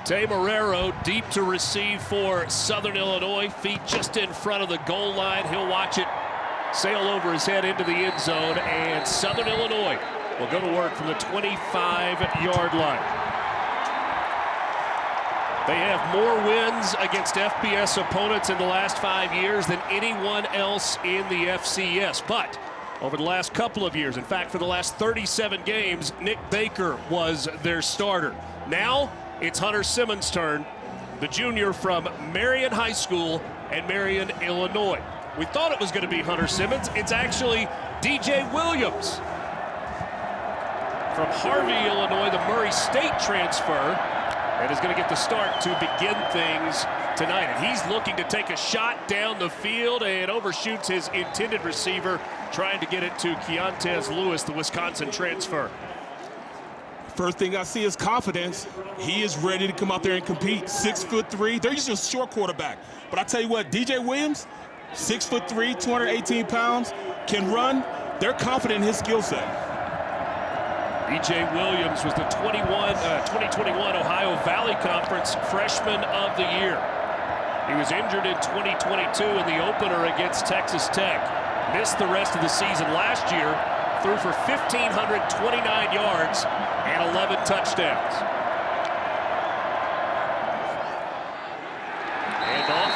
Tay Marrero deep to receive for Southern Illinois. Feet just in front of the goal line. He'll watch it sail over his head into the end zone, and Southern Illinois will go to work from the 25-yard line. They have more wins against FBS opponents in the last 5 years than anyone else in the FCS. But over the last couple of years, in fact, for the last 37 games, Nick Baker was their starter. Now, it's Hunter Simmons' turn, the junior from Marion High School and Marion, Illinois. We thought it was going to be Hunter Simmons. It's actually DJ Williams from Harvey, Illinois, the Murray State transfer, and is going to get the start to begin things tonight. And he's looking to take a shot down the field and overshoots his intended receiver, trying to get it to Keontez Lewis, the Wisconsin transfer. First thing I see is confidence. He is ready to come out there and compete. 6'3". They're just a short quarterback. But I tell you what, DJ Williams, 6'3", 218 pounds, can run. They're confident in his skill set. DJ Williams was the 2021 Ohio Valley Conference Freshman of the Year. He was injured in 2022 in the opener against Texas Tech. Missed the rest of the season last year. Threw for 1,529 yards and 11 touchdowns. And off.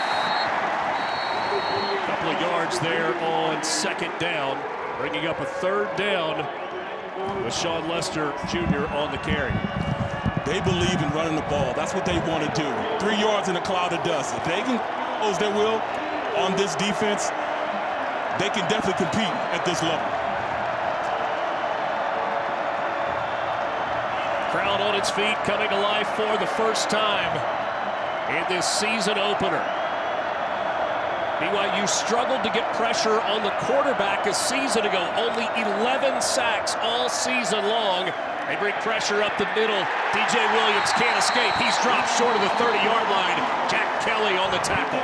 A couple of yards there on second down, bringing up a third down with Sean Lester Jr. on the carry. They believe in running the ball. That's what they want to do. 3 yards in a cloud of dust. If they can close their will on this defense, they can definitely compete at this level. Crowd on its feet, coming alive for the first time in this season opener. BYU struggled to get pressure on the quarterback a season ago. Only 11 sacks all season long. They bring pressure up the middle. DJ Williams can't escape. He's dropped short of the 30-yard line. Jack Kelly on the tackle.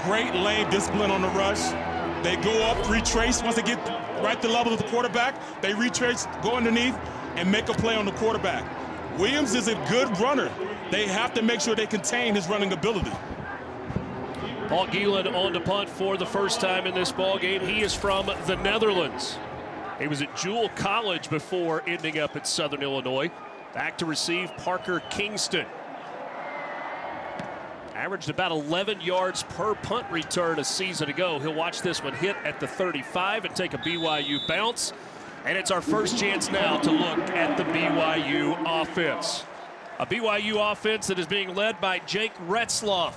Great lane discipline on the rush. They go up, retrace. Once they get right to the level of the quarterback, they retrace, go underneath, and make a play on the quarterback. Williams is a good runner. They have to make sure they contain his running ability. Paul Gielan on to punt for the first time in this ball game. He is from the Netherlands. He was at Jewel College before ending up at Southern Illinois. Back to receive Parker Kingston. Averaged about 11 yards per punt return a season ago. He'll watch this one hit at the 35 and take a BYU bounce. And it's our first chance now to look at the BYU offense. A BYU offense that is being led by Jake Retzloff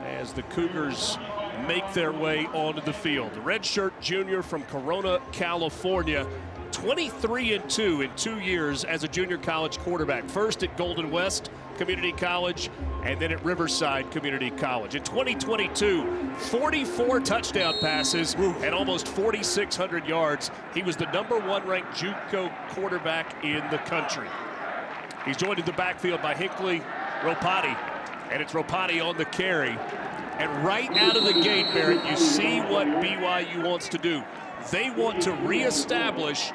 as the Cougars make their way onto the field. The redshirt junior from Corona, California, 23-2 in 2 years as a junior college quarterback. First at Golden West Community College and then at Riverside Community College. In 2022, 44 touchdown passes and almost 4,600 yards. He was the #1 ranked JUCO quarterback in the country. He's joined in the backfield by Hinckley Ropati, and it's Ropati on the carry. And right out of the gate, Barrett, you see what BYU wants to do. They want to reestablish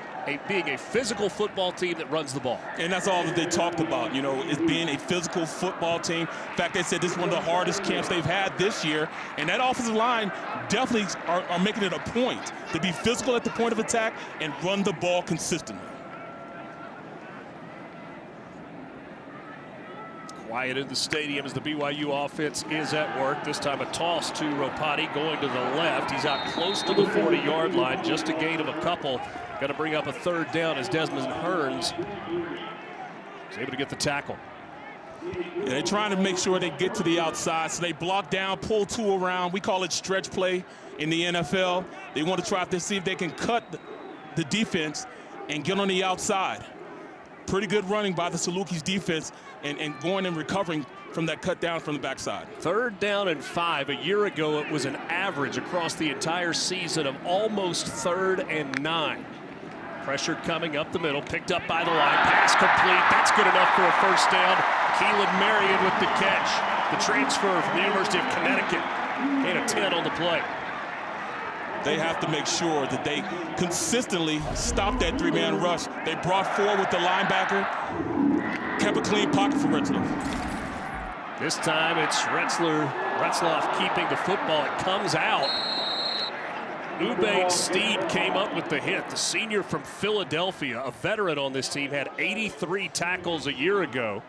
being a physical football team that runs the ball. And that's all that they talked about, you know, is being a physical football team. In fact, they said this is one of the hardest camps they've had this year. And that offensive line definitely are making it a point to be physical at the point of attack and run the ball consistently. Quiet in the stadium as the BYU offense is at work. This time a toss to Ropati going to the left. He's out close to the 40-yard line, just a gain of a couple. Going to bring up a third down as Desmond Hearns is able to get the tackle. Yeah, they're trying to make sure they get to the outside, so they block down, pull two around. We call it stretch play in the NFL. They want to try to see if they can cut the defense and get on the outside. Pretty good running by the Salukis defense and going and recovering from that cut down from the backside. 3rd down and 5. A year ago, it was an average across the entire season of almost 3rd and 9. Pressure coming up the middle, picked up by the line, pass complete. That's good enough for a first down. Keelan Marion with the catch. The transfer from the University of Connecticut. Gain a 10 on the play. They have to make sure that they consistently stop that 3-man rush. They brought forward with the linebacker. kept a clean pocket for Retzloff. This time it's Retzloff keeping the football. It comes out. Ube Steed came up with the hit. The senior from Philadelphia, a veteran on this team, had 83 tackles a year ago.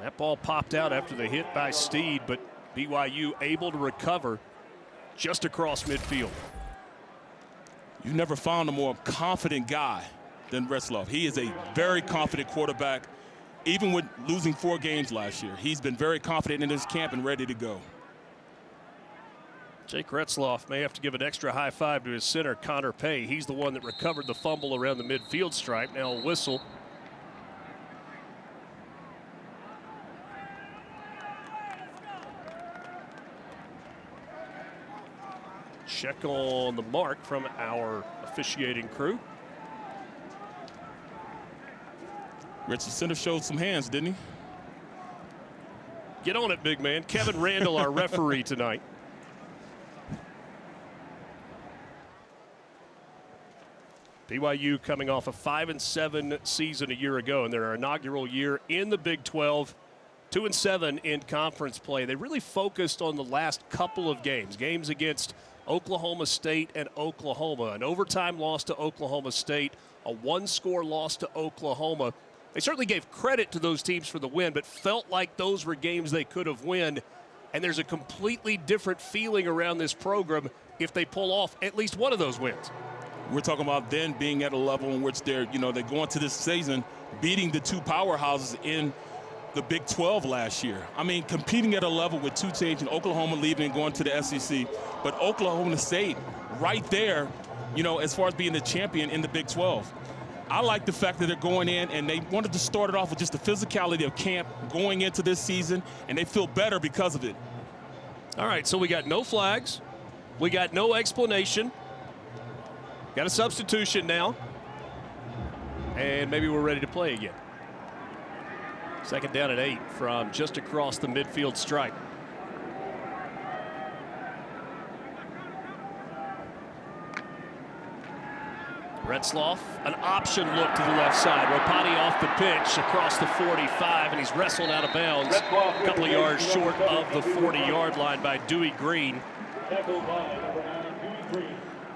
That ball popped out after the hit by Steed, but BYU able to recover just across midfield. You never found a more confident guy than Retzloff. He is a very confident quarterback. Even with losing 4 games last year, he's been very confident in his camp and ready to go. Jake Retzloff may have to give an extra high five to his center, Connor Pay. He's the one that recovered the fumble around the midfield stripe. Now a whistle. Check on the mark from our officiating crew. Rich, the center showed some hands, didn't he? Get on it, big man. Kevin Randall, our referee tonight. BYU coming off a 5-7 season a year ago in their inaugural year in the Big 12. 2-7 in conference play. They really focused on the last couple of games against Oklahoma State and Oklahoma. An overtime loss to Oklahoma State, a 1-score loss to Oklahoma. They certainly gave credit to those teams for the win, but felt like those were games they could have won. And there's a completely different feeling around this program if they pull off at least one of those wins. We're talking about then being at a level in which they're going to this season beating the 2 powerhouses in the Big 12 last year. I mean, competing at a level with 2 teams in Oklahoma leaving and going to the SEC, but Oklahoma State right there, as far as being the champion in the Big 12. I like the fact that they're going in and they wanted to start it off with just the physicality of camp going into this season, and they feel better because of it. All right, so we got no flags. We got no explanation. Got a substitution now. And maybe we're ready to play again. Second down and 8 from just across the midfield stripe. Retzloff, an option look to the left side. Ropati off the pitch across the 45, and he's wrestled out of bounds a couple of yards short of the 40-yard line by Dewey Green.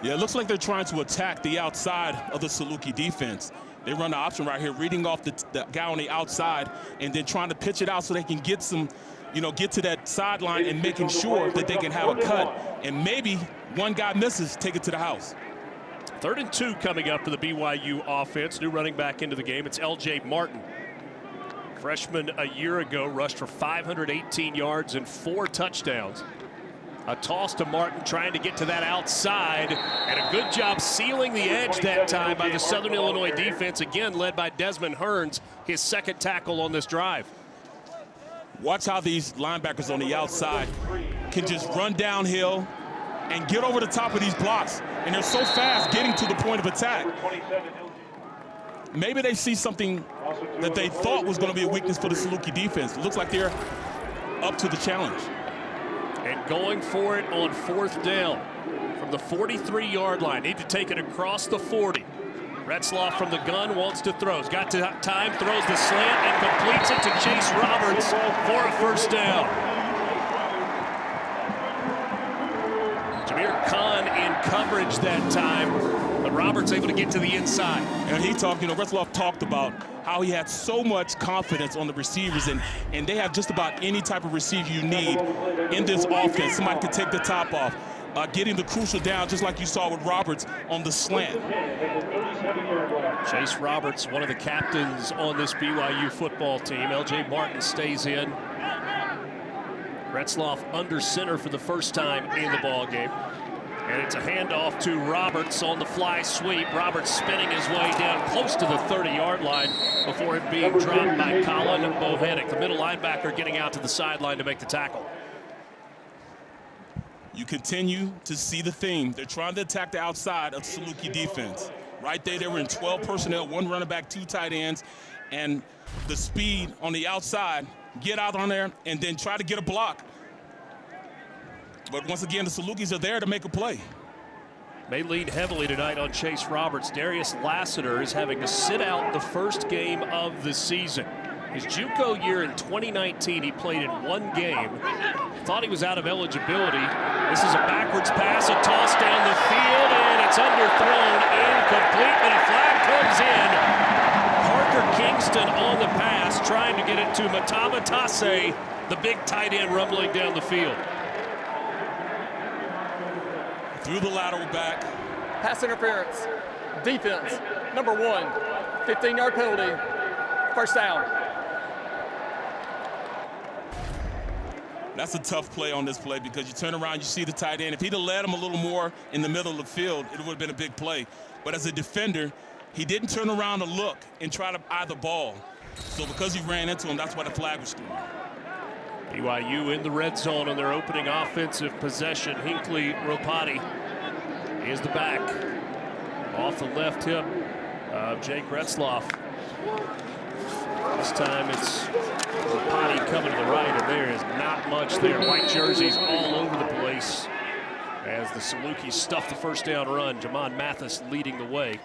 Yeah, it looks like they're trying to attack the outside of the Saluki defense. They run the option right here, reading off the guy on the outside and then trying to pitch it out so they can get some, get to that sideline and making sure that they can have a cut. And maybe one guy misses, take it to the house. 3rd and 2 coming up for the BYU offense. New running back into the game. It's L.J. Martin. Freshman a year ago rushed for 518 yards and 4 touchdowns. A toss to Martin trying to get to that outside, and a good job sealing the edge that time by the Southern Illinois defense, again led by Desmond Hearns, his 2nd tackle on this drive. Watch how these linebackers on the outside can just run downhill and get over the top of these blocks. And they're so fast getting to the point of attack. Maybe they see something that they thought was going to be a weakness for the Saluki defense. It looks like they're up to the challenge. And going for it on 4th down from the 43-yard line. Need to take it across the 40. Retzloff from the gun wants to throw. He's got time, throws the slant, and completes it to Chase Roberts for a 1st down. Jameer Khan in coverage that time, but Roberts able to get to the inside. And he talked, Retzloff talked about how he had so much confidence on the receivers, and they have just about any type of receiver you need in this offense. Somebody can take the top off, getting the crucial down, just like you saw with Roberts on the slant. Chase Roberts, one of the captains on this BYU football team. L.J. Martin stays in. Retzloff under center for the first time in the ball game. And it's a handoff to Roberts on the fly sweep. Roberts spinning his way down close to the 30-yard line before it being dropped by Colin Bohannick, the middle linebacker, getting out to the sideline to make the tackle. You continue to see the theme. They're trying to attack the outside of Saluki defense. Right there, they were in 12 personnel, 1 running back, 2 tight ends, and the speed on the outside, get out on there and then try to get a block. But once again, the Salukis are there to make a play. may lean heavily tonight on Chase Roberts. Darius Lassiter is having to sit out the first game of the season. His JUCO year in 2019, he played in one game. Thought he was out of eligibility. This is a backwards pass, a toss down the field, and it's underthrown, incomplete, but a flag comes in. Parker Kingston on the pass, trying to get it to Matava Tase, the big tight end rumbling down the field. Through the lateral back. Pass interference. Defense, number 1. 15-yard penalty. First down. That's a tough play on this play because you turn around, you see the tight end. If he'd have led him a little more in the middle of the field, it would have been a big play. But as a defender, he didn't turn around to look and try to eye the ball. So because he ran into him, that's why the flag was thrown. BYU in the red zone on their opening offensive possession. Hinckley Ropati is the back. Off the left hip of Jake Retzloff. This time it's Ropati coming to the right, and there is not much there. White jerseys all over the place as the Salukis stuff the first down run. Jamon Mathis leading the way.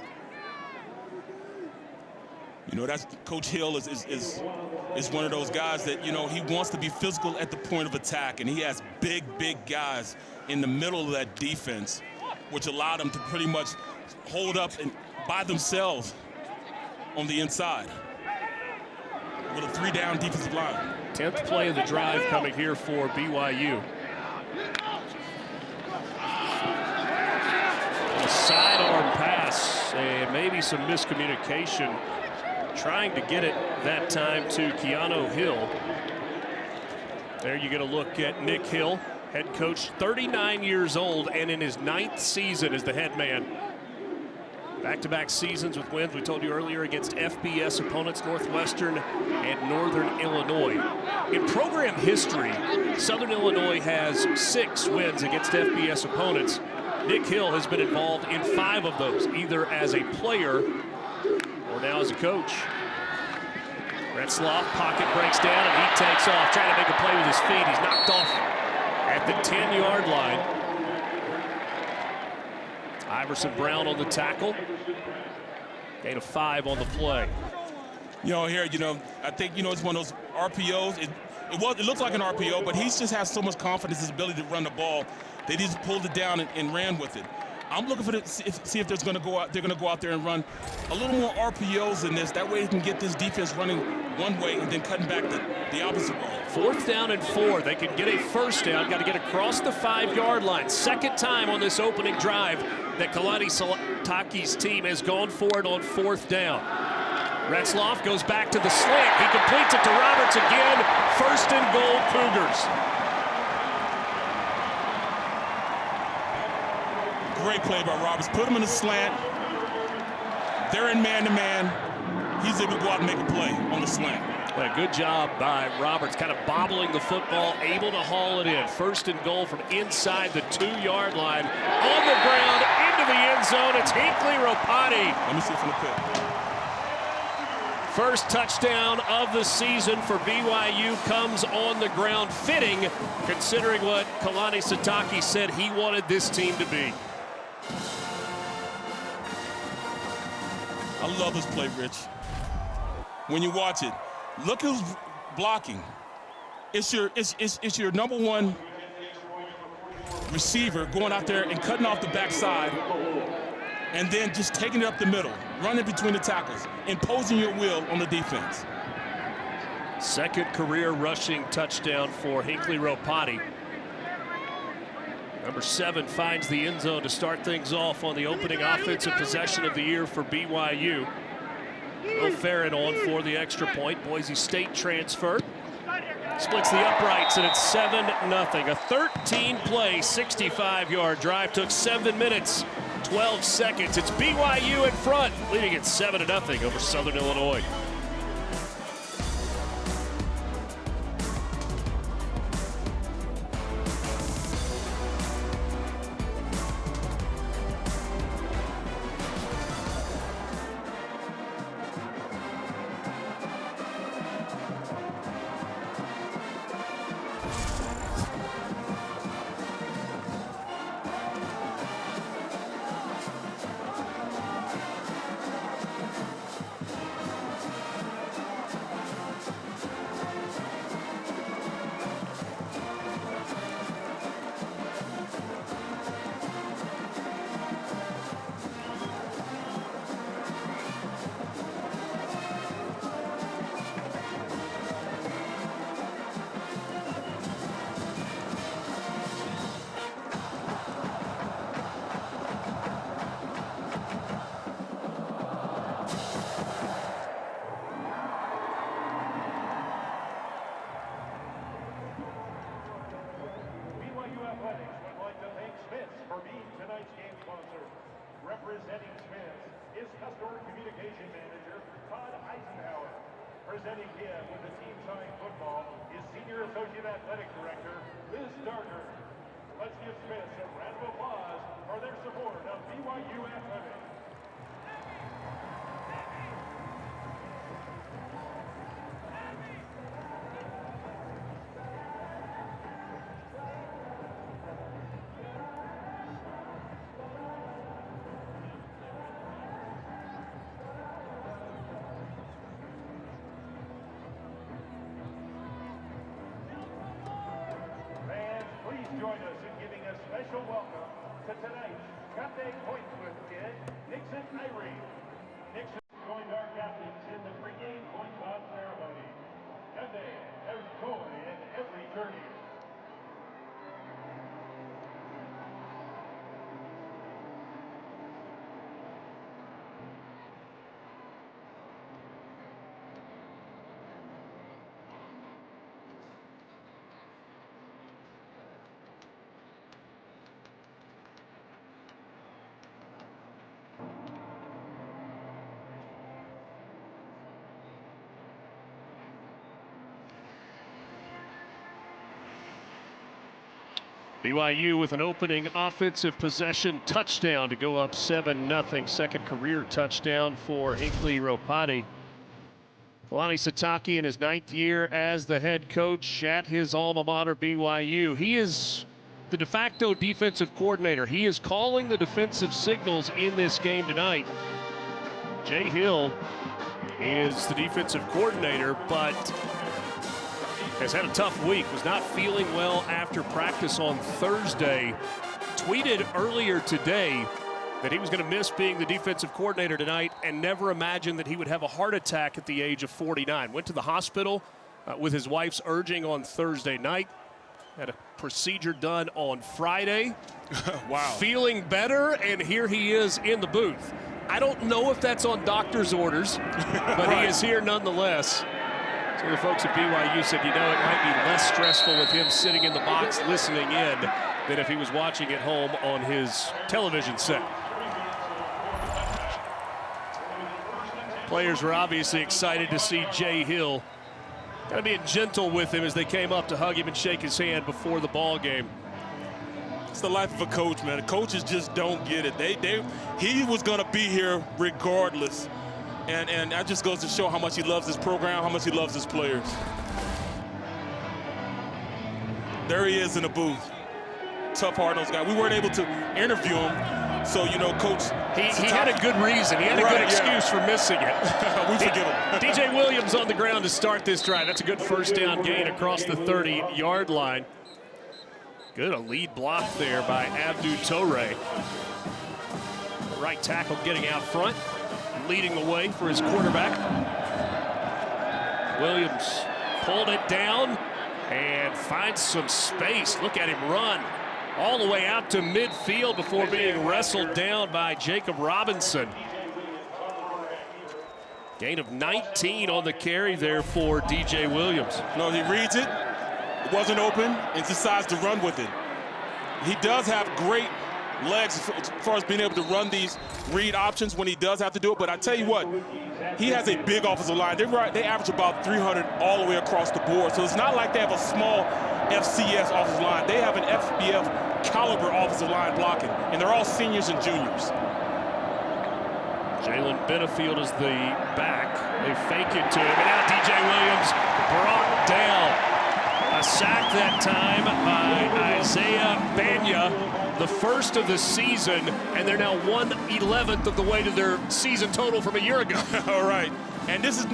You know, that's Coach Hill is one of those guys that, you know, he wants to be physical at the point of attack, and he has big guys in the middle of that defense, which allowed them to pretty much hold up and by themselves on the inside with a 3-down defensive line. 10th play of the drive coming here for BYU. A sidearm pass and maybe some miscommunication. Trying to get it that time to Keanu Hill. There you get a look at Nick Hill, head coach, 39 years old, and in his 9th season as the head man. Back-to-back seasons with wins, we told you earlier, against FBS opponents, Northwestern and Northern Illinois. In program history, Southern Illinois has 6 wins against FBS opponents. Nick Hill has been involved in 5 of those, either as a player or now as a coach. Retzloff, pocket breaks down, and he takes off, trying to make a play with his feet. He's knocked off at the 10-yard line. Iverson Brown on the tackle. Gain of 5 on the play. You know, here, you know, I think, you know, it's one of those RPOs. It looks like an RPO, but he just has so much confidence in his ability to run the ball that he just pulled it down and ran with it. I'm looking for see if they're going to go out there and run a little more RPOs in this. That way he can get this defense running one way and then cutting back the opposite way. 4th down and 4. They can get a first down. Got to get across the 5-yard line. Second time on this opening drive that Kalani Sitake's team has gone for it on 4th down. Retzloff goes back to the slant. He completes it to Roberts again. 1st and goal, Cougars. Great play by Roberts. Put him in a slant. They're in man-to-man. He's able to go out and make a play on the slant. Well, good job by Roberts, kind of bobbling the football, able to haul it in. 1st and goal from inside the 2-yard line. On the ground, into the end zone. It's Hinckley Ropati. Let me see from the pit. First touchdown of the season for BYU comes on the ground. Fitting, considering what Kalani Sitake said he wanted this team to be. I love this play, Rich. When you watch it, look who's blocking. It's your number 1 receiver going out there and cutting off the backside and then just taking it up the middle, running between the tackles, imposing your will on the defense. 2nd career rushing touchdown for Hinckley Ropati. Number 7 finds the end zone to start things off on the opening offensive possession of the year for BYU. Will Farron on for the extra point. Boise State transfer. Splits the uprights, and it's 7-0. A 13-play, 65-yard drive. Took 7 minutes, 12 seconds. It's BYU in front, leading it 7-0 over Southern Illinois. tonight's game sponsor. Representing Spence is Customer Communication Manager Todd Eisenhower. Presenting him with the team signed football is Senior Associate Athletic Director Liz Darker. Let's give Spence a round of applause for their support of BYU Athletics. Join us in giving a special welcome to tonight's Sunday point flip kid, Nixon Irene. Nixon joined our captains in the pregame point toss ceremony. Sunday has joy in every journey. BYU with an opening offensive possession touchdown to go up 7-0. Second career touchdown for Hinkley Ropati. Kalani Sitake in his 9th year as the head coach at his alma mater, BYU. He is the de facto defensive coordinator. He is calling the defensive signals in this game tonight. Jay Hill is the defensive coordinator, but has had a tough week, was not feeling well after practice on Thursday. Tweeted earlier today that he was going to miss being the defensive coordinator tonight and never imagined that he would have a heart attack at the age of 49. Went to the hospital with his wife's urging on Thursday night. Had a procedure done on Friday. Wow. Feeling better, and here he is in the booth. I don't know if that's on doctor's orders, but Right. He is here nonetheless. So the folks at BYU said, it might be less stressful with him sitting in the box listening in than if he was watching at home on his television set. Players were obviously excited to see Jay Hill. Kind of being gentle with him as they came up to hug him and shake his hand before the ball game. It's the life of a coach, man. The coaches just don't get it. He was going to be here regardless. And that just goes to show how much he loves his program, how much he loves his players. There he is in the booth. Tough, hard-nosed guy. We weren't able to interview him, so, Coach. He had a good reason. He had a good excuse for missing it. We forgive him. DJ Williams on the ground to start this drive. That's a good first down gain across the 30-yard line. Good, a lead block there by Abdou Toure. Right tackle getting out front, leading the way for his quarterback. Williams pulled it down and finds some space. Look at him run all the way out to midfield before being wrestled down by Jacob Robinson. Gain of 19 on the carry there for DJ Williams. No, he reads it. It wasn't open and decides to run with it. He does have great legs as far as being able to run these read options when he does have to do it. But I tell you what, he has a big offensive line. They average about 300 all the way across the board. So it's not like they have a small FCS offensive line. They have an FBF caliber offensive line blocking, and they're all seniors and juniors. Jalen Benefield is the back. They fake it to him, and now DJ Williams brought down. A sack that time by Isaiah Banya, the first of the season, and they're now 1/11 of the way to their season total from a year ago. All right, and this is,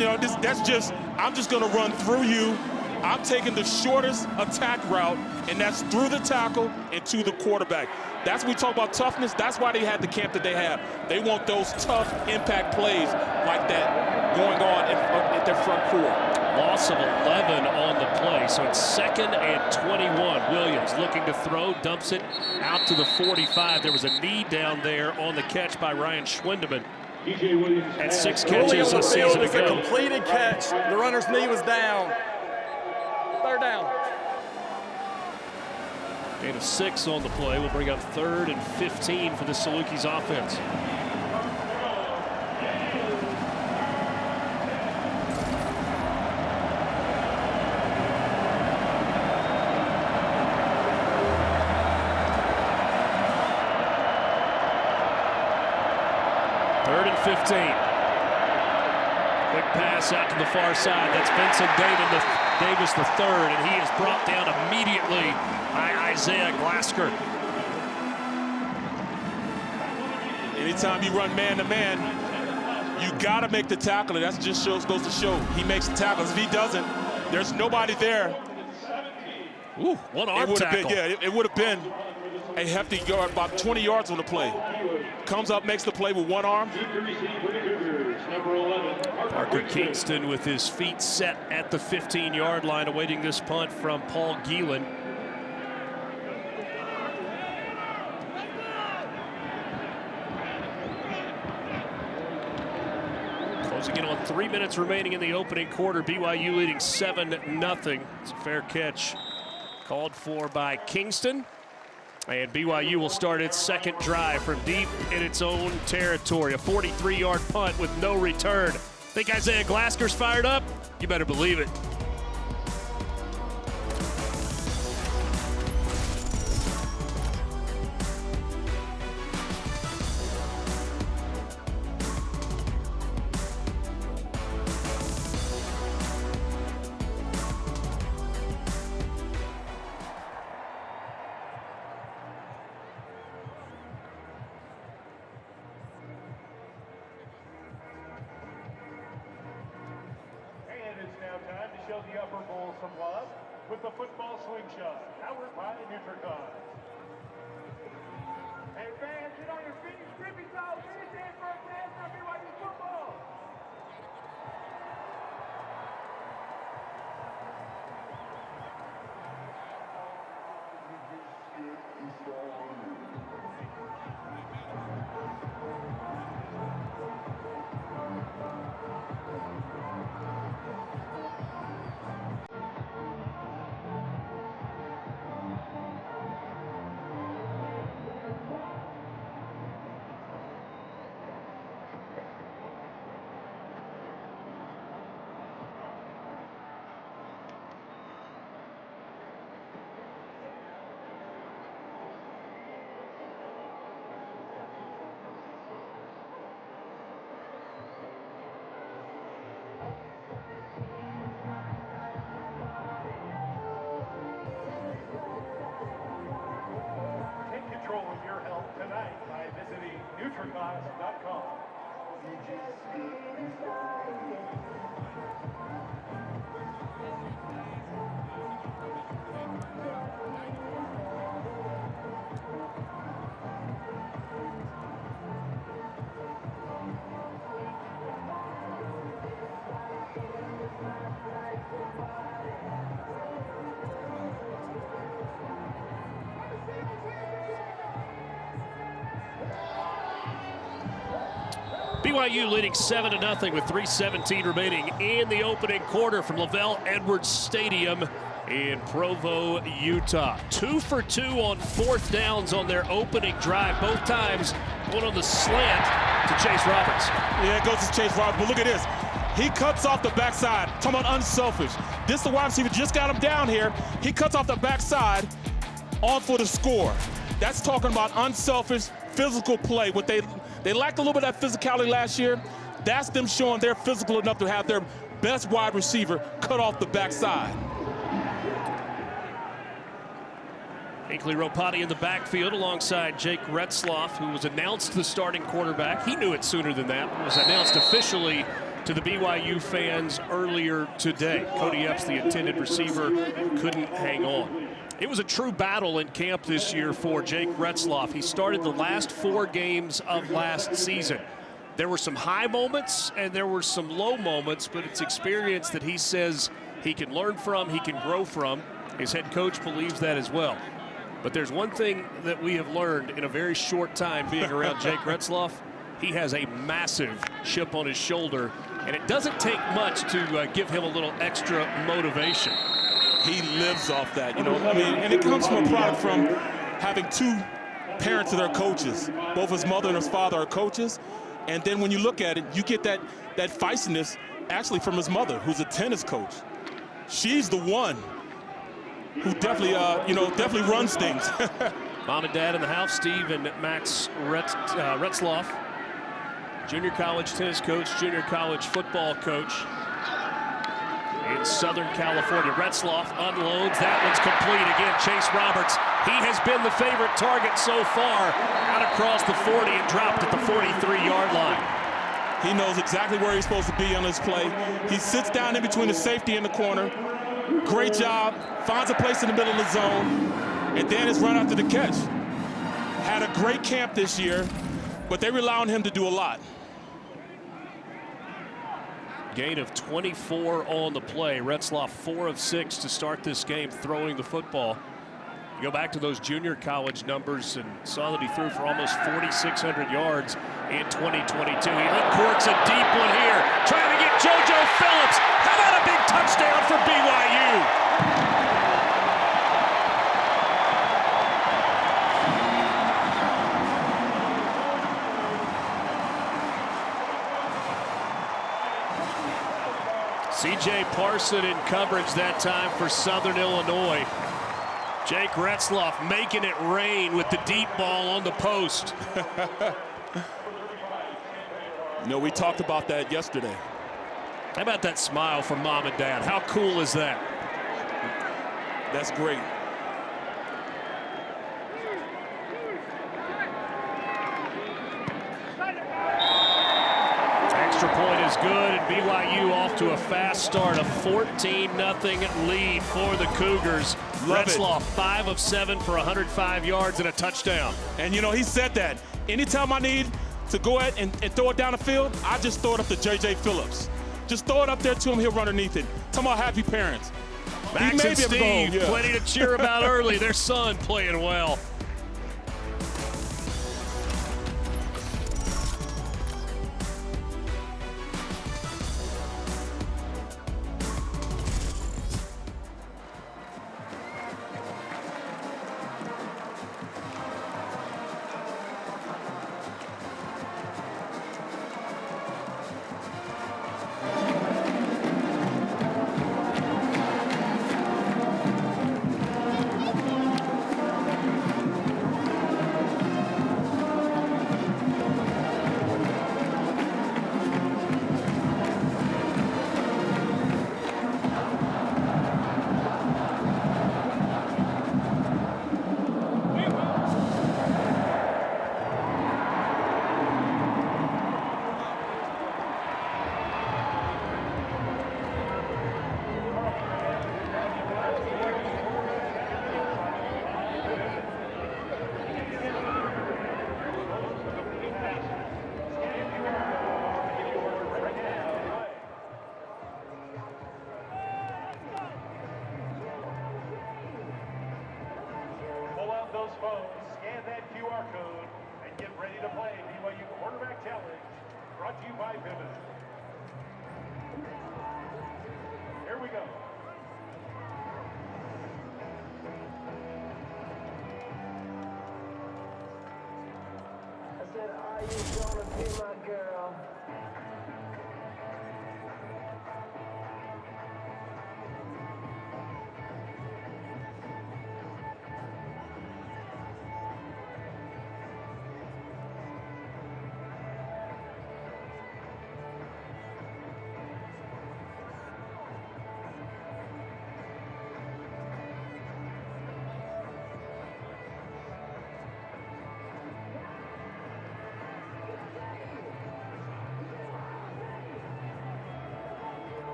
I'm just gonna run through you. I'm taking the shortest attack route, and that's through the tackle and to the quarterback. That's when we talk about toughness. That's why they had the camp that they have. They want those tough impact plays like that going on at their front court. Loss of 11 on the play, so it's 2nd and 21. Williams looking to throw, dumps it out to the 45. There was a knee down there on the catch by Ryan Schwindeman. At 6 catches a season ago. A completed catch. The runner's knee was down. 3rd down. Gain of 6 on the play will bring up 3rd and 15 for the Salukis offense. Third and 15. Quick pass out to the far side. That's Vincent Davis the third, and he is brought down immediately by Isaiah Glasker. Anytime you run man-to-man, you got to make the tackle. That just goes to show he makes the tackles. If he doesn't, there's nobody there. Ooh, one arm tackle. It would have been a hefty yard, about 20 yards on the play. Comes up, makes the play with one arm. Parker Kingston with his feet set at the 15-yard line, awaiting this punt from Paul Geelan. Closing in on 3 minutes remaining in the opening quarter. BYU leading 7-0. It's a fair catch called for by Kingston. And BYU will start its second drive from deep in its own territory. A 43-yard punt with no return. Think Isaiah Glasker's fired up? You better believe it. Time to show the upper bowl some love with the football slingshot, powered by NutriCon. Hey fans, get on your feet, Griffey South, finish in for a pass from BYU football. Control of your health tonight by visiting NutriCon.com. BYU leading 7-0 with 3:17 remaining in the opening quarter from Lavelle Edwards Stadium in Provo, Utah. 2 for 2 on 4th downs on their opening drive. Both times one on the slant to Chase Roberts. Yeah, it goes to Chase Roberts, but look at this. He cuts off the backside. Talking about unselfish. This is the wide receiver, just got him down here. He cuts off the backside on for the score. That's talking about unselfish, physical play. What they lacked a little bit of that physicality last year. That's them showing they're physical enough to have their best wide receiver cut off the backside. Hinkley Ropati in the backfield alongside Jake Retzloff, who was announced the starting quarterback. He knew it sooner than that. It was announced officially to the BYU fans earlier today. Cody Epps, the intended receiver, couldn't hang on. It was a true battle in camp this year for Jake Retzloff. He started the last 4 games of last season. There were some high moments and there were some low moments, but it's experience that he says he can learn from, he can grow from. His head coach believes that as well. But there's one thing that we have learned in a very short time being around Jake Retzloff. He has a massive chip on his shoulder, and it doesn't take much to give him a little extra motivation. He lives off that, you know. I mean, and it comes from a product from having two parents that are coaches. Both his mother and his father are coaches. And then when you look at it, you get that feistiness actually from his mother, who's a tennis coach. She's the one who definitely, definitely runs things. Mom and Dad in the house, Steve and Max Retzloff, junior college tennis coach, junior college football coach in Southern California. Retzloff unloads. That one's complete. Again, Chase Roberts. He has been the favorite target so far, out across the 40 and dropped at the 43-yard line. He knows exactly where he's supposed to be on this play. He sits down in between the safety and the corner. Great job. Finds a place in the middle of the zone. And then is run after the catch. Had a great camp this year, but they rely on him to do a lot. Gain of 24 on the play. Retzloff 4 of 6 to start this game throwing the football. You go back to those junior college numbers and saw that he threw for almost 4,600 yards in 2022. He uncorks a deep one here, trying to get JoJo Phillips. How about a big touchdown for BYU? C.J. Parson in coverage that time for Southern Illinois. Jake Retzloff making it rain with the deep ball on the post. We talked about that yesterday. How about that smile from Mom and Dad? How cool is that? That's great. Extra point is good, and BYU off to a fast start. A 14-0 lead for the Cougars. Retzloff 5 of 7 for 105 yards and a touchdown. And he said that. Anytime I need to go ahead and throw it down the field, I just throw it up to J.J. Phillips. Just throw it up there to him, he'll run underneath it. Talking about happy parents. Max and Steve, plenty to cheer about early. Their son playing well. Those phones, scan that QR code, and get ready to play BYU Quarterback Challenge, brought to you by Pivot. Here we go. I said, are you gonna be my girl?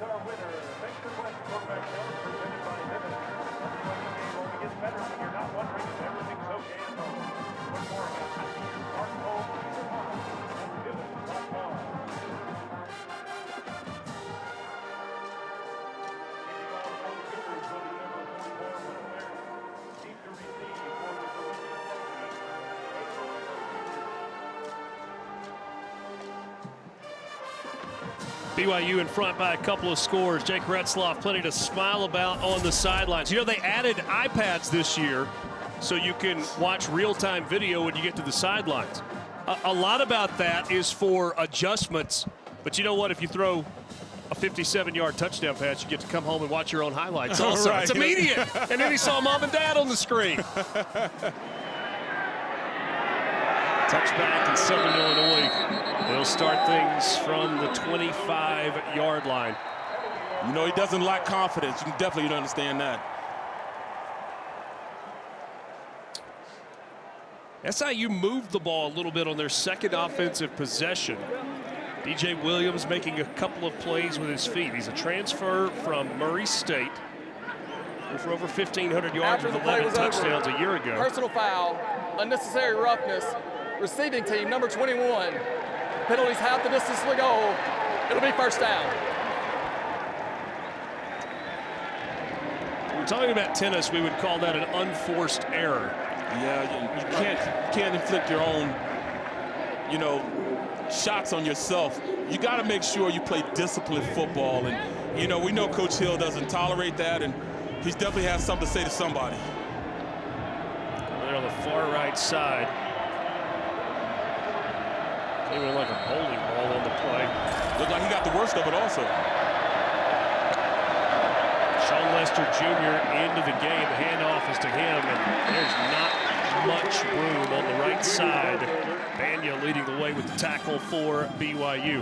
Our winner. Thanks for playing Quarterback Challenge presented by Pivot. BYU game only gets better when you're not wondering if everything's okay at home. Learn more about how to use smart home user models at Pivot.com. Deep to receive for the Louisiana Tech team. BYU in front by a couple of scores. Jake Retzloff plenty to smile about on the sidelines. You know, they added iPads this year so you can watch real-time video when you get to the sidelines. A lot about that is for adjustments. But you know what? If you throw a 57-yard touchdown pass, you get to come home and watch your own highlights also. Right. It's immediate. And then he saw mom and dad on the screen. Touchback in Southern Illinois. They'll start things from the 25-yard line. You know, he doesn't lack confidence. You can definitely understand that. SIU moved the ball a little bit on their second offensive possession. DJ Williams making a couple of plays with his feet. He's a transfer from Murray State. For over 1,500 yards with 11 touchdowns a year ago. Personal foul, unnecessary roughness, receiving team number 21. Penalties half the distance to the goal. It'll be first down. We're talking about tennis, we would call that an unforced error. Yeah, you can't inflict your own, you know, shots on yourself. You got to make sure you play disciplined football. And, you know, we know Coach Hill doesn't tolerate that, and he's definitely has something to say to somebody. They're on the far right side. Even like a bowling ball on the play. Looked like he got the worst of it also. Sean Lester Jr. into the game. The handoff is to him, and there's not much room on the right side. Banya leading the way with the tackle for BYU.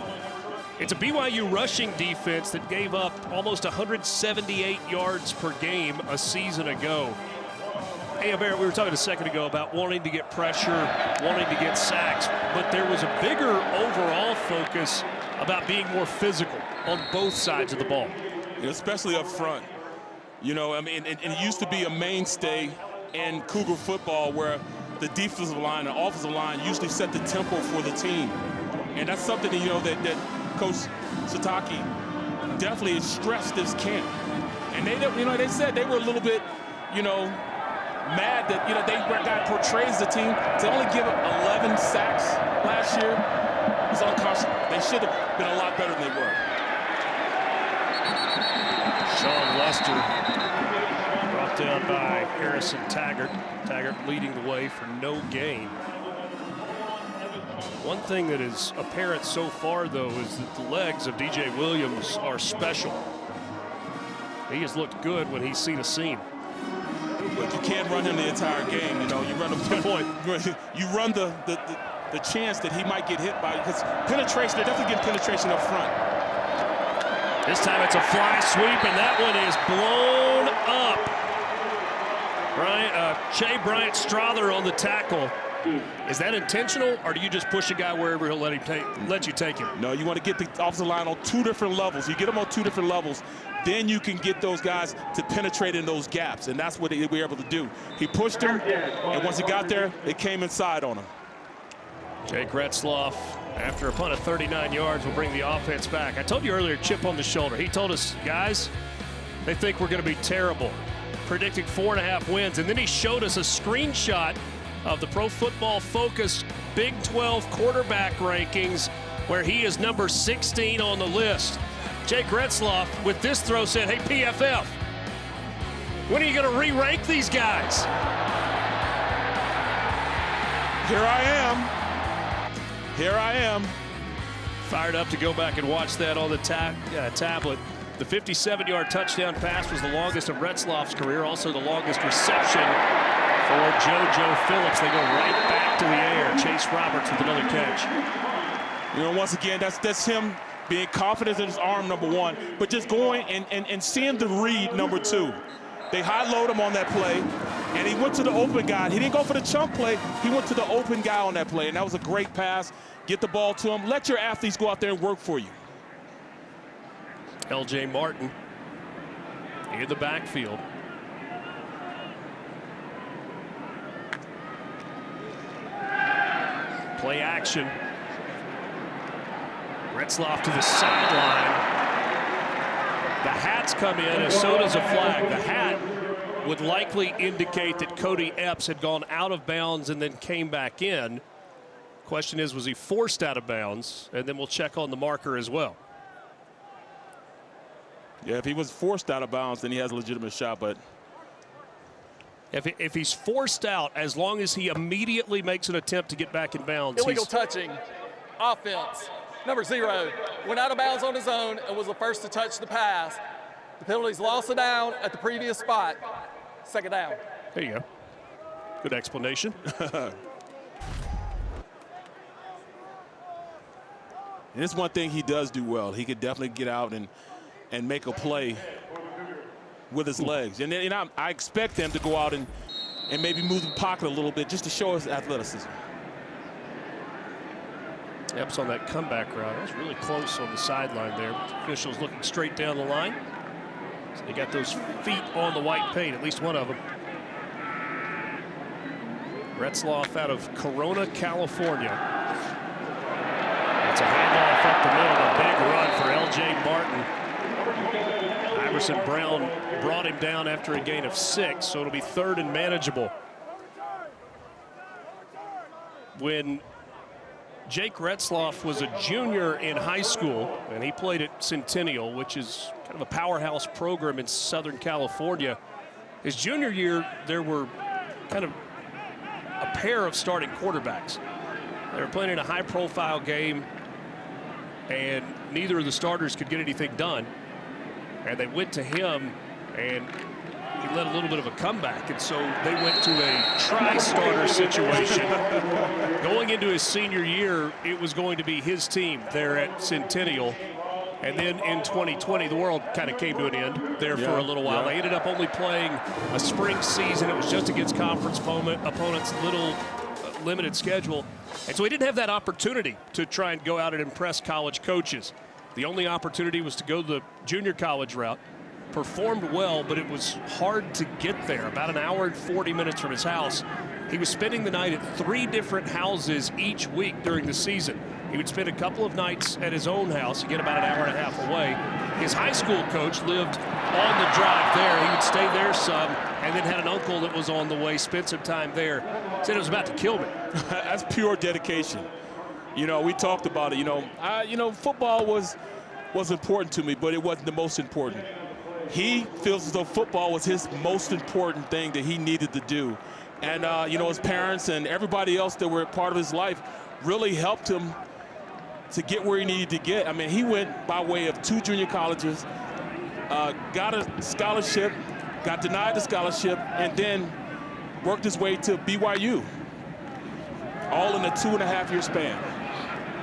It's a BYU rushing defense that gave up almost 178 yards per game a season ago. Hey, Barrett, we were talking a second ago about wanting to get pressure, wanting to get sacks, but there was a bigger overall focus about being more physical on both sides of the ball. Especially up front. You know, I mean, and it used to be a mainstay in Cougar football where the defensive line and offensive line usually set the tempo for the team. And that's something, you know, that Coach Sataki definitely stressed this camp. And they, you know, they said they were a little bit, you know, mad that, you know, they got portrayed as the team to only give up 11 sacks last year. It's unconscionable. They should have been a lot better than they were. Sean Lester brought down by Harrison Taggart. Taggart leading the way for no gain. One thing that is apparent so far, though, is that the legs of DJ Williams are special. He has looked good when he's seen a seam. But you can't run him the entire game. You know, you run him. Good point. You run the chance that he might get hit by, because penetration, they're definitely getting penetration up front. This time it's a fly sweep, and that one is blown up. Bryant Strother on the tackle. Is that intentional, or do you just push a guy wherever he'll let you take him? No, you want to get the offensive line on two different levels. You get them on two different levels, then you can get those guys to penetrate in those gaps, and that's what they were able to do. He pushed him, and once he got there, it came inside on him. Jake Retzloff, after a punt of 39 yards, will bring the offense back. I told you earlier, chip on the shoulder. He told us, guys, they think we're going to be terrible, predicting 4.5 wins, and then he showed us a screenshot of the Pro Football Focus Big 12 quarterback rankings, where he is number 16 on the list. Jake Retzloff, with this throw, said, hey, PFF, when are you going to re-rank these guys? Here I am. Fired up to go back and watch that on the tablet. The 57-yard touchdown pass was the longest of Retzloff's career, also the longest reception for JoJo Phillips. They go right back to the air. Chase Roberts with another catch. You know, once again, that's him being confident in his arm, number one, but just going and seeing the read, number two. They high-load him on that play, and he went to the open guy. He didn't go for the chunk play. He went to the open guy on that play, and that was a great pass. Get the ball to him. Let your athletes go out there and work for you. L.J. Martin in the backfield. Play action. Retzloff to the sideline. The hats come in, and so does a flag. The hat would likely indicate that Cody Epps had gone out of bounds and then came back in. Question is, was he forced out of bounds? And then we'll check on the marker as well. Yeah, if he was forced out of bounds, then he has a legitimate shot. But if he's forced out, as long as he immediately makes an attempt to get back in bounds. Illegal touching. Offense. Number 0 went out of bounds on his own and was the first to touch the pass. The penalties lost a down at the previous spot. Second down. There you go. Good explanation. And it's one thing he does do well. He could definitely get out and make a play with his legs. And then I expect him to go out and maybe move the pocket a little bit just to show his athleticism. Epps on that comeback route. That was really close on the sideline there. Officials looking straight down the line. So they got those feet on the white paint, at least one of them. Retzloff out of Corona, California. It's a handoff up the middle, a big run for L.J. Martin. Iverson Brown brought him down after a gain of 6, so it'll be 3rd and manageable. When Jake Retzloff was a junior in high school, and he played at Centennial, which is kind of a powerhouse program in Southern California. His junior year, there were kind of a pair of starting quarterbacks. They were playing in a high-profile game, and neither of the starters could get anything done. And they went to him, and he led a little bit of a comeback. And so they went to a tri-starter situation. Going into his senior year, it was going to be his team there at Centennial. And then in 2020, the world kind of came to an end there for a little while. They ended up only playing a spring season. It was just against conference opponents, little limited schedule. And so he didn't have that opportunity to try and go out and impress college coaches. The only opportunity was to go the junior college route. Performed well, but it was hard to get there. About an hour and 40 minutes from his house. He was spending the night at 3 different houses each week during the season. He would spend a couple of nights at his own house, again about an hour and a half away. His high school coach lived on the drive there. He would stay there some, and then had an uncle that was on the way, spent some time there. Said it was about to kill me. That's pure dedication. You know, we talked about it. Football was important to me, but it wasn't the most important. He feels as though football was his most important thing that he needed to do. And, his parents and everybody else that were a part of his life really helped him to get where he needed to get. I mean, he went by way of 2 junior colleges, got a scholarship, got denied the scholarship, and then worked his way to BYU, all in a 2.5-year span.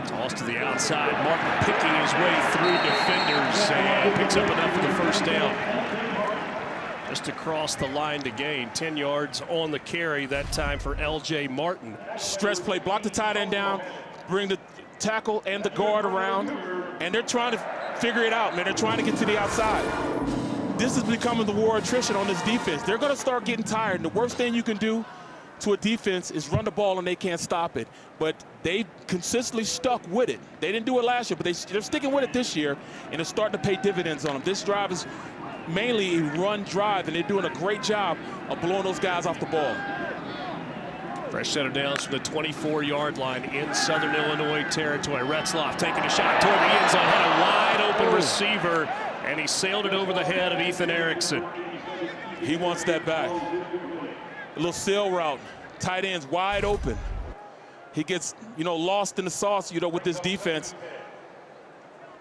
Toss to the outside. Martin picking his way through defenders and picks up enough for the first down. Just across the line to gain. 10 yards on the carry, that time for L.J. Martin. Stretch play, block the tight end down, bring the tackle and the guard around, and they're trying to figure it out, man. They're trying to get to the outside. This is becoming the war of attrition on this defense. They're going to start getting tired, and the worst thing you can do to a defense is run the ball and they can't stop it. But they consistently stuck with it. They didn't do it last year, but they're sticking with it this year, and it's starting to pay dividends on them. This drive is mainly a run drive, and they're doing a great job of blowing those guys off the ball. Fresh set of downs from the 24-yard line in Southern Illinois territory. Retzloff taking a shot toward the end zone, had a wide open receiver, and he sailed it over the head of Ethan Erickson. He wants that back. A little sail route, tight ends wide open. He gets, lost in the sauce, with this defense,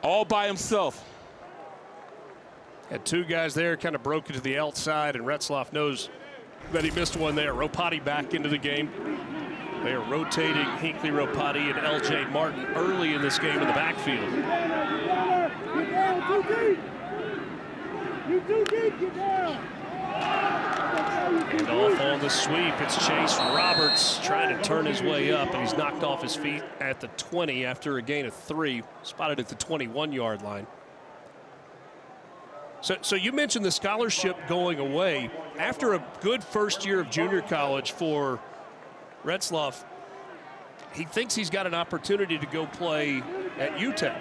all by himself. Had 2 guys there, kind of broke it to the outside, and Retzloff knows that he missed one there. Ropati back into the game. They are rotating Hinckley, Ropati, and L.J. Martin early in this game in the backfield. Get down, too deep. You too deep, get down. And off on the sweep, it's Chase Roberts trying to turn his way up, and he's knocked off his feet at the 20 after a gain of 3, spotted at the 21-yard line. So you mentioned the scholarship going away. After a good first year of junior college for Retzloff, he thinks he's got an opportunity to go play at UTEP.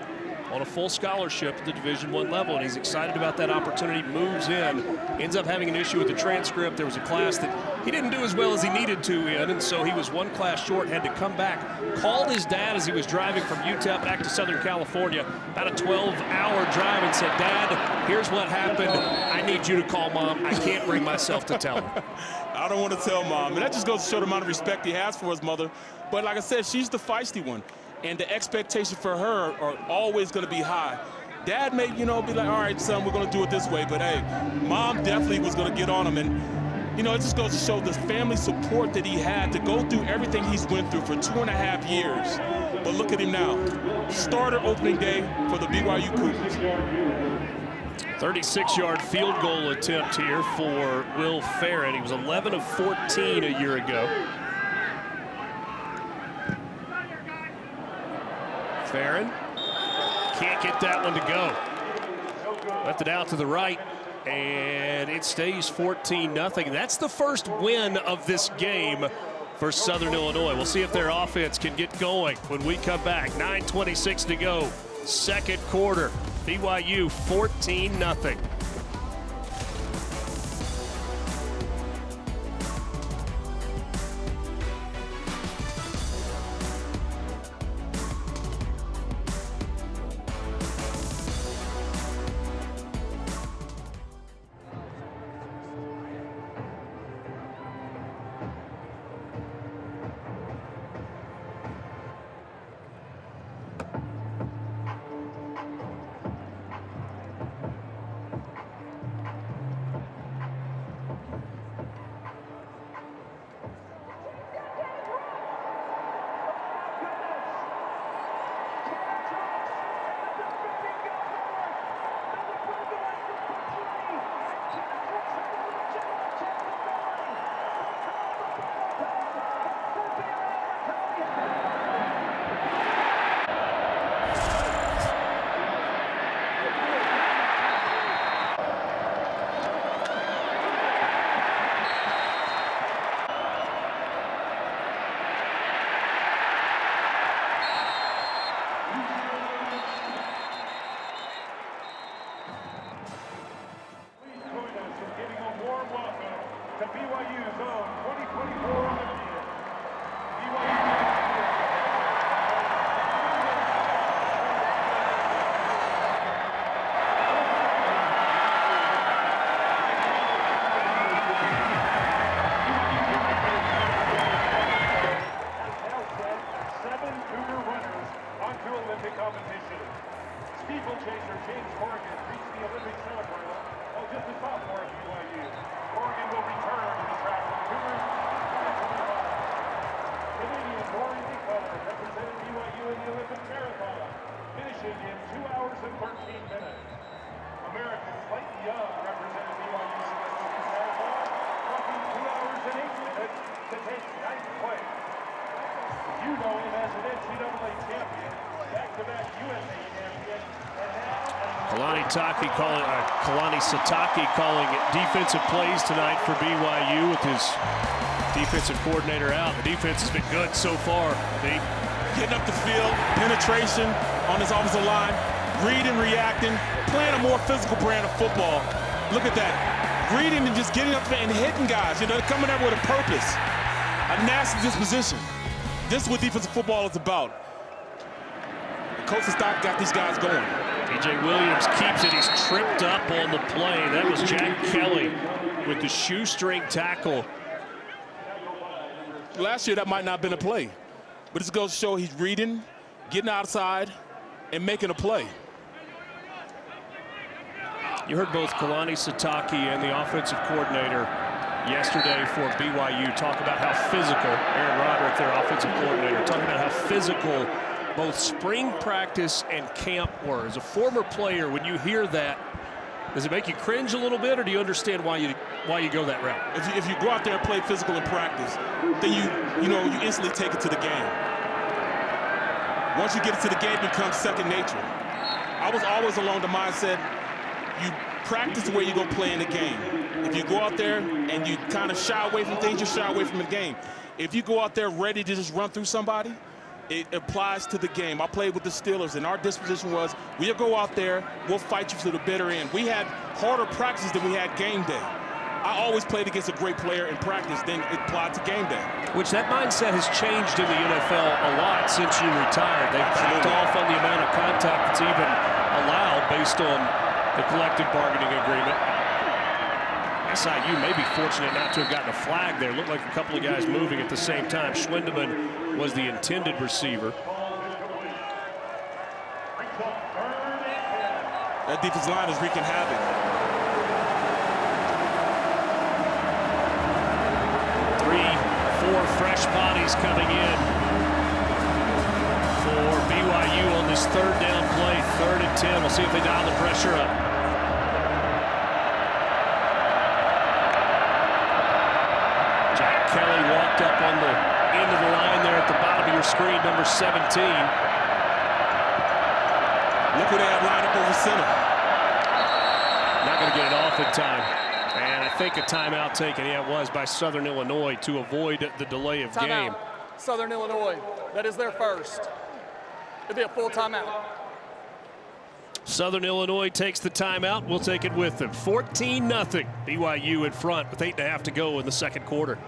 on a full scholarship at the Division I level, and he's excited about that opportunity, moves in, ends up having an issue with the transcript. There was a class that he didn't do as well as he needed to in, and so he was one class short, had to come back, called his dad as he was driving from UTEP back to Southern California, about a 12-hour drive, and said, Dad, here's what happened. I need you to call Mom. I can't bring myself to tell her. I don't want to tell Mom, and that just goes to show the amount of respect he has for his mother. But like I said, she's the feisty one. And the expectations for her are always going to be high. Dad may, be like, all right, son, we're going to do it this way. But, hey, Mom definitely was going to get on him. And, it just goes to show the family support that he had to go through everything he's went through for 2.5 years. But look at him now. Starter opening day for the BYU Cougars. 36-yard field goal attempt here for Will Farron. He was 11 of 14 a year ago. Farron can't get that one to go. Left it out to the right, and it stays 14-0. That's the first win of this game for Southern Illinois. We'll see if their offense can get going when we come back. 9:26 to go, second quarter. BYU 14-0. to BYU's own 2024 Olympian. BYU. Competition. Steeplechaser James Corrigan reached the Olympic semifinal while just a sophomore at BYU. Corrigan will return to the track for the Cougars. Canadian Rory McCullough represented BYU in the Olympic marathon, finishing in 2 hours and 13 minutes. American Clayton Young represented BYU in the Olympic marathon, walking 2 hours and 8 minutes to take 9th place. You know him as an NCAA champion. Back-to-back USA champion, and now Kalani Sitake calling defensive plays tonight for BYU with his defensive coordinator out. The defense has been good so far. Getting up the field, penetration on his offensive line, reading, reacting, playing a more physical brand of football. Look at that. Reading and just getting up there and hitting guys. You know, coming out with a purpose, a nasty disposition. This is what defensive football is about. Coach Stock got these guys going. DJ Williams keeps it. He's tripped up on the play. That was Jack Kelly with the shoestring tackle. Last year, that might not have been a play. But this goes to show he's reading, getting outside, and making a play. You heard both Kalani Sitake and the offensive coordinator yesterday for BYU talk about how physical, Aaron Roderick, their offensive coordinator, talking about how physical both spring practice and camp were. As a former player, when you hear that, does it make you cringe a little bit, or do you understand why you go that route? If you go out there and play physical in practice, then you instantly take it to the game. Once you get it to the game, it becomes second nature. I was always along the mindset, you practice the way you go play in the game. If you go out there and you kind of shy away from things, you shy away from the game. If you go out there ready to just run through somebody, it applies to the game. I played with the Steelers, and our disposition was, we'll go out there, we'll fight you to the bitter end. We had harder practice than we had game day. I always played against a great player in practice, then it applied to game day. Which that mindset has changed in the NFL a lot since you retired. They've backed off on the amount of contact that's even allowed based on the collective bargaining agreement. SIU may be fortunate not to have gotten a flag there. Looked like a couple of guys moving at the same time. Schwindeman was the intended receiver. That defensive line is wreaking havoc. 3-4 fresh bodies coming in for BYU on this third down play, 3rd and 10. We'll see if they dial the pressure up. Kelly walked up on the end of the line there at the bottom of your screen, number 17. Look who they have lined up over center. Not going to get it off in time. And I think a timeout taken, yeah, it was by Southern Illinois to avoid the delay of game. Southern Illinois, that is their first. It'll be a full timeout. Southern Illinois takes the timeout. We'll take it with them. 14-0. BYU in front with 8.5 to go in the second quarter.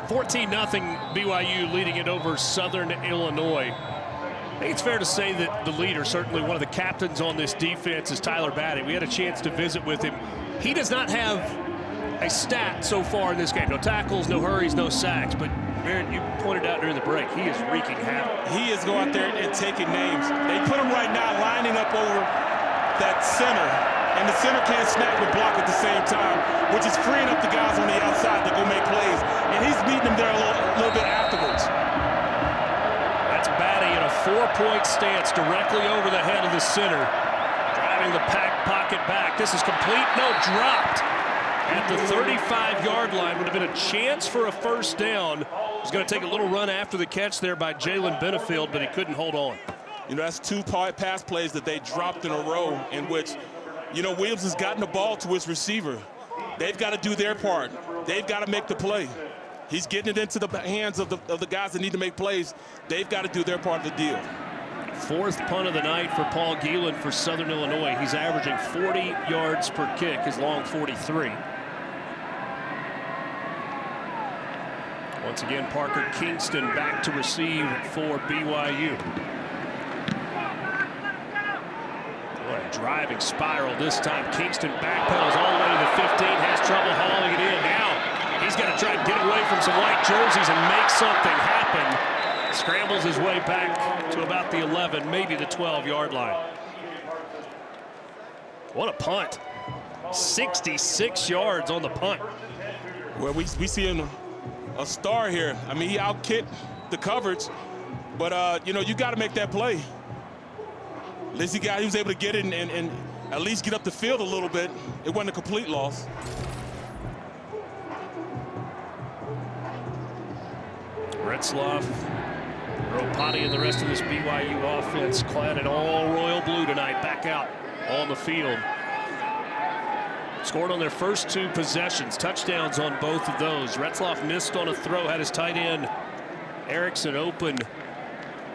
$14-0 BYU leading it over Southern Illinois. I think it's fair to say that the leader, certainly one of the captains on this defense, is Tyler Batty. We had a chance to visit with him. He does not have a stat so far in this game. No tackles, no hurries, no sacks. But, Barrett, you pointed out during the break, he is wreaking havoc. He is going out there and taking names. They put him right now lining up over that center. And the center can't snap and block at the same time, which is freeing up the guys on the outside to go make plays. And he's meeting them there a little bit afterwards. That's Batty in a 4-point stance directly over the head of the center. Driving the pocket back. This is complete. No, dropped at the 35-yard line. Would have been a chance for a first down. He's going to take a little run after the catch there by Jalen Benefield, but he couldn't hold on. You know, that's 2 pass plays that they dropped in a row in which, you know, Williams has gotten the ball to his receiver. They've got to do their part. They've got to make the play. He's getting it into the hands of the guys that need to make plays. They've got to do their part of the deal. 4th punt of the night for Paul Geelan for Southern Illinois. He's averaging 40 yards per kick, his long 43. Once again, Parker Kingston back to receive for BYU. Boy, Driving spiral this time. Kingston backpedals all the way to the 15, has trouble hauling it in. Now he's got to try and get away from some white jerseys and make something happen. Scrambles his way back to about the 11, maybe the 12-yard line. What a punt. 66 yards on the punt. Well, we see a star here. I mean, he out-kicked the coverage, but, you know, you got to make that play. At least he was able to get it and at least get up the field a little bit. It wasn't a complete loss. Retzloff, Ropati, and the rest of this BYU offense clad in all royal blue tonight, back out on the field. Scored on their first 2 possessions, touchdowns on both of those. Retzloff missed on a throw, had his tight end Erickson open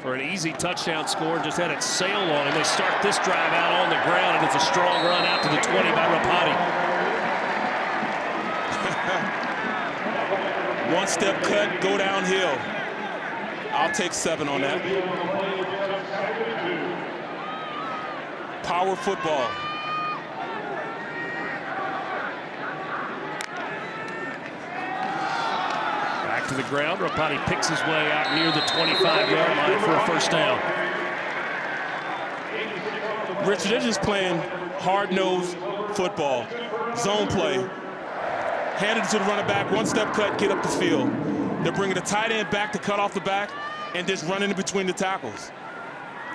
for an easy touchdown score, just had it sail on him. They start this drive out on the ground, and it's a strong run out to the 20 by Ropati. One-step cut, go downhill. I'll take 7 on that. Power football. Back to the ground. Ropati picks his way out near the 25-yard line for a first down. Richard, they're just playing hard-nosed football, zone play. Hand it to the running back, one-step cut, get up the field. They're bringing the tight end back to cut off the back and just running in between the tackles.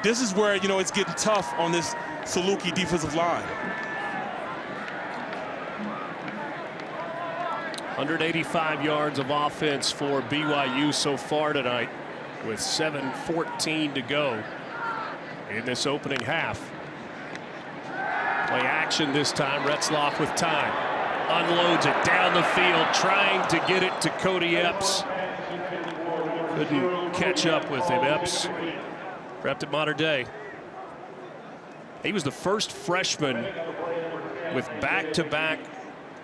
This is where, you know, it's getting tough on this Saluki defensive line. 185 yards of offense for BYU so far tonight, with 7:14 to go in this opening half. Play action this time. Retzloff with time. Unloads it down the field, trying to get it to Cody Epps. Couldn't catch up with him. Epps repped at Modern Day. He was the first freshman with back-to-back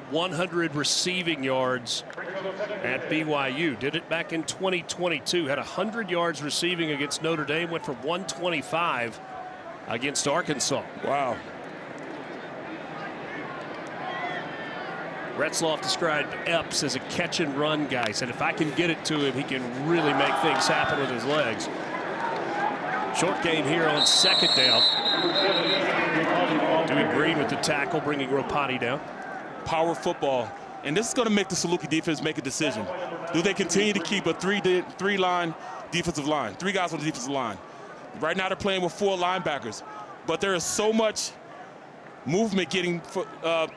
100 receiving yards at BYU. Did it back in 2022. Had 100 yards receiving against Notre Dame. Went for 125 against Arkansas. Wow. Retzloff described Epps as a catch-and-run guy. Said if I can get it to him, he can really make things happen with his legs. Short gain here on second down. Dewey Green with the tackle, bringing Ropati down. Power football. And this is going to make the Saluki defense make a decision. Do they continue to keep a three-line defensive line? 3 guys on the defensive line. Right now they're playing with 4 linebackers. But there is so much movement getting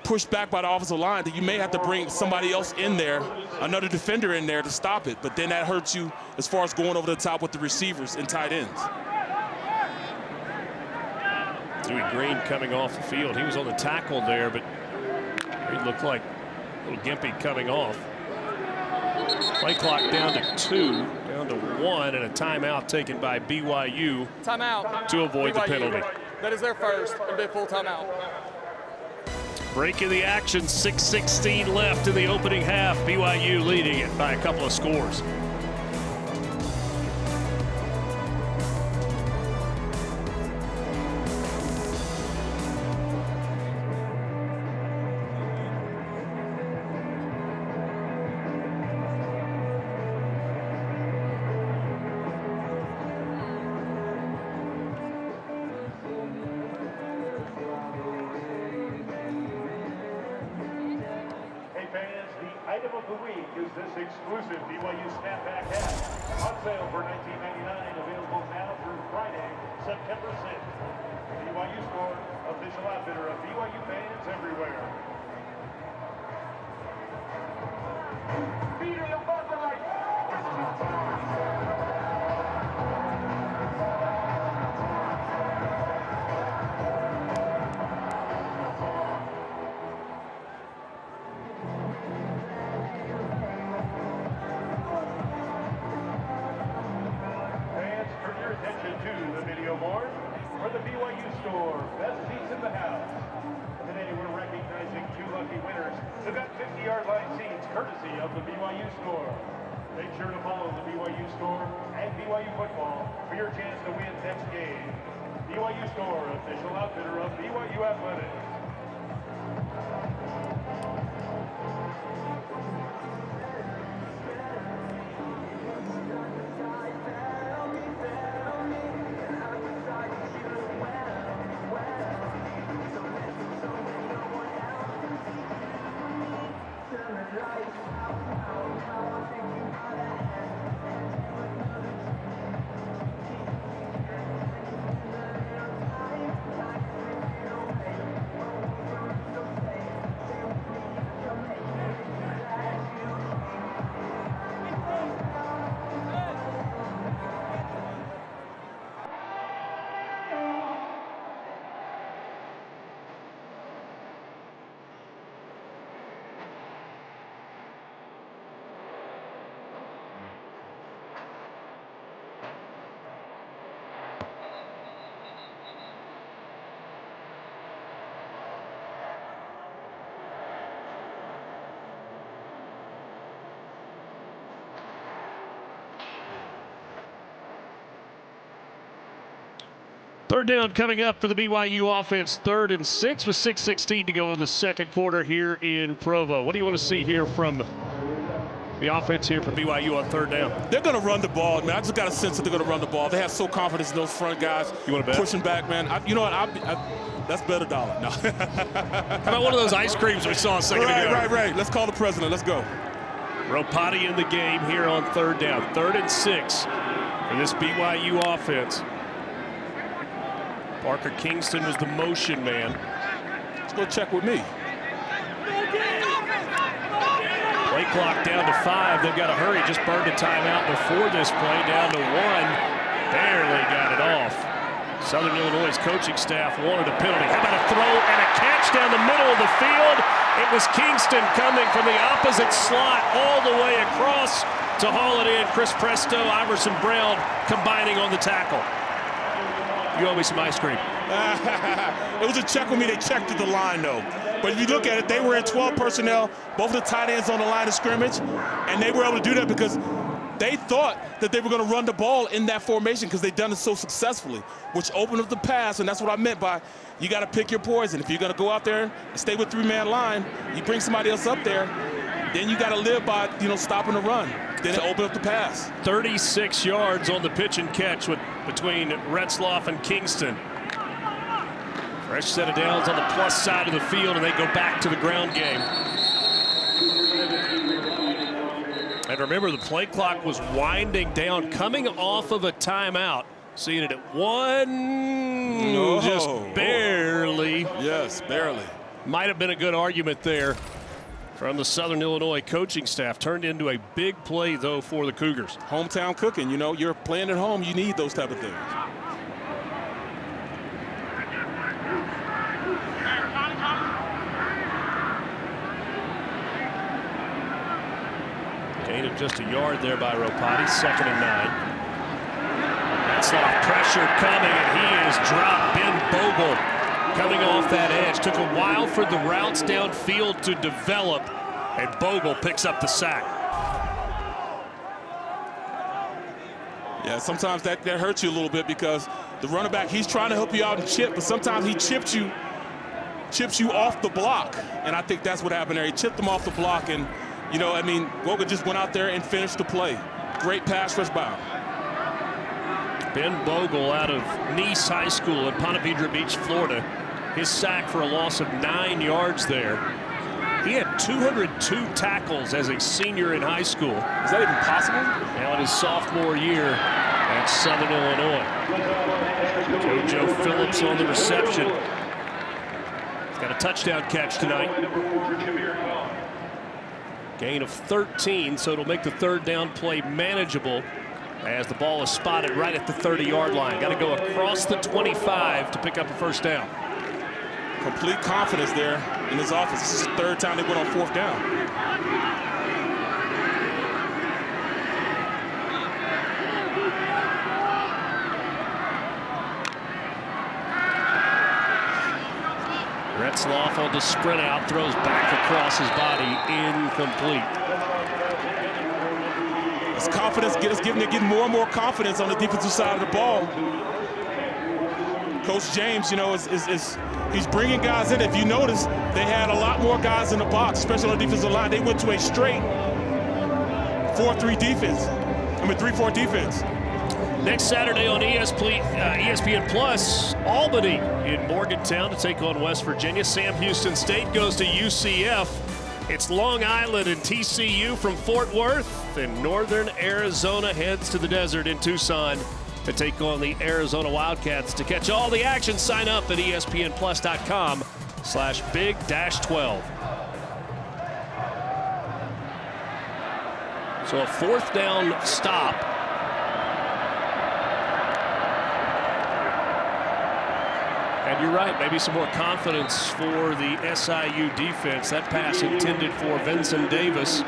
pushed back by the offensive line that you may have to bring somebody else in there, another defender in there to stop it. But then that hurts you as far as going over the top with the receivers and tight ends. Dewey Green coming off the field. He was on the tackle there, but he looked like a little gimpy coming off. Play clock down to 2, down to 1, and a timeout taken by BYU. Timeout. To avoid the penalty. That is their first. It'll be a full timeout. Break in the action, 6:16 left in the opening half. BYU leading it by a couple of scores. Is this exclusive BYU snapback hat on sale for $19.99, available now through Friday, September 6th. BYU Store, official outfitter of BYU fans everywhere. For the BYU Store, best seats in the house. Today we're recognizing 2 lucky winners who got 50-yard line seats courtesy of the BYU Store. Make sure to follow the BYU Store and BYU football for your chance to win next game. BYU Store, official outfitter of BYU Athletics. Third down coming up for the BYU offense, 3rd and 6 with 6:16 to go in the second quarter here in Provo. What do you want to see here from the offense here for BYU on 3rd down? They're going to run the ball, man. I just got a sense that they're going to run the ball. They have so confidence in those front guys. You want to bet? Pushing back, man. You know what? That's bet $1. No. How about one of those ice creams we saw a second ago? Right. Let's call the president. Let's go. Ropati in the game here on 3rd down. 3rd and 6 for this BYU offense. Parker Kingston was the motion man. Let's go check with me. Play clock down to 5. They've got to hurry. Just burned a timeout before this play. Down to 1. Barely got it off. Southern Illinois' coaching staff wanted a penalty. How about a throw and a catch down the middle of the field? It was Kingston coming from the opposite slot all the way across to haul it in. Chris Presto, Iverson Brown combining on the tackle. You owe me some ice cream. It was a check with me. They checked at the line, though. But if you look at it, they were in 12 personnel, both of the tight ends on the line of scrimmage, and they were able to do that because they thought that they were going to run the ball in that formation because they've done it so successfully, which opened up the pass, and that's what I meant by you got to pick your poison. If you're going to go out there and stay with 3-man line, you bring somebody else up there, then you got to live by, stopping the run. Then it opened up the pass. 36 yards on the pitch and catch between Retzloff and Kingston. Fresh set of downs on the plus side of the field, and they go back to the ground game. And remember, the play clock was winding down, coming off of a timeout. Seeing it at 1, just barely. Yes, barely. Might have been a good argument there from the Southern Illinois coaching staff. Turned into a big play, though, for the Cougars. Hometown cooking, you're playing at home. You need those type of things. Gain of just a yard there by Ropati. 2nd and 9. Retzloff pressure coming, and he is dropped. Ben Bogle coming off that edge. Took a while for the routes downfield to develop, and Bogle picks up the sack. Yeah, sometimes that hurts you a little bit because the running back, he's trying to help you out and chip, but sometimes he chips you off the block, and I think that's what happened there. He chipped him off the block, and Bogle just went out there and finished the play. Great pass rush by him. Ben Bogle out of Nice High School in Ponte Vedra Beach, Florida. His sack for a loss of 9 yards there. He had 202 tackles as a senior in high school. Is that even possible? Now in his sophomore year at Southern Illinois. JoJo Phillips on the reception. He's got a touchdown catch tonight. Gain of 13, so it'll make the 3rd down play manageable as the ball is spotted right at the 30-yard line. Got to go across the 25 to pick up a 1st down. Complete confidence there in his offense. This is the 3rd time they went on 4th down. Retzloff on the sprint out, throws back across his body, incomplete. His confidence, getting more and more confidence on the defensive side of the ball. Coach James, you know, he's bringing guys in. If you notice, they had a lot more guys in the box, especially on the defensive line. They went to a straight 4-3 defense. 3-4 defense. Next Saturday on ESPN Plus, Albany in Morgantown to take on West Virginia. Sam Houston State goes to UCF. It's Long Island and TCU from Fort Worth, and Northern Arizona heads to the desert in Tucson to take on the Arizona Wildcats. To catch all the action, sign up at espnplus.com/big-12. So a fourth down stop. And you're right, maybe some more confidence for the SIU defense. That pass intended for Vincent Davis.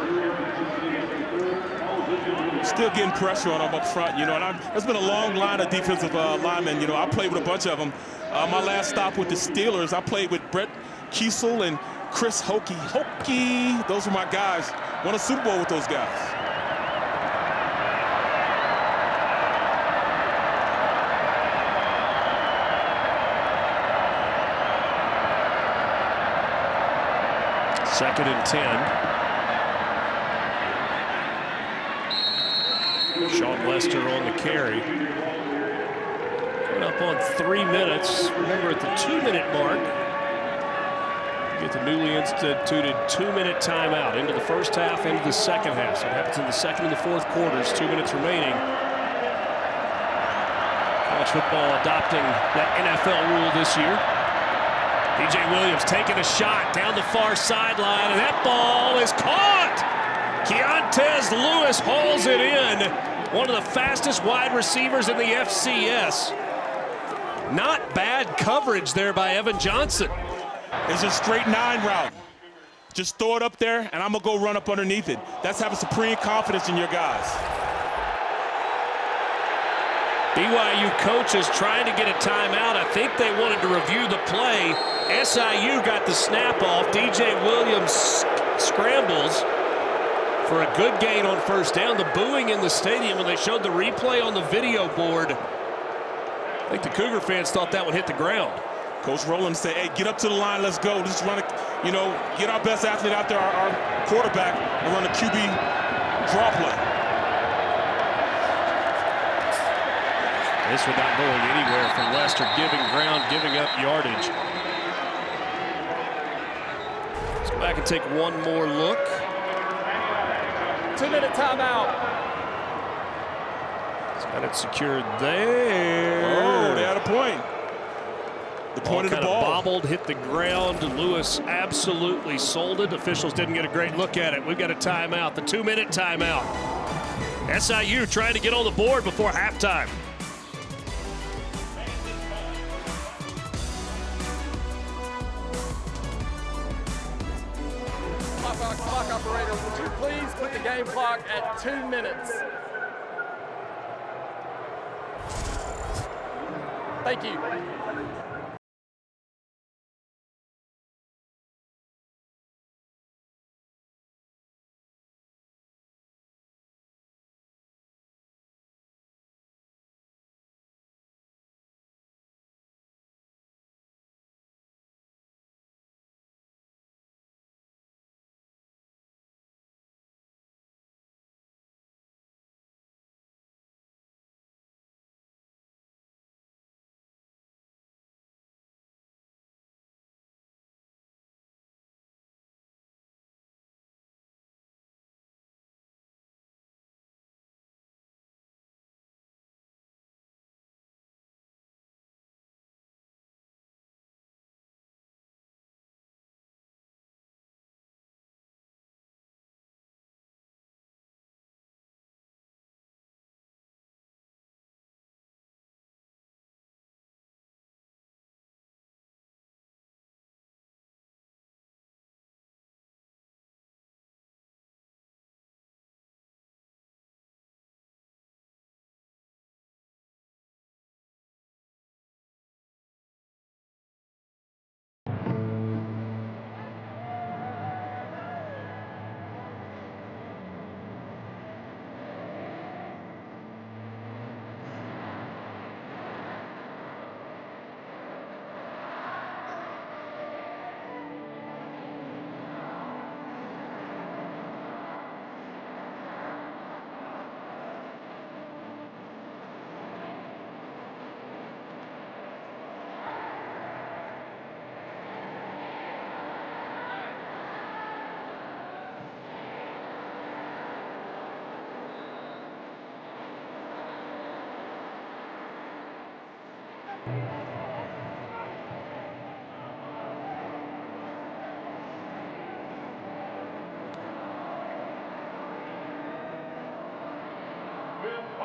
Still getting pressure on them up front, you know, and there's been a long line of defensive linemen. You know, I played with a bunch of them. My last stop with the Steelers, I played with Brett Kiesel and Chris Hokie. Those were my guys. Won a Super Bowl with those guys. Second and 10. Sean Lester on the carry. Coming up on 3 minutes. Remember, at the 2-minute mark, you get the newly instituted 2-minute timeout into the first half, into the second half. So it happens in the second and the fourth quarters, 2 minutes remaining. College football adopting that NFL rule this year. DJ Williams taking a shot down the far sideline, and that ball is caught. Keontez Lewis hauls it in. One of the fastest wide receivers in the FCS. Not bad coverage there by Evan Johnson. It's a straight 9 route. Just throw it up there, and I'm going to go run up underneath it. That's having supreme confidence in your guys. BYU coaches trying to get a timeout. I think they wanted to review the play. SIU got the snap off. DJ Williams scrambles for a good gain on first down. The booing in the stadium when they showed the replay on the video board. I think the Cougar fans thought that one hit the ground. Coach Rowland said, hey, get up to the line, let's go. Just run, you know, get our best athlete out there, our quarterback, and run a QB draw play. This one not going anywhere from Lester, giving ground, giving up yardage. Let's go back and take one more look. 2-minute timeout. He's got it secured there. Oh, they had a point. The point of the ball. Bobbled, hit the ground. Lewis absolutely sold it. Officials didn't get a great look at it. We've got a timeout, the 2-minute timeout. SIU trying to get on the board before halftime. Clock operator, would you please put the game clock at 2 minutes? Thank you.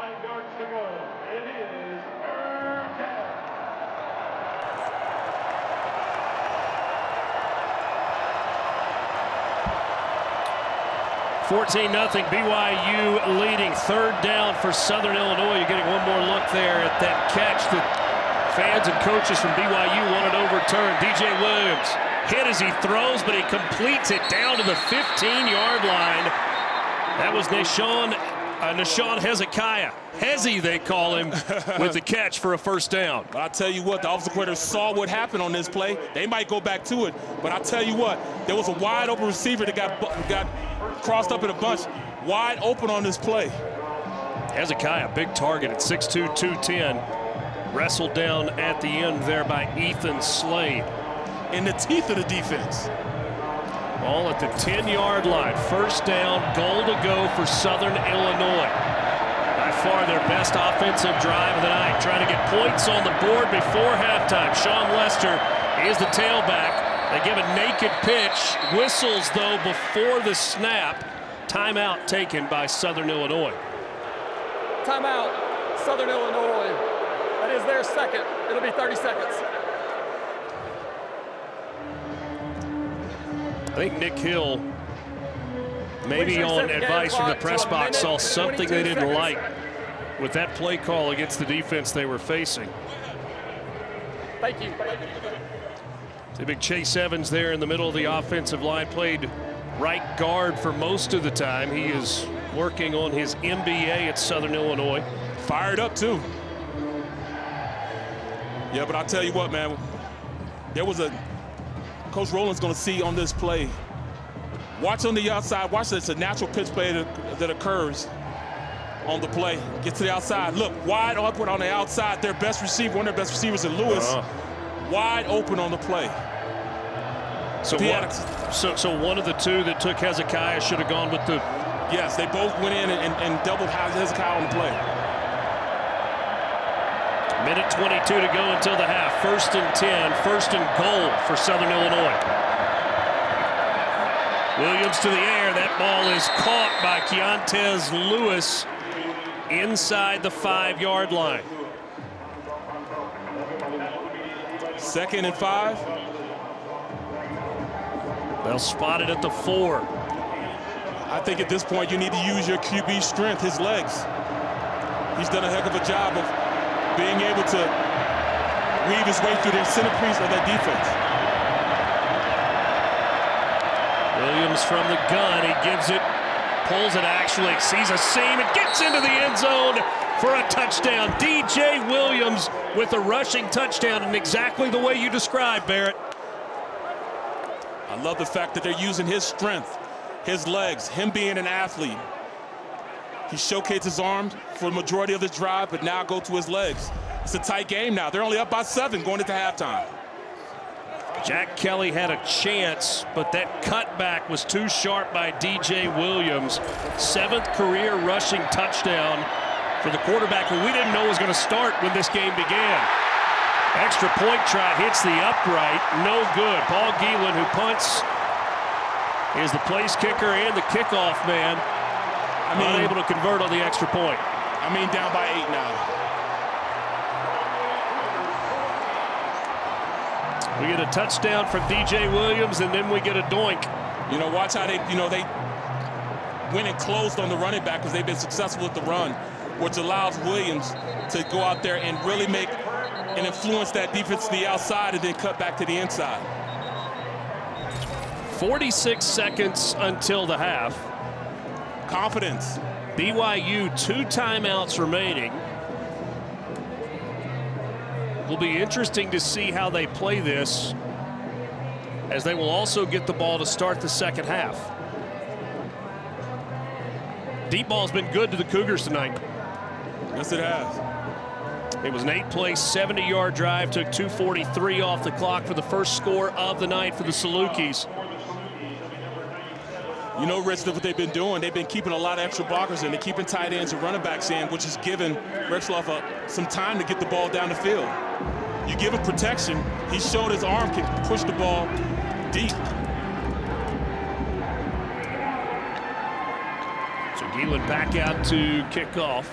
5 yards to go. It is 14-0 BYU leading. 3rd down for Southern Illinois. You're getting one more look there at that catch that fans and coaches from BYU wanted overturned. DJ Williams hit as he throws, but he completes it down to the 15-yard line. That was Nahshon Hezekiah. Hezzy, they call him, with the catch for a 1st down. I'll tell you what, the offensive coordinator saw what happened on this play. They might go back to it, but I'll tell you what, there was a wide open receiver that got crossed up in a bunch, wide open on this play. Hezekiah, big target at 6'2", 210. Wrestled down at the end there by Ethan Slade. In the teeth of the defense. Ball at the 10-yard line. 1st down, goal to go for Southern Illinois. By far their best offensive drive of the night. Trying to get points on the board before halftime. Sean Lester is the tailback. They give a naked pitch. Whistles, though, before the snap. Timeout taken by Southern Illinois. Timeout, Southern Illinois. That is their 2nd. It'll be 30 seconds. I think Nick Hill, maybe on advice from the press box, saw something they didn't like with that play call against the defense they were facing. Thank you. The big Chase Evans there in the middle of the offensive line, played right guard for most of the time. He is working on his MBA at Southern Illinois. Fired up, too. Yeah, but I'll tell you what, man. There was Coach Rowland's going to see on this play. Watch on the outside. Watch this. It's a natural pitch play that occurs on the play. Get to the outside. Look, wide open on the outside. Their best receiver, one of their best receivers, is Lewis. Wide open on the play. So one of the two that took Hezekiah should have gone with the... Yes, they both went in and doubled Hezekiah on the play. Minute 22 to go until the half. 1st and 10, 1st and goal for Southern Illinois. Williams to the air. That ball is caught by Keontez Lewis inside the 5-yard line. 2nd and 5. They'll spot it at the 4. I think at this point you need to use your QB strength, his legs. He's done a heck of a job of being able to weave his way through the centerpiece of that defense. Williams from the gun, he gives it, pulls it actually, sees a seam and gets into the end zone for a touchdown. DJ Williams with a rushing touchdown, and exactly the way you described, Barrett. I love the fact that they're using his strength, his legs, him being an athlete. He showcased his arms for the majority of his drive, but now go to his legs. It's a tight game now. They're only up by 7 going into halftime. Jack Kelly had a chance, but that cutback was too sharp by DJ Williams. 7th career rushing touchdown for the quarterback who we didn't know was going to start when this game began. Extra point try hits the upright, no good. Paul Geelan, who punts, is the place kicker and the kickoff man. Unable to convert on the extra point. Down by 8 now. We get a touchdown from DJ Williams, and then we get a doink. Watch how they went and closed on the running back because they've been successful with the run, which allows Williams to go out there and really make and influence that defense to the outside and then cut back to the inside. 46 seconds until the half. Confidence. BYU 2 timeouts remaining. Will be interesting to see how they play this, as they will also get the ball to start the 2nd half. Deep ball's been good to the Cougars tonight. Yes, it has. It was an 8-play, 70-yard drive, took 2:43 off the clock for the first score of the night for the Salukis. Rich, what they've been doing, they've been keeping a lot of extra blockers in. They're keeping tight ends and running backs in, which has given Rexloff some time to get the ball down the field. You give him protection, he showed his arm can push the ball deep. So Geelan back out to kick off.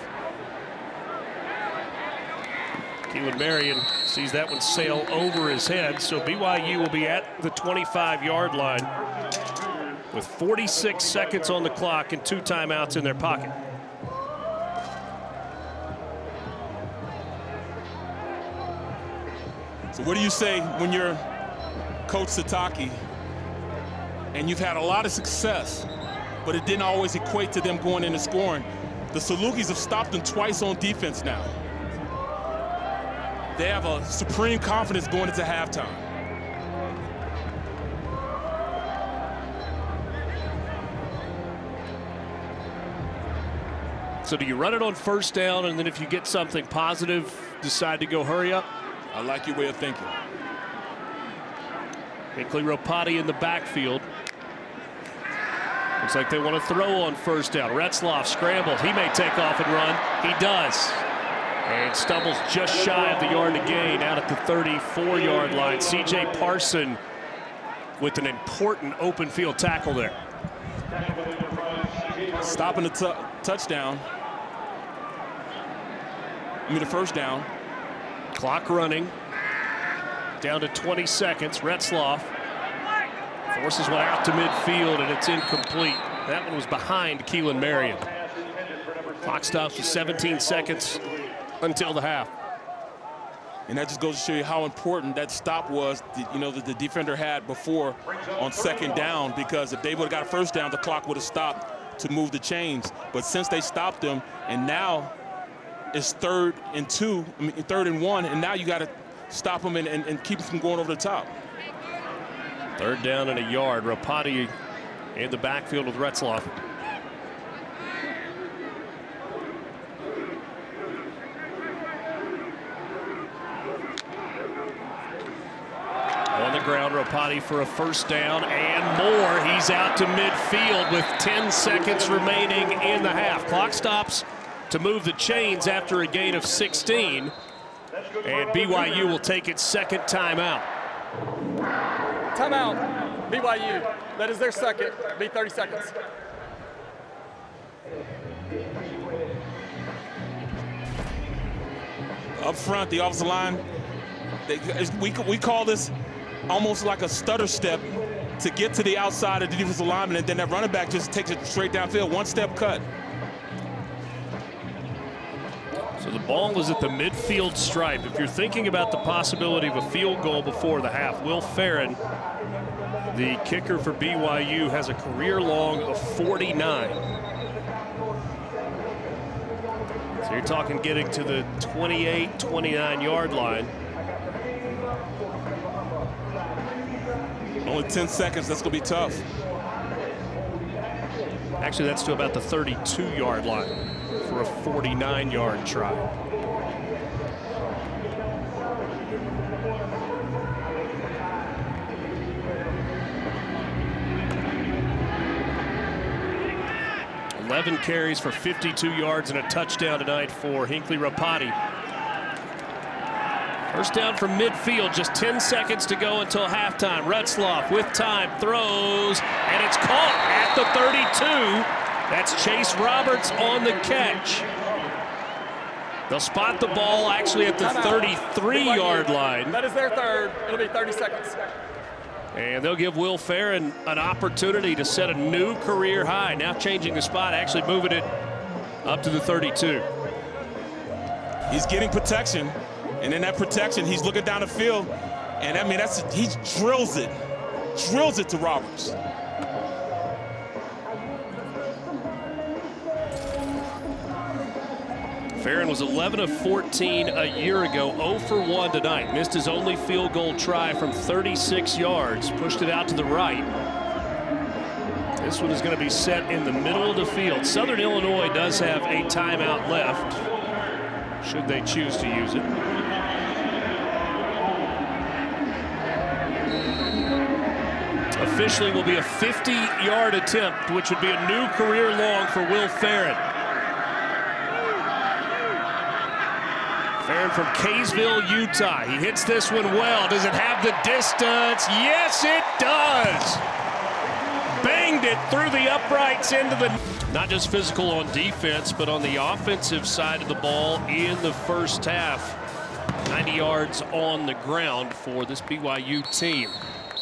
Keelan Marion sees that one sail over his head, so BYU will be at the 25-yard line with 46 seconds on the clock and 2 timeouts in their pocket. So what do you say when you're Coach Sataki and you've had a lot of success, but it didn't always equate to them going in and scoring? The Salukis have stopped them twice on defense now. They have a supreme confidence going into halftime. So do you run it on first down, and then if you get something positive, decide to go hurry up? I like your way of thinking. Hinkley Ropati in the backfield. Looks like they want to throw on first down. Retzloff scrambles. He may take off and run. He does. And stumbles just shy of the yard to gain out at the 34-yard line. C.J. Parson with an important open field tackle there. Stopping the touchdown. The first down. Clock running. Down to 20 seconds. Retzloff forces one out to midfield, and it's incomplete. That one was behind Keelan Marion. Clock stops with 17 seconds until the half. And that just goes to show you how important that stop was, that the defender had before on second down, because if they would have got a first down, the clock would have stopped to move the chains. But since they stopped them, and now it's 3rd and 1, and now you got to stop them and keep them from going over the top. 3rd down and a yard. Ropati in the backfield with Retzloff. On the ground, Ropati for a first down and more. He's out to midfield with 10 seconds remaining in the half. Clock stops to move the chains after a gain of 16. And BYU will take its second timeout. Timeout, BYU. That is their second. Be 30 seconds. Up front, the offensive line, we call this almost like a stutter step to get to the outside of the defensive lineman, and then that running back just takes it straight downfield, one-step cut. So the ball is at the midfield stripe. If you're thinking about the possibility of a field goal before the half, Will Farron, the kicker for BYU, has a career long of 49. So you're talking getting to the 28, 29-yard line. Only 10 seconds, that's going to be tough. Actually, that's to about the 32-yard line for a 49-yard try. Eleven carries for 52 yards and a touchdown tonight for Hinkley Ropati. First down from midfield, just 10 seconds to go until halftime. Retzloff with time throws, and it's caught at the 32. That's Chase Roberts on the catch. They'll spot the ball actually at the 33-yard line. That is their third. It'll be 30 seconds. And they'll give Will Farron an opportunity to set a new career high. Now changing the spot, actually moving it up to the 32. He's getting protection, and in that protection, he's looking down the field, and I mean, he drills it to Roberts. Farron was 11 of 14 a year ago, 0 for 1 tonight. Missed his only field goal try from 36 yards, pushed it out to the right. This one is going to be set in the middle of the field. Southern Illinois does have a timeout left, should they choose to use it. Officially will be a 50-yard attempt, which would be a new career long for Will Farron. Farron from Kaysville, Utah. He hits this one well. Does it have the distance? Yes, it does. Banged it through the uprights into the... Not just physical on defense, but on the offensive side of the ball in the first half. 90 yards on the ground for this BYU team.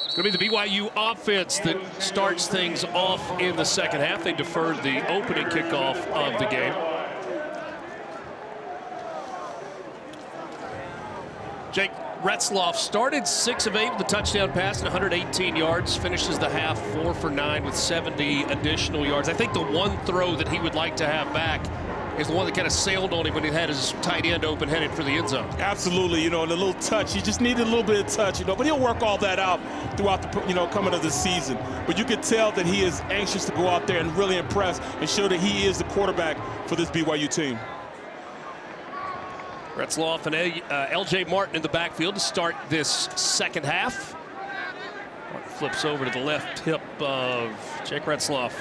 It's going to be the BYU offense that starts things off in the second half. They deferred the opening kickoff of the game. Jake Retzloff started 6 of 8 with a touchdown pass and 118 yards. Finishes the half 4 for 9 with 70 additional yards. I think the one throw that he would like to have back is the one that kind of sailed on him when he had his tight end open headed for the end zone. Absolutely, and a little touch. He just needed a little bit of touch, but he'll work all that out throughout the, coming of the season. But you can tell that he is anxious to go out there and really impress and show that he is the quarterback for this BYU team. Retzloff and L.J. Martin in the backfield to start this second half. Martin flips over to the left hip of Jake Retzloff.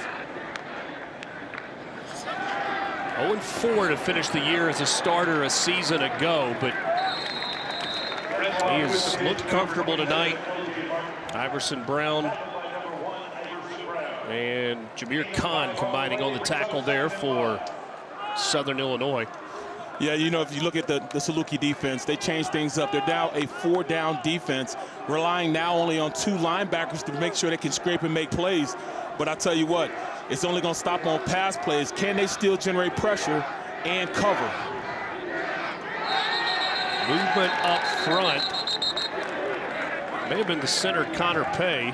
0-4 to finish the year as a starter a season ago, but he has looked comfortable tonight. Iverson Brown and Jameer Khan combining on the tackle there for Southern Illinois. Yeah, if you look at the Saluki defense, they changed things up. They're now a 4-down defense, relying now only on 2 linebackers to make sure they can scrape and make plays. But I tell you what, it's only going to stop on pass plays. Can they still generate pressure and cover? Movement up front. May have been the center, Connor Pay.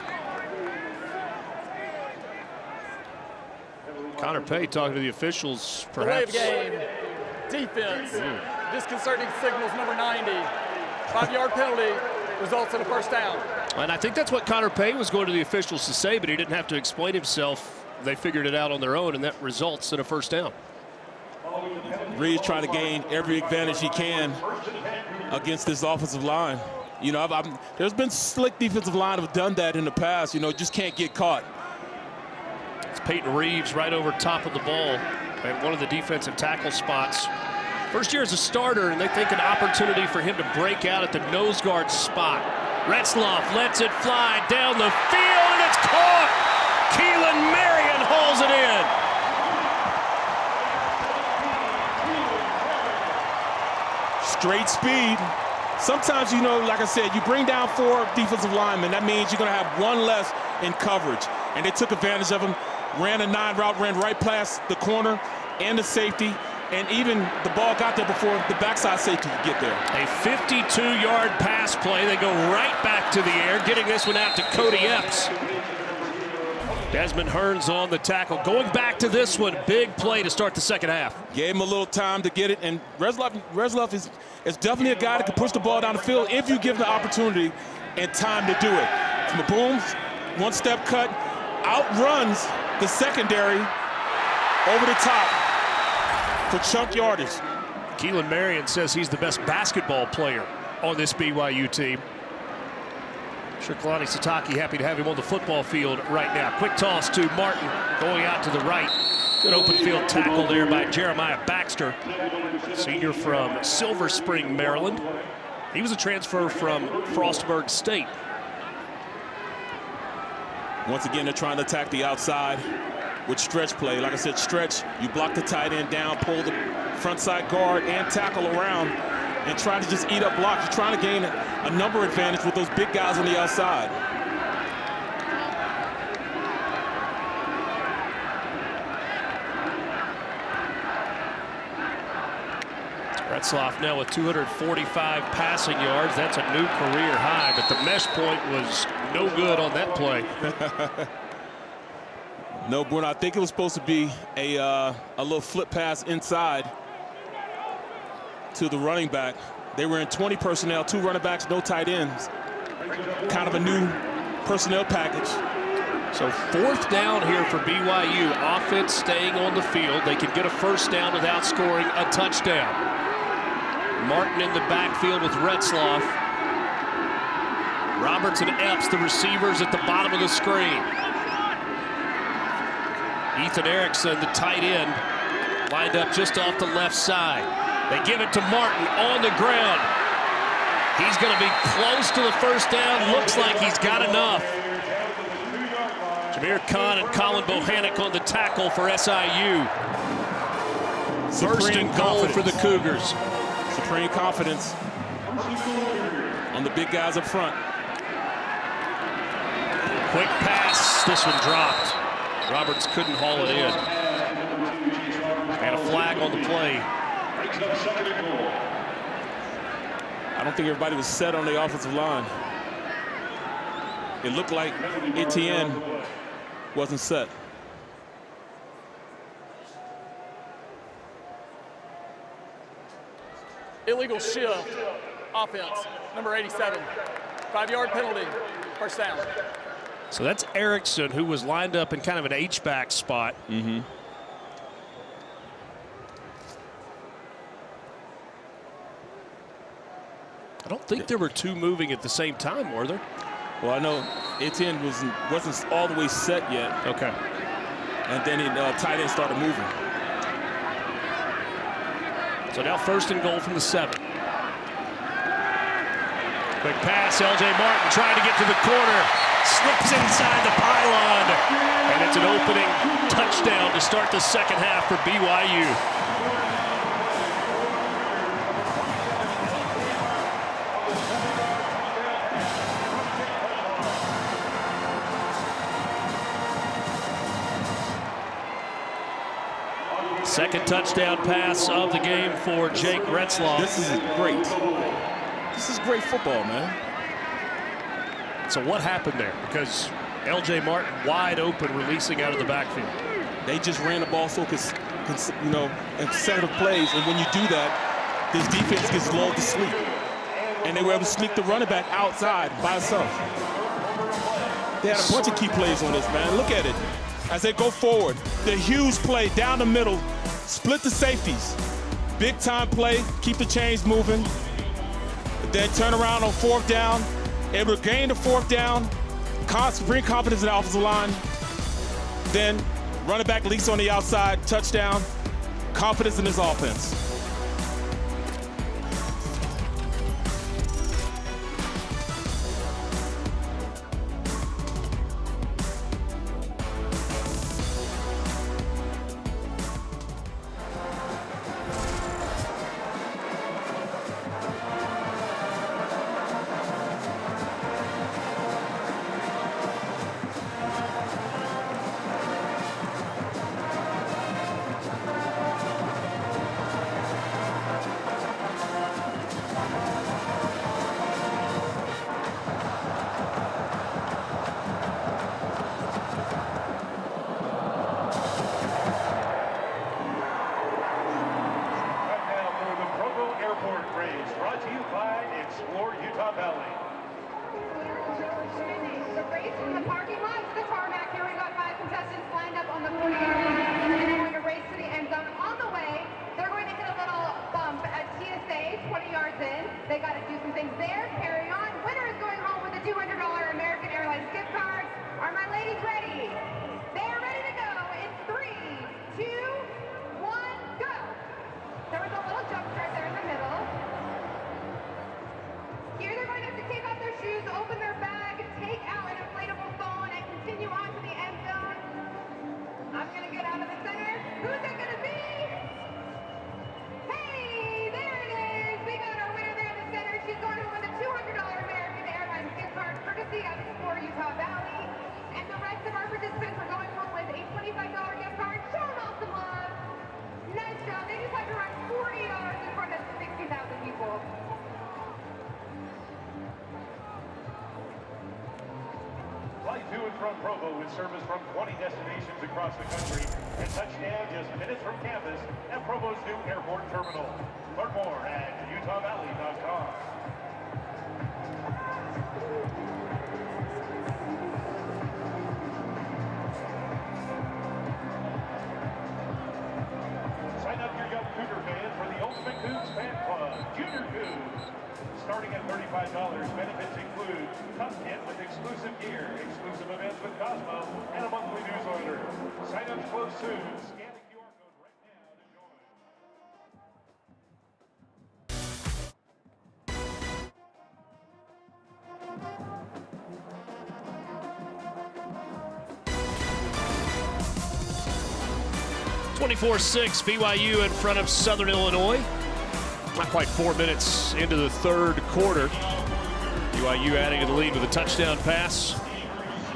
Connor Pay talking to the officials, perhaps. Delay of game. Defense. Disconcerting signals, number 90. 5-yard penalty results in a first down. And I think that's what Connor Pay was going to the officials to say, but he didn't have to explain himself. They figured it out on their own, and that results in a first down. Reed's trying to gain every advantage he can against this offensive line. There's been slick defensive line have done that in the past. Just can't get caught. It's Peyton Reeves right over top of the ball at one of the defensive tackle spots. First year as a starter, and they think an opportunity for him to break out at the nose guard spot. Retzloff lets it fly down the field, and it's caught. Keelan Marion hauls it in. Straight speed. Sometimes, like I said, you bring down 4 defensive linemen. That means you're going to have 1 less in coverage. And they took advantage of him. Ran a 9 route, ran right past the corner and the safety, and even the ball got there before the backside safety could get there. A 52-yard pass play. They go right back to the air, getting this one out to Cody Epps. Desmond Hearns on the tackle. Going back to this one, big play to start the second half. Gave him a little time to get it, and Retzloff is definitely a guy that can push the ball down the field if you give him the opportunity and time to do it. From the boom, 1-step cut, outruns the secondary over the top for chunk yardage. Keelan Marion says he's the best basketball player on this BYU team. Sure, Kalani Sitake happy to have him on the football field right now. Quick toss to Martin going out to the right. Good open field tackle there by Jeremiah Baxter, senior from Silver Spring, Maryland. He was a transfer from Frostburg State. Once again, they're trying to attack the outside with stretch play. Like I said, stretch, you block the tight end down, pull the front side guard and tackle around, and try to just eat up blocks. You're trying to gain a number advantage with those big guys on the outside. Retzloff now with 245 passing yards. That's a new career high, but the mesh point was no good on that play. No, Bruno, I think it was supposed to be a little flip pass inside to the running back. They were in 20 personnel, 2 running backs, no tight ends. Kind of a new personnel package. So 4th down here for BYU. Offense staying on the field. They can get a first down without scoring a touchdown. Martin in the backfield with Retzloff. Roberts and Epps, the receivers at the bottom of the screen. Ethan Erickson, the tight end, lined up just off the left side. They give it to Martin on the ground. He's going to be close to the first down. Looks like he's got enough. Jameer Khan and Colin Bohannock on the tackle for SIU. First and goal for the Cougars. Supreme confidence. on the big guys up front. Quick pass. This one dropped. Roberts couldn't haul it in. And a flag on the play. I don't think everybody was set on the offensive line. It looked like Etienne wasn't set. Illegal shift, offense, number 87. 5-yard penalty, first down. So that's Erickson, who was lined up in kind of an H-back spot. Mm-hmm. I don't think there were two moving at the same time, were there? Well, I know Etienne wasn't all the way set yet. Okay. And then tight end started moving. So now first and goal from the 7. Quick pass, L.J. Martin trying to get to the corner. Slips inside the pylon. And it's an opening touchdown to start the second half for BYU. Second touchdown pass of the game for Jake Retzlaff. This is great. This is great football, man. So what happened there? Because L.J. Martin wide open, releasing out of the backfield. They just ran the ball so consecutive plays, and when you do that, this defense gets lulled to sleep. And they were able to sneak the running back outside by himself. They had a bunch of key plays on this, man. Look at it. As they go forward, the huge play down the middle, split the safeties. Big time play, keep the chains moving. Then turn around on 4th down, able to gain the 4th down, bring confidence in the offensive line. Then running back leaks on the outside, touchdown, confidence in his offense. Service from 20 destinations across the country and touchdown just minutes from campus at Provo's new airport terminal. Learn more at utahvalley.com. Sign up your young Cougar fans for the Ultimate Cougs Fan Club, Junior Cougs. Starting at $35, benefits include Cup Kit with exclusive gear, exclusive events with Cosmo, and a monthly newsletter. Sign-ups close soon. Scan the QR code right now to join. 24-6 BYU in front of Southern Illinois. Not quite 4 minutes into the third quarter. BYU adding to the lead with a touchdown pass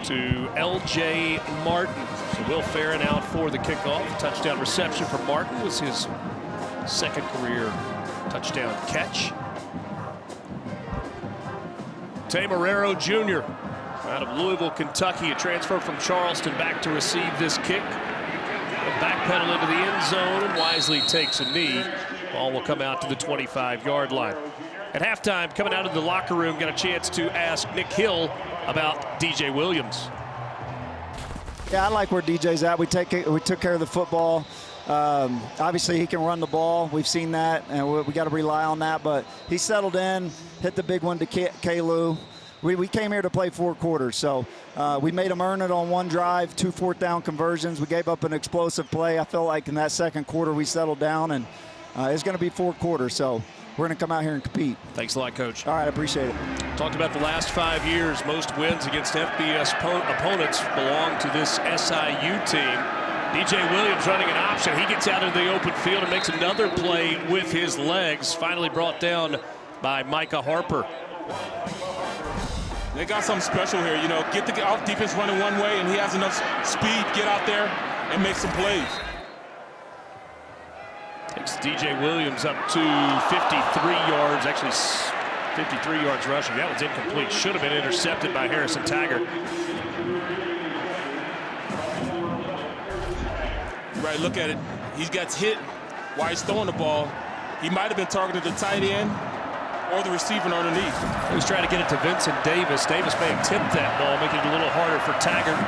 to L.J. Martin. So Will Farron out for the kickoff. Touchdown reception for Martin was his second career touchdown catch. Tay Marrero Jr. out of Louisville, Kentucky, a transfer from Charleston, back to receive this kick. A backpedal into the end zone and wisely takes a knee. Ball will come out to the 25-yard line. At halftime, coming out of the locker room, got a chance to ask Nick Hill about DJ Williams. Yeah, I like where DJ's at. We took care of the football. Obviously, he can run the ball. We've seen that, and we got to rely on that. But he settled in, hit the big one to Kalu. We came here to play 4 quarters, so we made him earn it on one drive, 2 fourth-down conversions. We gave up an explosive play. I felt like in that second quarter we settled down, and it's going to be 4 quarters, so we're going to come out here and compete. Thanks a lot, Coach. All right, I appreciate it. Talked about the last 5 years. Most wins against FBS opponents belong to this SIU team. DJ Williams running an option. He gets out into the open field and makes another play with his legs. Finally brought down by Micah Harper. They got something special here, you know, get the off defense running one way, and he has enough speed, get out there and make some plays. Takes DJ Williams up to 53 yards, actually 53 yards rushing. That one's incomplete. Should have been intercepted by Harrison Taggart. Right, look at it. He gets hit while he's throwing the ball. He might have been targeted the tight end or the receiver underneath. He was trying to get it to Vincent Davis. Davis may have tipped that ball, making it a little harder for Taggart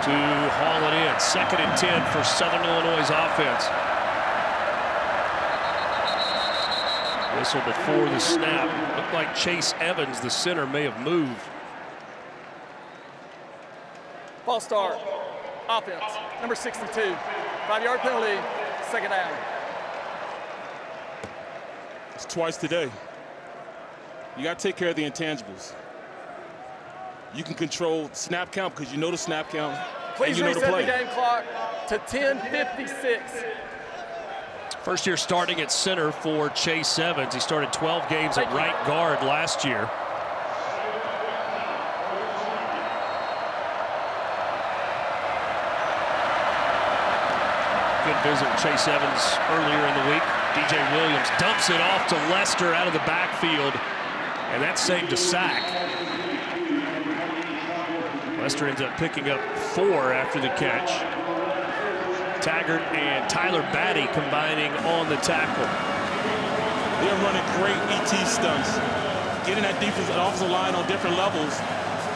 to haul it in. 2nd and 10 for Southern Illinois' offense. Whistle before the snap. Looked like Chase Evans, the center, may have moved. False start. Offense, number 62. 5-yard penalty, 2nd down. It's twice today. You got to take care of the intangibles. You can control snap count because you know the snap count. Please and you know reset the play. the game clock to 10:56. First year starting at center for Chase Evans. He started 12 games at right guard last year. Good visit with Chase Evans earlier in the week. DJ Williams dumps it off to Lester out of the backfield, and that saved a sack. Lester ends up picking up 4 after the catch. Taggart and Tyler Batty combining on the tackle. They're running great ET stunts, getting that offensive line on different levels,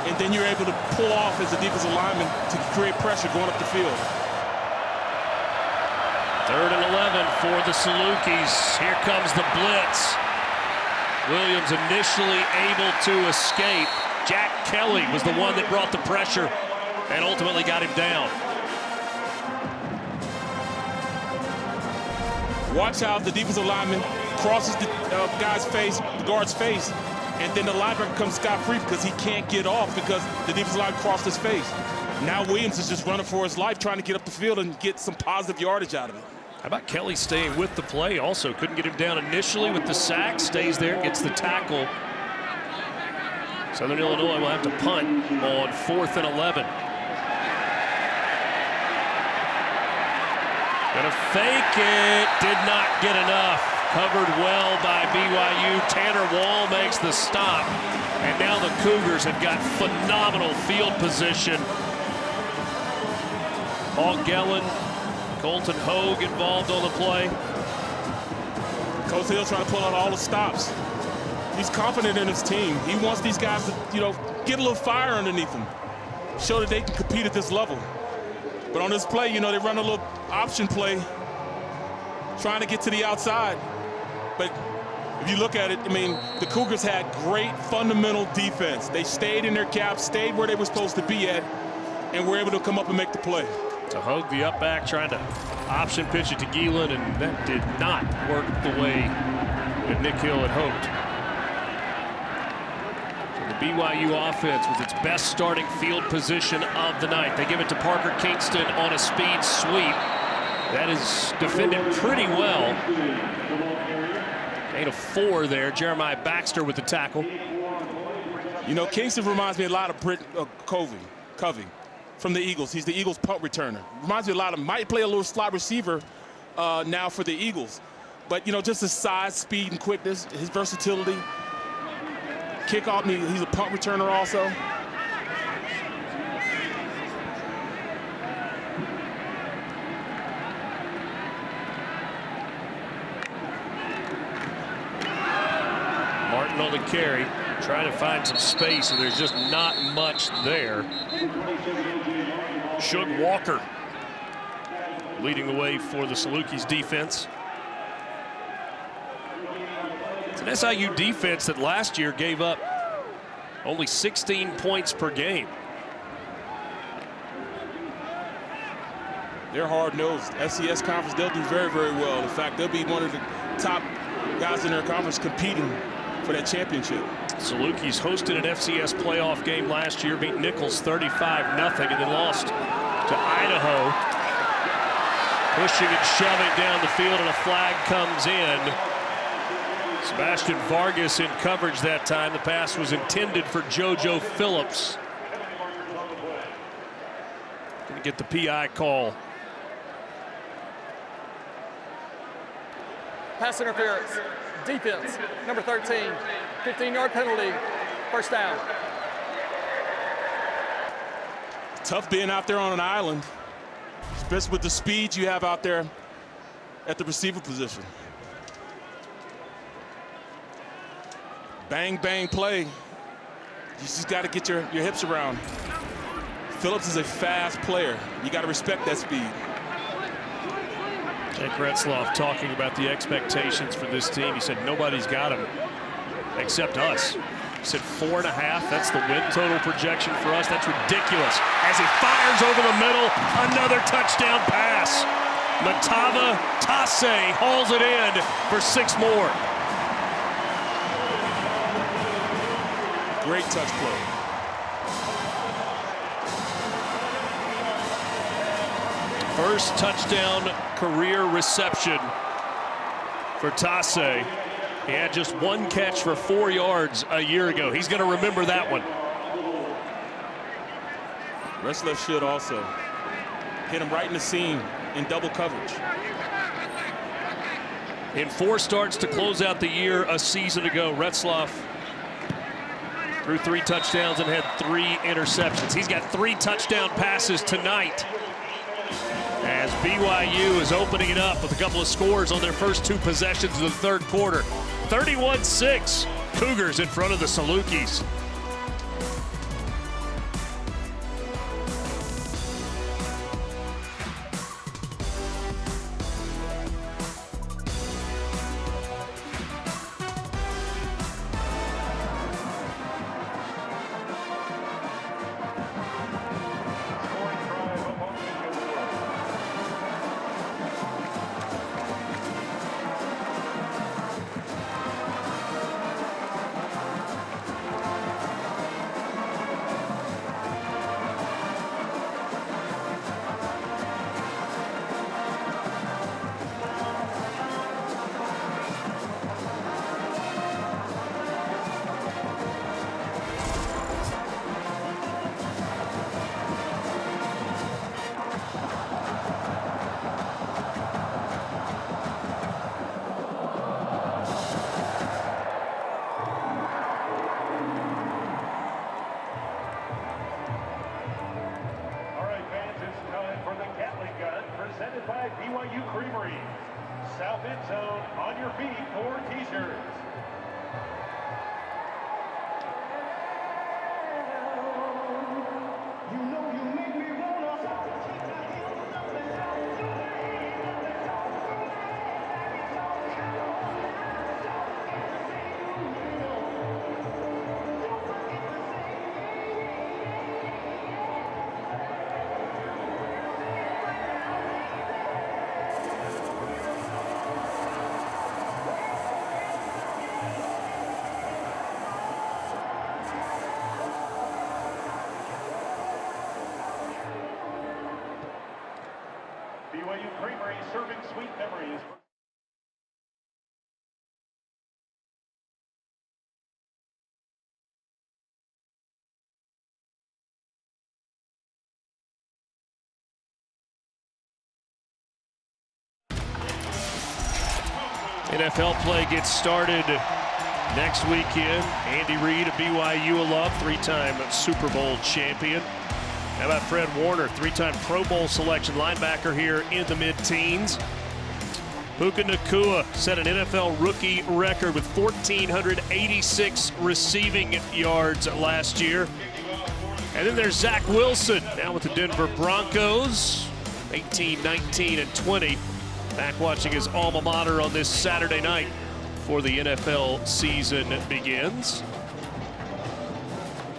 and then you're able to pull off as a defensive lineman to create pressure going up the field. 3rd and 11 for the Salukis. Here comes the blitz. Williams initially able to escape. Jack Kelly was the one that brought the pressure and ultimately got him down. Watch how the defensive lineman crosses the guy's face, the guard's face, and then the linebacker comes scot-free because he can't get off because the defensive line crossed his face. Now Williams is just running for his life, trying to get up the field and get some positive yardage out of it. How about Kelly staying with the play? Also couldn't get him down initially with the sack. Stays there, gets the tackle. Southern Illinois will have to punt on 4th and 11. Gonna fake it, did not get enough. Covered well by BYU. Tanner Wall makes the stop. And now the Cougars have got phenomenal field position. Paul Gellin, Colton Hogue involved on the play. Coach Hill trying to pull out all the stops. He's confident in his team. He wants these guys to, get a little fire underneath them. Show that they can compete at this level. But on this play, they run a little option play, trying to get to the outside. But if you look at it, the Cougars had great fundamental defense. They stayed in their gaps, stayed where they were supposed to be at, and were able to come up and make the play. To Hogue, the up back, trying to option pitch it to Gielan, and that did not work the way that Nick Hill had hoped. So the BYU offense with its best starting field position of the night. They give it to Parker Kingston on a speed sweep. That is defended pretty well. Gain of 4 there. Jeremiah Baxter with the tackle. You know, Kingston reminds me a lot of Covey from the Eagles. He's the Eagles punt returner. Reminds me a lot of, might play a little slot receiver now for the Eagles. But, you know, just his size, speed, and quickness, his versatility. Kickoff, he's a punt returner also. Martin on the carry, trying to find some space, and there's just not much there. Shug Walker leading the way for the Salukis defense. It's an SIU defense that last year gave up only 16 points per game. They're hard-nosed. FCS conference, they'll do very, very well. In fact, they'll be one of the top guys in their conference competing for that championship. Salukis hosted an FCS playoff game last year, beat Nichols 35-0, and then lost to Idaho. Pushing and shoving down the field, and a flag comes in. Sebastian Vargas in coverage that time. The pass was intended for JoJo Phillips. Gonna get the PI call. Pass interference. Defense, number 13. 15-yard penalty. First down. Tough being out there on an island, especially with the speed you have out there at the receiver position. Bang, bang play. You just got to get your hips around. Phillips is a fast player. You got to respect that speed. Jake Retzloff talking about the expectations for this team. He said nobody's got them except us. He said 4.5. That's the win total projection for us. That's ridiculous. As he fires over the middle, another touchdown pass. Matava Tase hauls it in for 6 more. Great touch play. First touchdown career reception for Tase. He had just 1 catch for 4 yards a year ago. He's going to remember that one. Retzloff should also hit him right in the seam in double coverage. In 4 starts to close out the year a season ago, Retzloff threw 3 touchdowns and had 3 interceptions. He's got 3 touchdown passes tonight, as BYU is opening it up with a couple of scores on their first 2 possessions of the 3rd quarter. 31-6, Cougars in front of the Salukis. Presented by BYU Creamery. South end zone on your feet for t-shirts. BYU Creamery, serving sweet memories. NFL play gets started next weekend. Andy Reid, a BYU alum, 3-time Super Bowl champion. How about Fred Warner, 3-time Pro Bowl selection linebacker here in the mid-teens. Puka Nacua set an NFL rookie record with 1,486 receiving yards last year. And then there's Zach Wilson, now with the Denver Broncos, 18, 19, and 20. Back watching his alma mater on this Saturday night before the NFL season begins.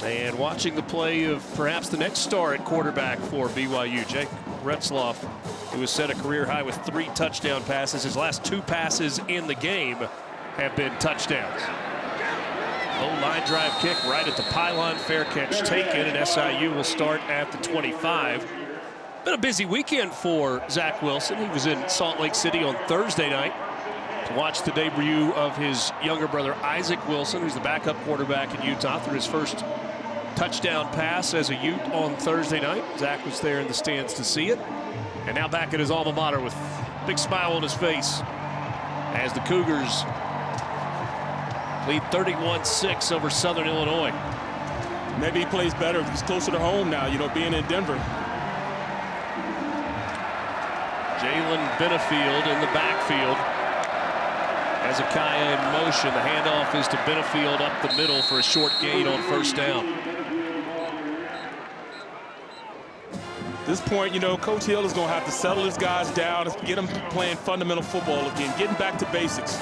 And watching the play of perhaps the next star at quarterback for BYU, Jake Retzloff, who has set a career high with 3 touchdown passes. His last 2 passes in the game have been touchdowns. Low line drive kick right at the pylon, fair catch taken, and SIU will start at the 25. Been a busy weekend for Zach Wilson. He was in Salt Lake City on Thursday night to watch the debut of his younger brother Isaac Wilson, who's the backup quarterback in Utah, through his first touchdown pass as a Ute on Thursday night. Zach was there in the stands to see it. And now back at his alma mater with a big smile on his face as the Cougars lead 31-6 over Southern Illinois. Maybe he plays better. He's closer to home now, you know, being in Denver. Jalen Benefield in the backfield. Hezekiah in motion. The handoff is to Benefield up the middle for a short gain on first down. At this point, you know, Coach Hill is going to have to settle his guys down, get them playing fundamental football again, getting back to basics.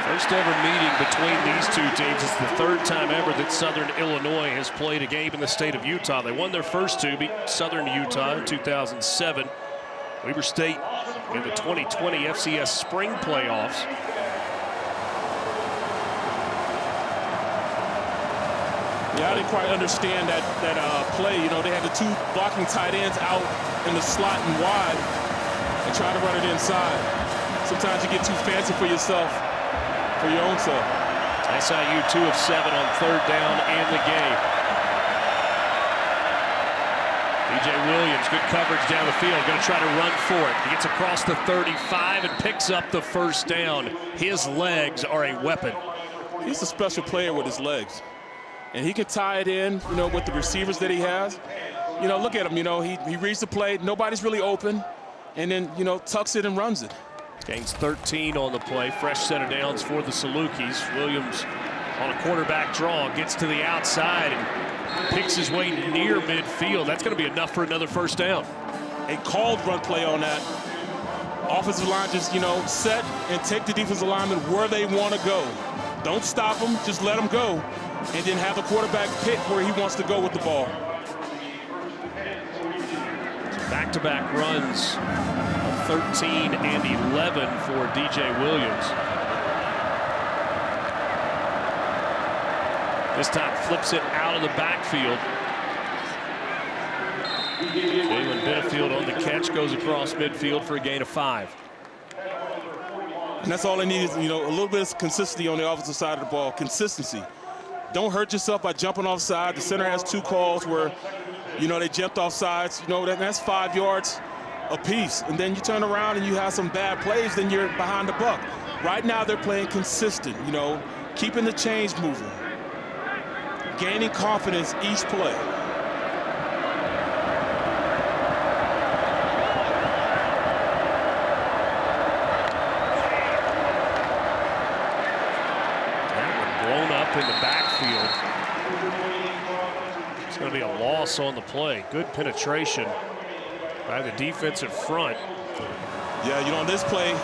First ever meeting between these two teams. It's the 3rd time ever that Southern Illinois has played a game in the state of Utah. They won their first 2, beat Southern Utah in 2007. Weber State in the 2020 FCS spring playoffs. Yeah, I didn't quite understand that play. You know, they had the 2 blocking tight ends out in the slot and wide and try to run it inside. Sometimes you get too fancy for yourself, for your own self. SIU 2 of 7 on 3rd down in the game. DJ Williams, good coverage down the field, going to try to run for it. He gets across the 35 and picks up the first down. His legs are a weapon. He's a special player with his legs. And he can tie it in, you know, with the receivers that he has. You know, look at him, you know, he reads the play, nobody's really open, and then, you know, tucks it and runs it. Gains 13 on the play. Fresh set of downs for the Salukis. Williams on a quarterback draw, gets to the outside and picks his way near midfield. That's going to be enough for another first down. A called run play on that. Offensive line just, you know, set and take the defensive lineman where they want to go. Don't stop them, just let them go. And then have the quarterback pick where he wants to go with the ball. Back-to-back runs of 13 and 11 for DJ Williams. This time flips it out of the backfield. Jalen Benefield on the catch, goes across midfield for a gain of 5. And that's all they need is, you know, a little bit of consistency on the offensive side of the ball. Consistency. Don't hurt yourself by jumping offside. The center has 2 calls where, you know, they jumped off sides. You know, that's 5 yards apiece. And then you turn around and you have some bad plays, then you're behind the buck. Right now they're playing consistent, you know, keeping the chains moving, gaining confidence each play. In the backfield. It's going to be a loss on the play. Good penetration by the defensive front. Yeah, you know, on this play,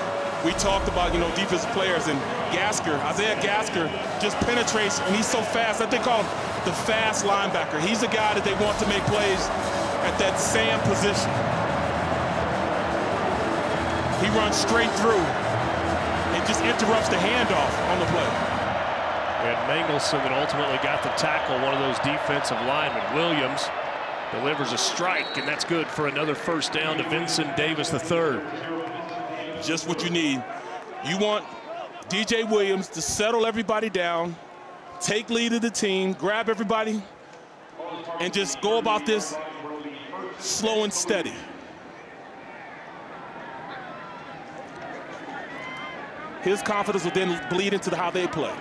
we talked about, you know, defensive players, and Isaiah Gasker just penetrates, and he's so fast. I think they call him the fast linebacker. He's the guy that they want to make plays at that Sam position. He runs straight through and just interrupts the handoff on the play. We had Mangelson that ultimately got the tackle, one of those defensive linemen. Williams delivers a strike, and that's good for another first down to Vincent Davis III. Just what you need. You want DJ Williams to settle everybody down, take lead of the team, grab everybody and just go about this slow and steady. His confidence will then bleed into how they play.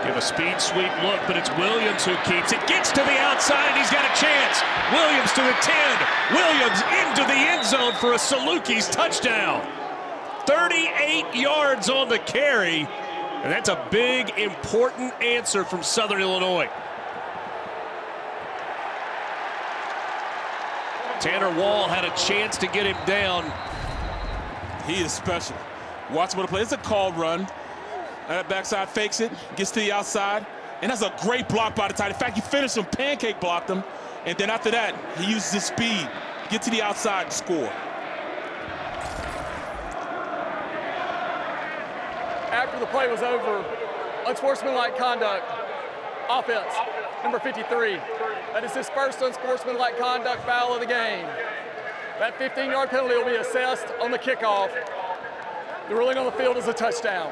Give a speed sweep look, but it's Williams who keeps it. Gets to the outside, and he's got a chance. Williams to the 10. Williams into the end zone for a Salukis touchdown. 38 yards on the carry, and that's a big, important answer from Southern Illinois. Tanner Wall had a chance to get him down. He is special. Watch him on the play. It's a called run. That backside fakes it, gets to the outside, and that's a great block by the tight end. In fact, he finished him, pancake blocked him, and then after that, he uses his speed, get to the outside and score. After the play was over, unsportsmanlike conduct, offense, number 53. That is his first unsportsmanlike conduct foul of the game. That 15-yard penalty will be assessed on the kickoff. The ruling on the field is a touchdown.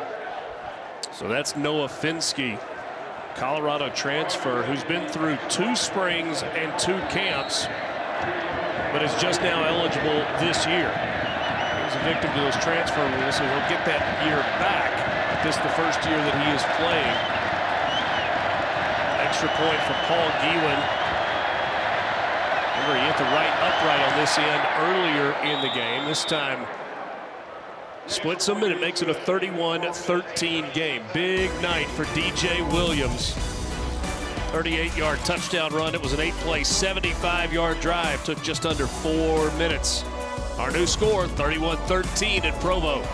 So that's Noah Finsky, Colorado transfer, who's been through 2 springs and 2 camps, but is just now eligible this year. He was a victim to his transfer rules, so he'll get that year back. This is the first year that he is playing. Extra point for Paul Geelan. Remember, he hit the right upright on this end earlier in the game. This time splits them, and it makes it a 31-13 game. Big night for DJ Williams. 38-yard touchdown run. It was an 8-play, 75-yard drive. Took just under 4 minutes. Our new score, 31-13 in Provo.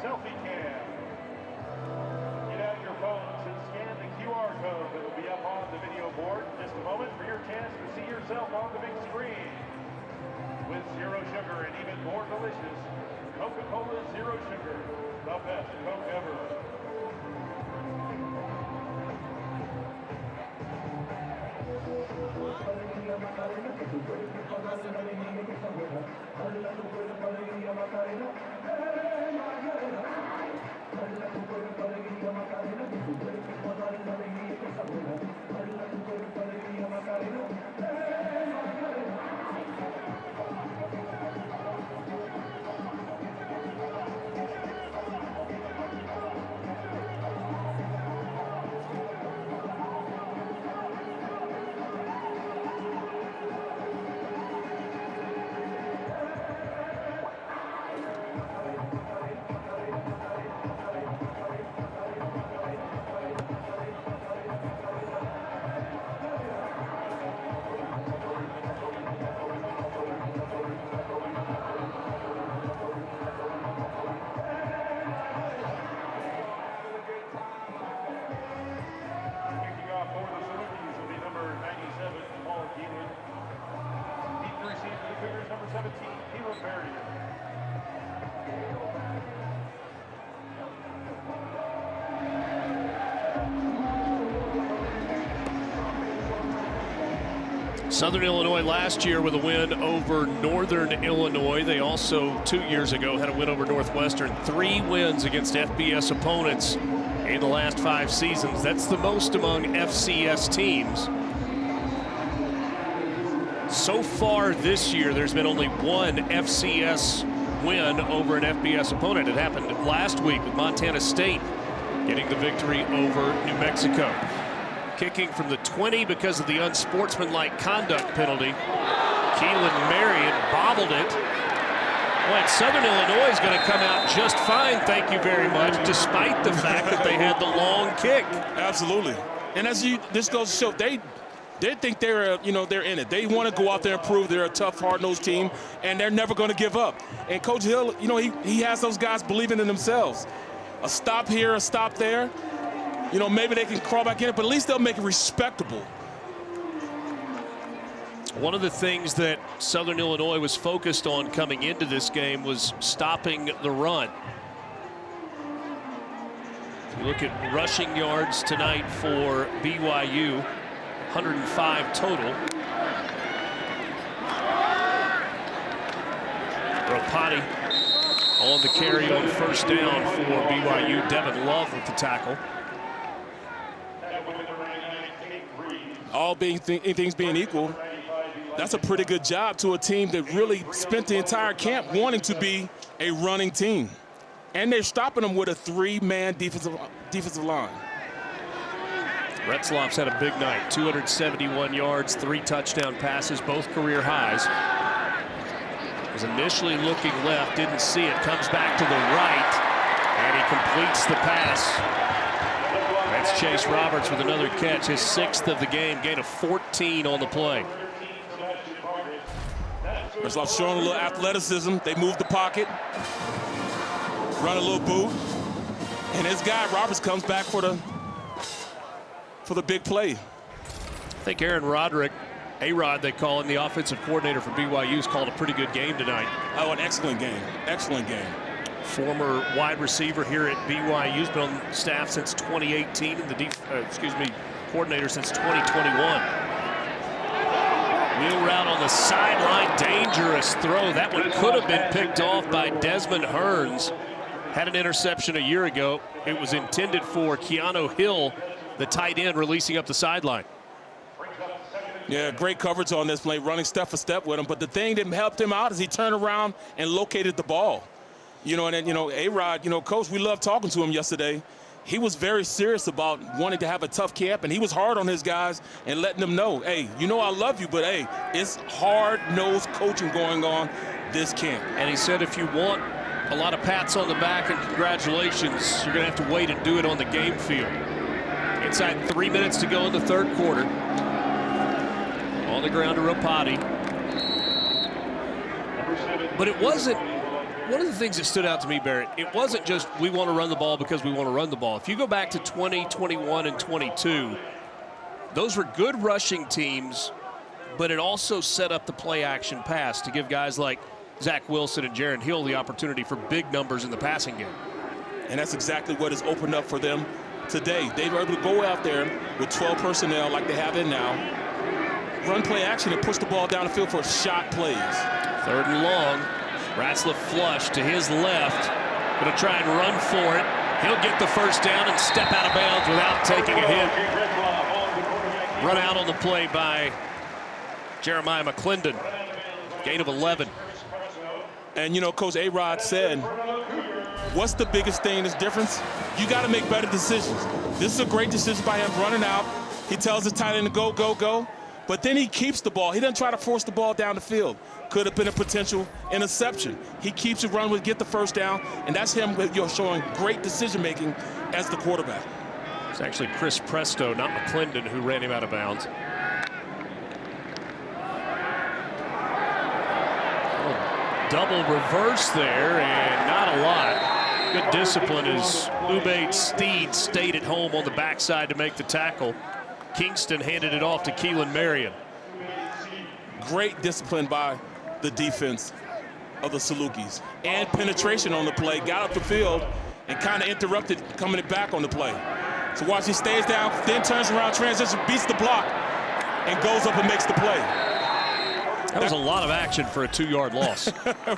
Selfie cam. Get out your phones and scan the QR code that will be up on the video board in just a moment for your chance to see yourself on the big screen. With zero sugar and even more delicious, Coca-Cola Zero Sugar, the best Coke ever. Southern Illinois last year with a win over Northern Illinois. They also 2 years ago had a win over Northwestern. 3 wins against FBS opponents in the last 5 seasons. That's the most among FCS teams. So far this year, there's been only 1 FCS win over an FBS opponent. It happened last week with Montana State getting the victory over New Mexico. Kicking from the 20 because of the unsportsmanlike conduct penalty. Keelan Marion bobbled it. Well, Southern Illinois is going to come out just fine, thank you very much, despite the fact that they had the long kick. Absolutely. And this goes to show they think they're in it. They want to go out there and prove they're a tough, hard-nosed team, and they're never going to give up. And Coach Hill, he has those guys believing in themselves. A stop here, a stop there. Maybe they can crawl back in it, but at least they'll make it respectable. One of the things that Southern Illinois was focused on coming into this game was stopping the run. If you look at rushing yards tonight for BYU, 105 total. Ropati on the carry on first down for BYU. Devin Love with the tackle. All things being equal, that's a pretty good job to a team that really spent the entire camp wanting to be a running team. And they're stopping them with a 3-man defensive line. Retzloff's had a big night. 271 yards, 3 touchdown passes, both career highs. Was initially looking left, didn't see it, comes back to the right, and he completes the pass. That's Chase Roberts with another catch, his 6th of the game, gain of 14 on the play. Retzloff showing a little athleticism. They move the pocket, run a little boot, and his guy Roberts comes back for the big play. I think Aaron Roderick, A-Rod they call him, the offensive coordinator for BYU, has called a pretty good game tonight. Oh, an excellent game. Excellent game. Former wide receiver here at BYU, has been on staff since 2018 and coordinator since 2021. Wheel route on the sideline, dangerous throw. That one could have been picked off by Desmond Hearns. Had an interception a year ago. It was intended for Keanu Hill, the tight end, releasing up the sideline. Yeah, great coverage on this play, running step for step with him. But the thing that helped him out is he turned around and located the ball. And then, A-Rod, Coach, we loved talking to him yesterday. He was very serious about wanting to have a tough camp, and he was hard on his guys and letting them know, hey, I love you, but hey, it's hard-nosed coaching going on this camp. And he said if you want a lot of pats on the back and congratulations, you're going to have to wait and do it on the game field. Inside 3 minutes to go in the third quarter. On the ground to Ropati. But it wasn't, one of the things that stood out to me, Barrett, it wasn't just we want to run the ball because we want to run the ball. If you go back to 20, 21, and 22, those were good rushing teams, but it also set up the play-action pass to give guys like Zach Wilson and Jaron Hill the opportunity for big numbers in the passing game. And that's exactly what has opened up for them today. They were able to go out there with 12 personnel like they have in now, run play action and push the ball down the field for shot plays. 3rd and long. Ratzlaff flush to his left. Going to try and run for it. He'll get the first down and step out of bounds without taking a hit. Run out on the play by Jeremiah McClendon. Gain of 11. And, Coach A-Rod said, what's the biggest thing that's difference? You got to make better decisions. This is a great decision by him running out. He tells the tight end to go, go, go. But then he keeps the ball. He doesn't try to force the ball down the field. Could have been a potential interception. He keeps it running, get the first down, and that's him showing great decision-making as the quarterback. It's actually Chris Presto, not McClendon, who ran him out of bounds. Double reverse there, and not a lot. Good discipline as Ubaid Steed stayed at home on the backside to make the tackle. Kingston handed it off to Keelan Marion. Great discipline by the defense of the Salukis. And penetration on the play, got up the field and kind of interrupted coming back on the play. So watch, he stays down, then turns around, transition, beats the block, and goes up and makes the play. That was a lot of action for a 2-yard loss.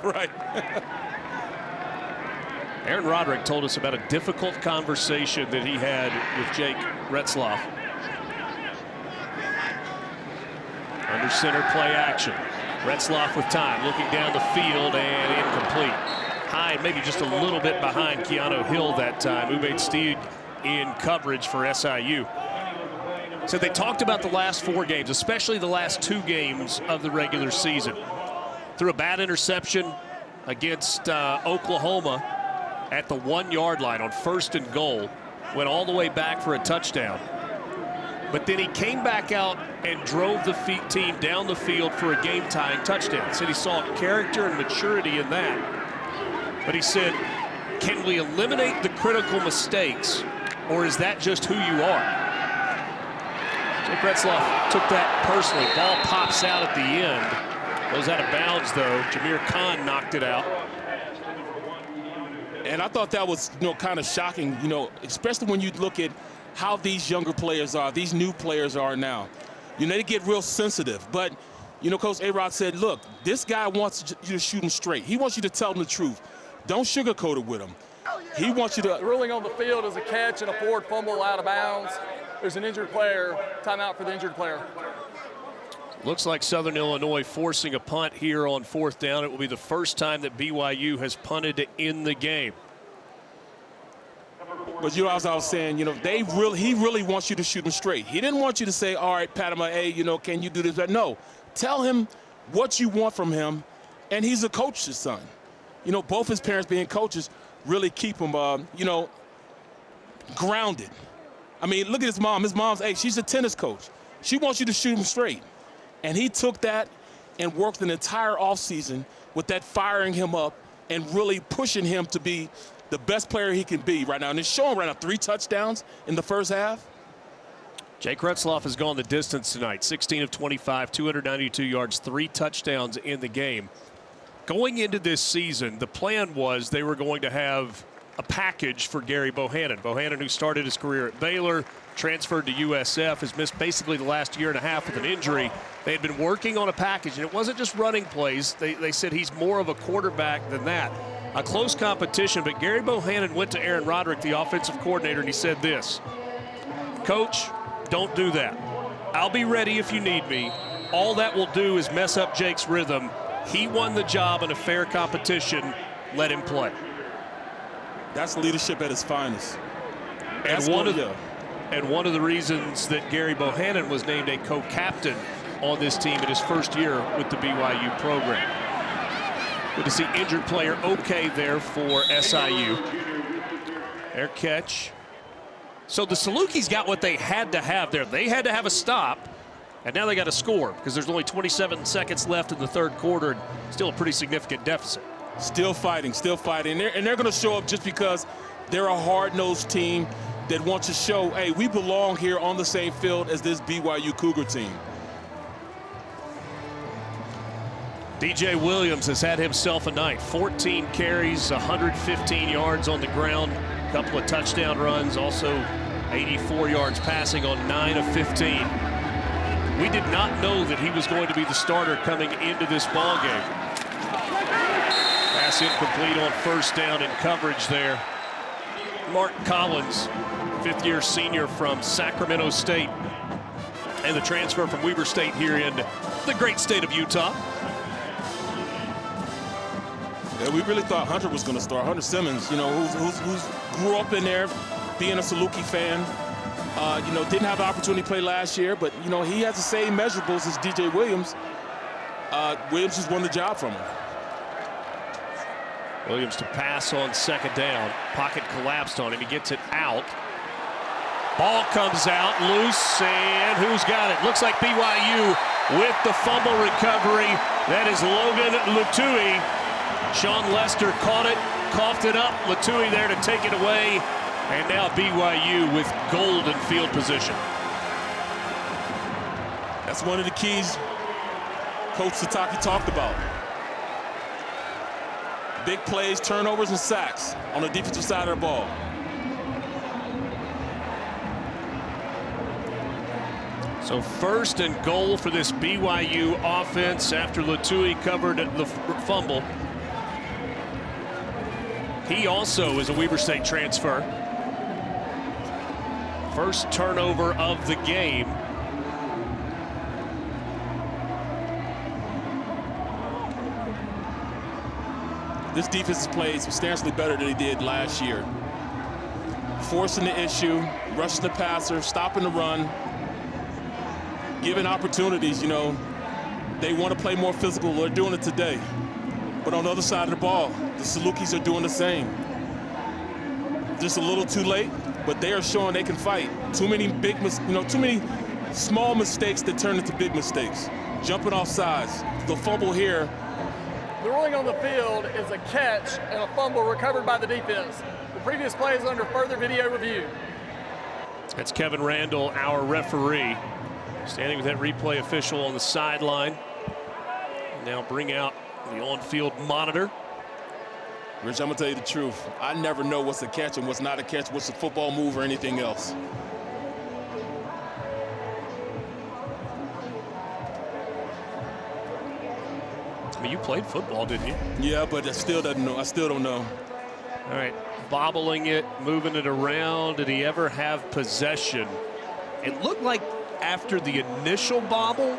Right. Aaron Roderick told us about a difficult conversation that he had with Jake Retzloff. Under center play action. Retzloff with time, looking down the field and incomplete. High, maybe just a little bit behind Keanu Hill that time. Ubaid Steed in coverage for SIU. So they talked about the last 4 games, especially the last 2 games of the regular season. Threw a bad interception against Oklahoma at the 1-yard line on 1st and goal. Went all the way back for a touchdown. But then he came back out and drove the team down the field for a game-tying touchdown. Said he saw character and maturity in that. But he said, can we eliminate the critical mistakes, or is that just who you are? Jake Retzloff took that personally. Ball pops out at the end. Goes out of bounds, though. Jameer Khan knocked it out. And I thought that was, kind of shocking, especially when you look at how these younger players are, these new players are now. They get real sensitive. But, Coach A-Rod said, look, this guy wants you to shoot him straight. He wants you to tell him the truth. Don't sugarcoat it with him. He wants you to. The ruling on the field is a catch and a forward fumble out of bounds. There's an injured player. Timeout for the injured player. Looks like Southern Illinois forcing a punt here on 4th down. It will be the first time that BYU has punted in the game. But as I was saying, he really wants you to shoot him straight. He didn't want you to say, all right, Pat, hey, can you do this? But no, tell him what you want from him. And he's a coach's son. Both his parents being coaches really keep him, grounded. I mean, look at his mom. His mom's, she's a tennis coach. She wants you to shoot him straight. And he took that and worked an entire offseason with that, firing him up and really pushing him to be the best player he can be right now. And it's showing right now, 3 touchdowns in the first half. Jake Retzloff has gone the distance tonight. 16 of 25, 292 yards, 3 touchdowns in the game. Going into this season, the plan was they were going to have a package for Gary Bohannon. Bohannon, who started his career at Baylor, transferred to USF, has missed basically the last year and a half with an injury. They had been working on a package, and it wasn't just running plays. They said he's more of a quarterback than that. A close competition, but Gary Bohannon went to Aaron Roderick, the offensive coordinator, and he said this: Coach, don't do that. I'll be ready if you need me. All that will do is mess up Jake's rhythm. He won the job in a fair competition. Let him play. That's leadership at its finest. And one of the reasons that Gary Bohannon was named a co-captain on this team in his first year with the BYU program. Good to see injured player okay there for SIU. Their catch. So the Salukis got what they had to have there. They had to have a stop, and now they got to score because there's only 27 seconds left in the 3rd quarter and still a pretty significant deficit. Still fighting. And they're going to show up just because they're a hard-nosed team that wants to show, hey, we belong here on the same field as this BYU Cougar team. DJ Williams has had himself a night. 14 carries, 115 yards on the ground, a couple of touchdown runs, also 84 yards passing on 9 of 15. We did not know that he was going to be the starter coming into this ball game. Pass incomplete on 1st down in coverage there. Mark Collins, 5th-year senior from Sacramento State, and the transfer from Weber State here in the great state of Utah. Yeah, we really thought Hunter was going to start. Hunter Simmons, who's grew up in there, being a Saluki fan. Didn't have the opportunity to play last year, but, he has the same measurables as DJ Williams. Williams just won the job from him. Williams to pass on 2nd down. Pocket collapsed on him. He gets it out. Ball comes out loose, and who's got it? Looks like BYU with the fumble recovery. That is Logan Latui. Sean Lester caught it, coughed it up. Latui there to take it away. And now BYU with golden field position. That's one of the keys Coach Sataki talked about. Big plays, turnovers, and sacks on the defensive side of the ball. So 1st and goal for this BYU offense after Latui covered the fumble. He also is a Weber State transfer. First turnover of the game. This defense has played substantially better than they did last year. forcing the issue, rushing the passer, stopping the run, giving opportunities. You know, they want to play more physical. They're doing it today. But on the other side of the ball, the Salukis are doing the same. Just a little too late, but they are showing they can fight. Too many too many small mistakes that turn into big mistakes. Jumping off sides, the fumble here. The ruling on the field is a catch and a fumble recovered by the defense. The previous play is under further video review. That's Kevin Randall, our referee, standing with that replay official on the sideline. Now bring out the on-field monitor. Rich, I'm gonna tell you the truth. I never know what's a catch and what's not a catch, what's a football move or anything else. I mean, you played football, didn't you? Yeah, but I still don't know. All right, bobbling it, moving it around. Did he ever have possession? It looked like after the initial bobble,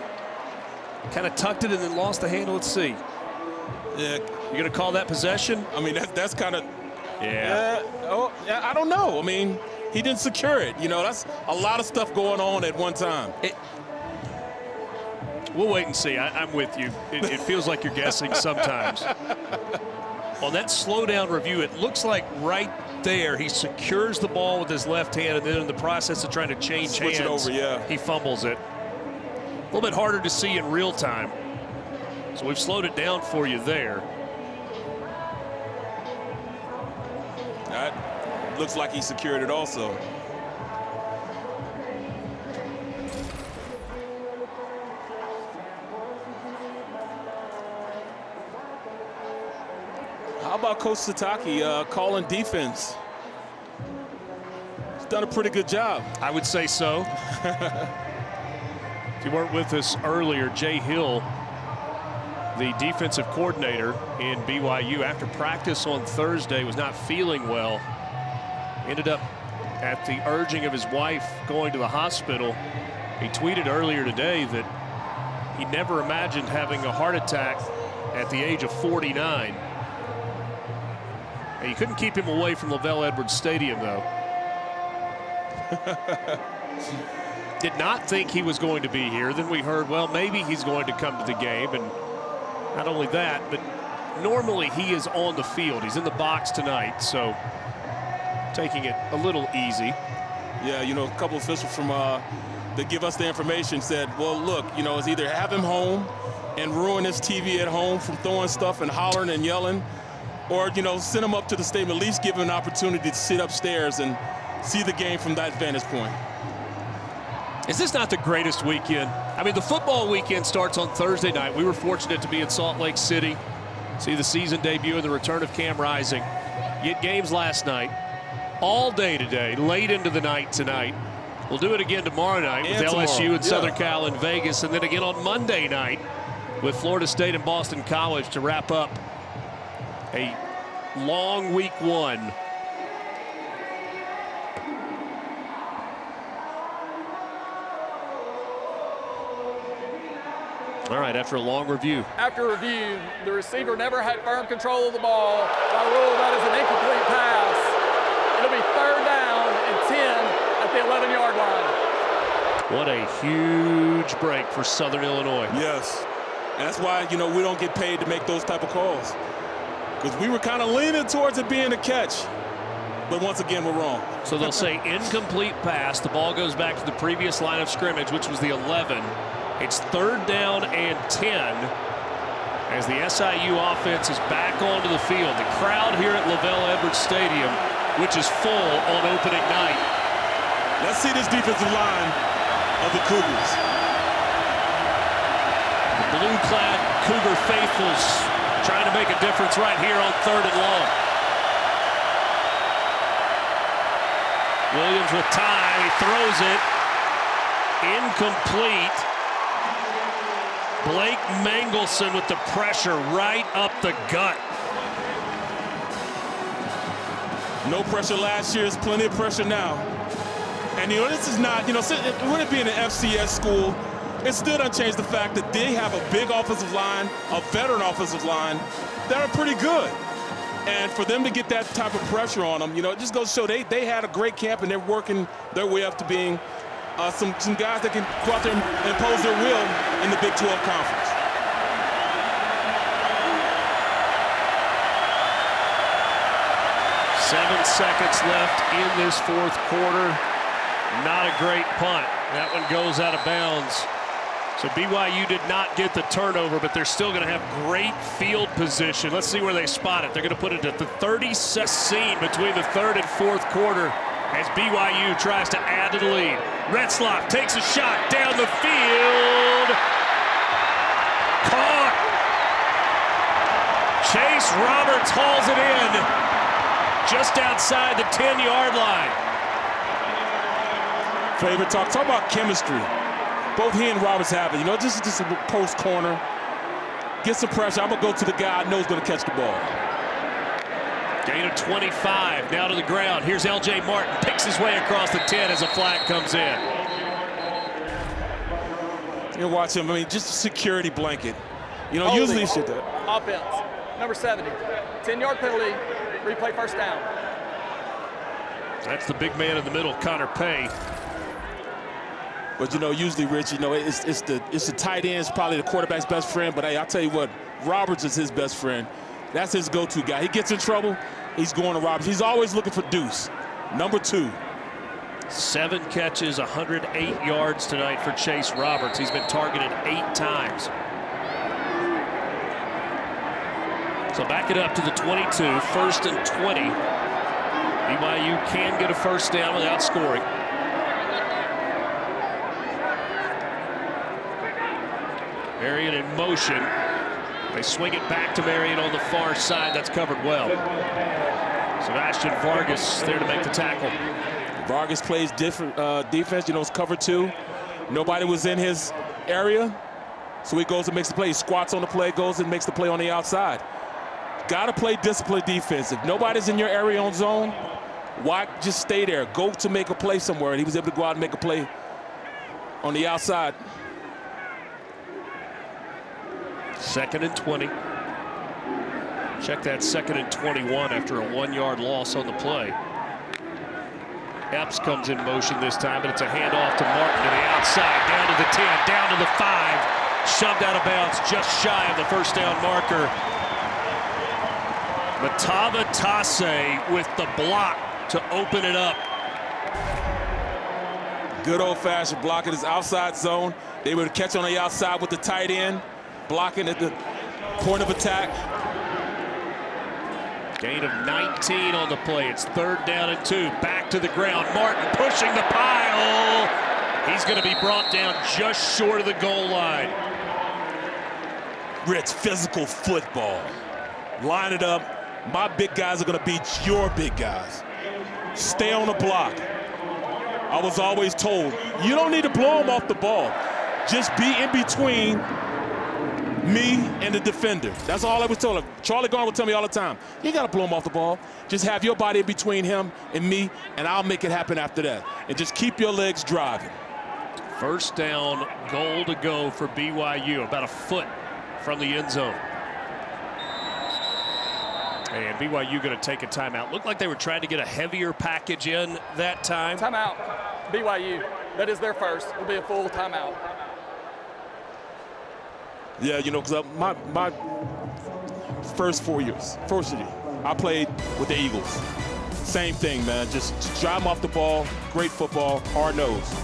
kind of tucked it and then lost the handle. Let's see. Yeah. You gonna call that possession? I mean, that's kind of. Yeah. I don't know. I mean, he didn't secure it. You know, that's a lot of stuff going on at one time. We'll wait and see. I'm with you. It feels like you're guessing sometimes. On that slow down review, it looks like right there he secures the ball with his left hand, and then in the process of trying to change Switch hands, it over, yeah. he fumbles it. A little bit harder to see in real time. So we've slowed it down for you there. That looks like he secured it also. How about Coach Satake calling defense? He's done a pretty good job. I would say so. If you weren't with us earlier, Jay Hill, the defensive coordinator in BYU, after practice on Thursday, was not feeling well. Ended up, at the urging of his wife, going to the hospital. He tweeted earlier today that he never imagined having a heart attack at the age of 49. And you couldn't keep him away from Lavelle Edwards Stadium, though. Did not think he was going to be here. Then we heard, well, maybe he's going to come to the game. And not only that, but normally he is on the field. He's in the box tonight, so taking it a little easy. Yeah, you know, a couple officials from that give us the information said, well, look, you know, it's either have him home and ruin his TV at home from throwing stuff and hollering and yelling, or, you know, send him up to the stadium, at least give him an opportunity to sit upstairs and see the game from that vantage point. Is this not the greatest weekend? I mean, the football weekend starts on Thursday night. We were fortunate to be in Salt Lake City, see the season debut and the return of Cam Rising. Get games last night, all day today, late into the night tonight. We'll do it again tomorrow night with LSU and Southern Cal in Vegas, and then again on Monday night with Florida State and Boston College to wrap up a long week one. All right, after a long review. After review, the receiver never had firm control of the ball. By rule, that is an incomplete pass. It'll be 3rd down and 10 at the 11-yard line. What a huge break for Southern Illinois. Yes, and that's why, you know, we don't get paid to make those type of calls. Because we were kind of leaning towards it being a catch. But once again, we're wrong. So they'll say incomplete pass. The ball goes back to the previous line of scrimmage, which was the 11. It's 3rd down and 10 as the SIU offense is back onto the field. The crowd here at Lavelle Edwards Stadium, which is full on opening night. Let's see this defensive line of the Cougars. The blue-clad Cougar faithfuls trying to make a difference right here on 3rd and long. Williams with time. He throws it. Incomplete. Blake Mangelson with the pressure right up the gut. No pressure last year. There's plenty of pressure now. And, you know, this is not, you know, with it being an FCS school, it still doesn't change the fact that they have a big offensive line, a veteran offensive line that are pretty good. And for them to get that type of pressure on them, you know, it just goes to show they had a great camp and they're working their way up to being some guys that can go out there and impose their will in the Big 12 Conference. Seven seconds left in this fourth quarter. Not a great punt. That one goes out of bounds. So BYU did not get the turnover, but they're still going to have great field position. Let's see where they spot it. They're going to put it at the 36th scene between the third and fourth quarter as BYU tries to add to the lead. Retzloff takes a shot down the field. Caught. Chase Roberts hauls it in just outside the 10-yard line. Favorite talk about chemistry. Both he and Roberts have it. You know, this is just a post corner. Get some pressure. I'm going to go to the guy I know is going to catch the ball. Gain of 25, now to the ground. Here's L.J. Martin, picks his way across the 10 as a flag comes in. You watch him, I mean, just a security blanket. You know, Holding. usually you should do it. Offense, number 70. 10-yard penalty, replay first down. That's the big man in the middle, Connor Pay. But you know, usually, Rich, you know, it's the tight end, it's probably the quarterback's best friend. But hey, I'll tell you what, Roberts is his best friend. That's his go-to guy. He gets in trouble, he's going to Roberts. He's always looking for Deuce, number 2. 7 catches, 108 yards tonight for Chase Roberts. He's been targeted 8 times. So back it up to the 22, 1st and 20. BYU can get a first down without scoring. Marion in motion. They swing it back to Marion on the far side. That's covered well. Sebastian Vargas there to make the tackle. Vargas plays different defense. You know, it's cover 2. Nobody was in his area, so he goes and makes the play. He squats on the play, goes and makes the play on the outside. Got to play disciplined defense. If nobody's in your area on zone, why just stay there? Go to make a play somewhere. And he was able to go out and make a play on the outside. 2nd and 20. Check that 2nd and 21 after a 1-yard loss on the play. Epps comes in motion this time, but it's a handoff to Martin to the outside, down to the 10, down to the 5, shoved out of bounds just shy of the first down marker. Matava Tase with the block to open it up. Good old-fashioned block in his outside zone. They were to catch on the outside with the tight end, blocking at the point of attack. Gain of 19 on the play. It's 3rd down and 2. Back to the ground. Martin pushing the pile. He's going to be brought down just short of the goal line. Rich, physical football. Line it up. My big guys are going to beat your big guys. Stay on the block. I was always told, you don't need to blow them off the ball. Just be in between me and the defender. That's all I was told him. Charlie Garner would tell me all the time, you got to blow him off the ball. Just have your body in between him and me, and I'll make it happen after that. And just keep your legs driving. First down, goal to go for BYU, about a foot from the end zone. And BYU going to take a timeout. Looked like they were trying to get a heavier package in that time. Timeout, BYU. That is their first. It'll be a full timeout. Yeah, you know, because my first 4 years, I played with the Eagles. Same thing, man. Just drive them off the ball, great football, hard nose.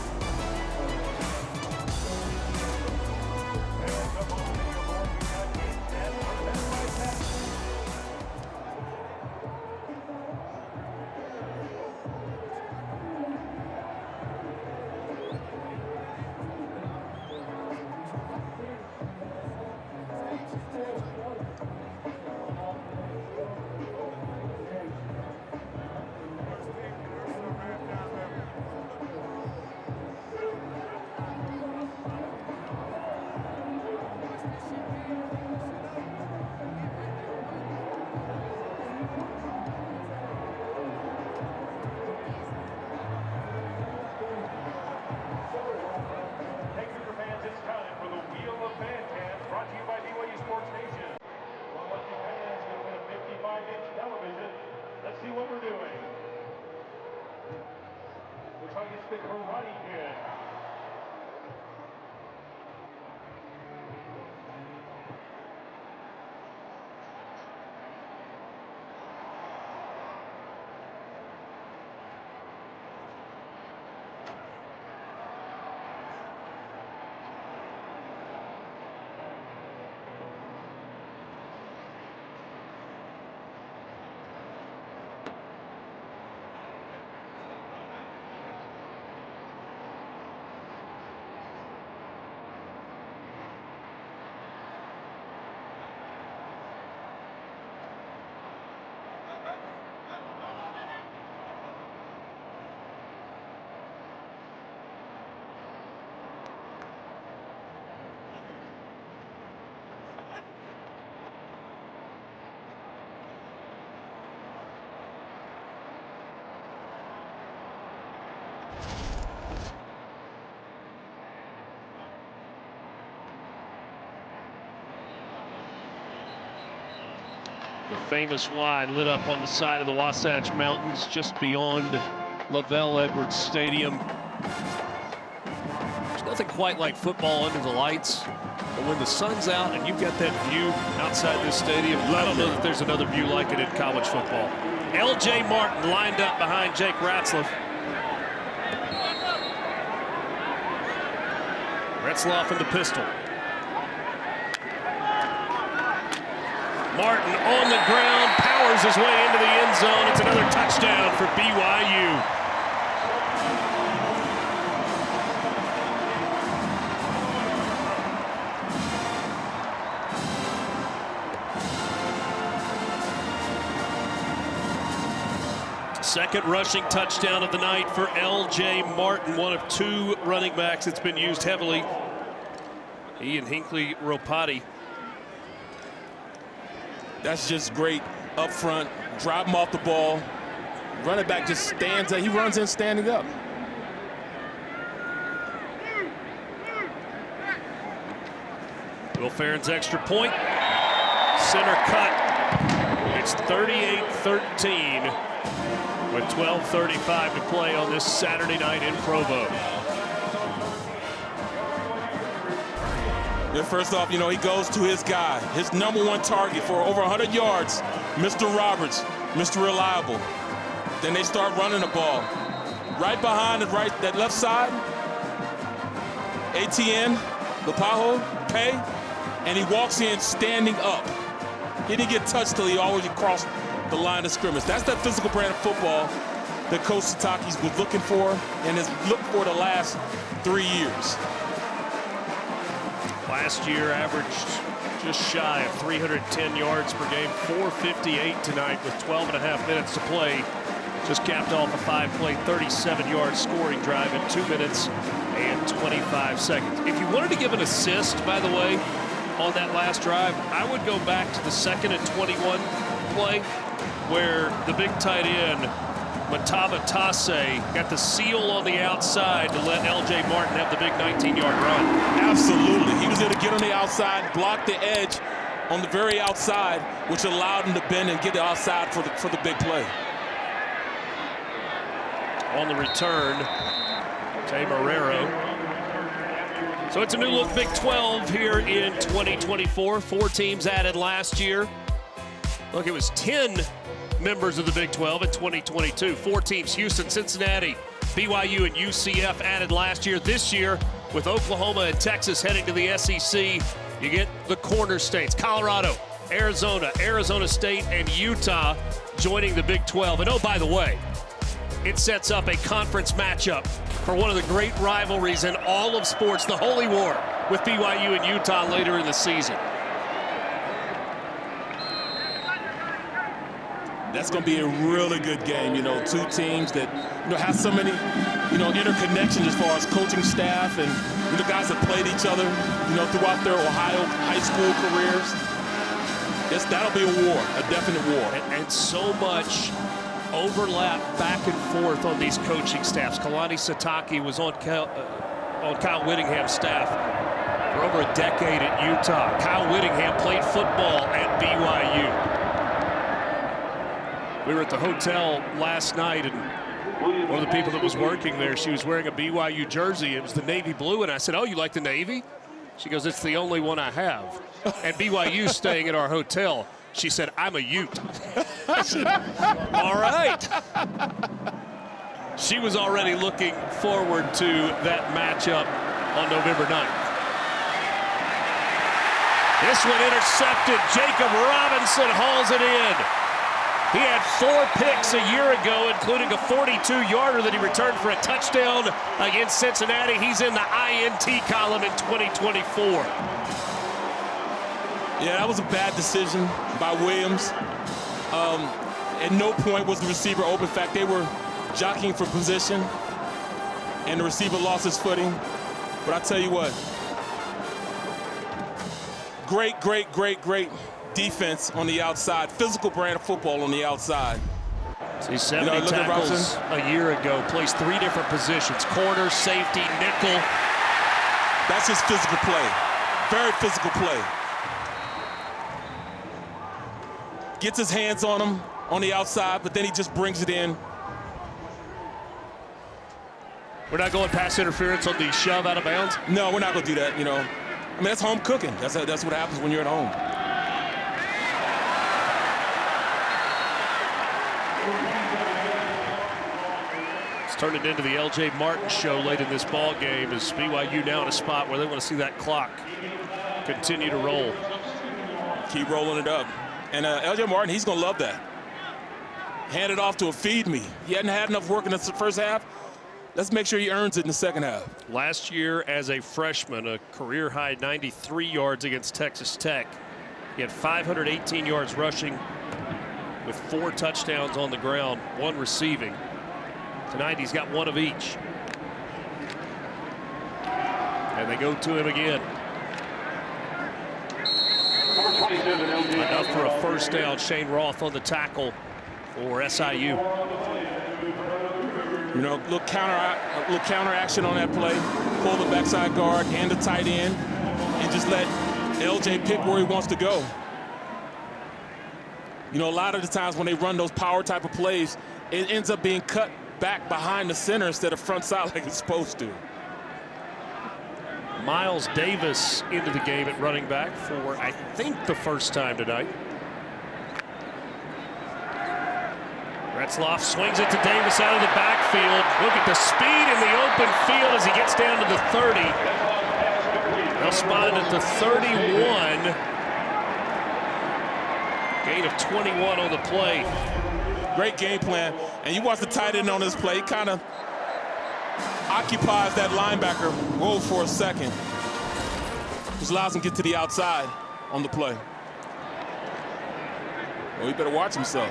Titus the Karate Kid. The famous line lit up on the side of the Wasatch Mountains just beyond Lavelle Edwards Stadium. There's nothing quite like football under the lights. But when the sun's out and you've got that view outside this stadium, I don't know that there's another view like it in college football. L.J. Martin lined up behind Jake Ratzlaff. Ratzlaff in the pistol. Martin on the ground, powers his way into the end zone. It's another touchdown for BYU. Second rushing touchdown of the night for L.J. Martin, one of two running backs that's been used heavily. He and Hinckley Ropati. That's just great up front. Drop him off the ball. Running back just stands up. He runs in standing up. Will Farron's extra point. Center cut. It's 38-13 with 12:35 to play on this Saturday night in Provo. Yeah, first off, he goes to his guy, his #1 target for over 100 yards, Mr. Roberts, Mr. Reliable. Then they start running the ball. Right behind that left side, ATN, Lepaho, Pay, and he walks in standing up. He didn't get touched till he already crossed the line of scrimmage. That's that physical brand of football that Coach Sitake was looking for and has looked for the last 3 years. Last year averaged just shy of 310 yards per game, 458 tonight with 12 and a half minutes to play. Just capped off a 5-play, 37-yard scoring drive in 2 minutes and 25 seconds. If you wanted to give an assist, by the way, on that last drive, I would go back to the 2nd and 21 play where the big tight end, Mataba Tase, got the seal on the outside to let L.J. Martin have the big 19-yard run. Absolutely. He was able to get on the outside, block the edge on the very outside, which allowed him to bend and get the outside for the big play. On the return, Tay Marrero. So it's a new look Big 12 here in 2024. 4 teams added last year. Look, it was 10 members of the Big 12 in 2022. 4 teams, Houston, Cincinnati, BYU, and UCF added last year. This year, with Oklahoma and Texas heading to the SEC, you get the corner states, Colorado, Arizona, Arizona State, and Utah joining the Big 12. And oh, by the way, it sets up a conference matchup for one of the great rivalries in all of sports, the Holy War, with BYU and Utah later in the season. That's going to be a really good game. Two teams that have so many interconnections as far as coaching staff and the guys that played each other throughout their Ohio high school careers. That'll be a war, a definite war. And so much overlap back and forth on these coaching staffs. Kalani Sitake was on Kyle Whittingham's staff for over a decade at Utah. Kyle Whittingham played football at BYU. We were at the hotel last night, and One of the people that was working there, she was wearing a BYU jersey. It was the navy blue, and I said, "Oh, you like the Navy?" She goes, "It's the only one I have." And BYU's staying at our hotel. She said, "I'm a Ute." I said, "All right." She was already looking forward to that matchup on November 9th. This one intercepted. Jacob Robinson hauls it in. He had 4 picks a year ago, including a 42-yarder that he returned for a touchdown against Cincinnati. He's in the INT column in 2024. Yeah, that was a bad decision by Williams. At no point was the receiver open. In fact, they were jockeying for position, and the receiver lost his footing. But I tell you what, great defense on the outside. Physical brand of football on the outside. See, 70 tackles a year ago. Plays 3 different positions: corner, safety, nickel. That's his physical play. Very physical play. Gets his hands on him on the outside, but then he just brings it in. We're not going pass interference on the shove out of bounds? No, we're not going to do that, you know. I mean, that's home cooking. That's what happens when you're at home. It's turned it into the L.J. Martin show late in this ball game as BYU now in a spot where they want to see that clock continue to roll. Keep rolling it up. And L.J. Martin, he's going to love that. Hand it off to a feed me. He hadn't had enough work in the first half. Let's make sure he earns it in the second half. Last year as a freshman, a career-high 93 yards against Texas Tech. He had 518 yards rushing with 4 touchdowns on the ground, 1 receiving. Tonight he's got 1 of each. And they go to him again. Enough for a first down. Shane Roth on the tackle for SIU. You know, little counter action on that play. Pull the backside guard and the tight end, and just let LJ pick where he wants to go. You know, a lot of the times when they run those power type of plays, it ends up being cut back behind the center instead of front side like it's supposed to. Miles Davis into the game at running back for, I think, the first time tonight. Retzloff swings it to Davis out of the backfield. Look at the speed in the open field as he gets down to the 30. Now spotted at the 31. Gain of 21 on the play. Great game plan. And you watch the tight end on this play. He kind of occupies that linebacker role for a second, which allows him to get to the outside on the play. Well, he better watch himself.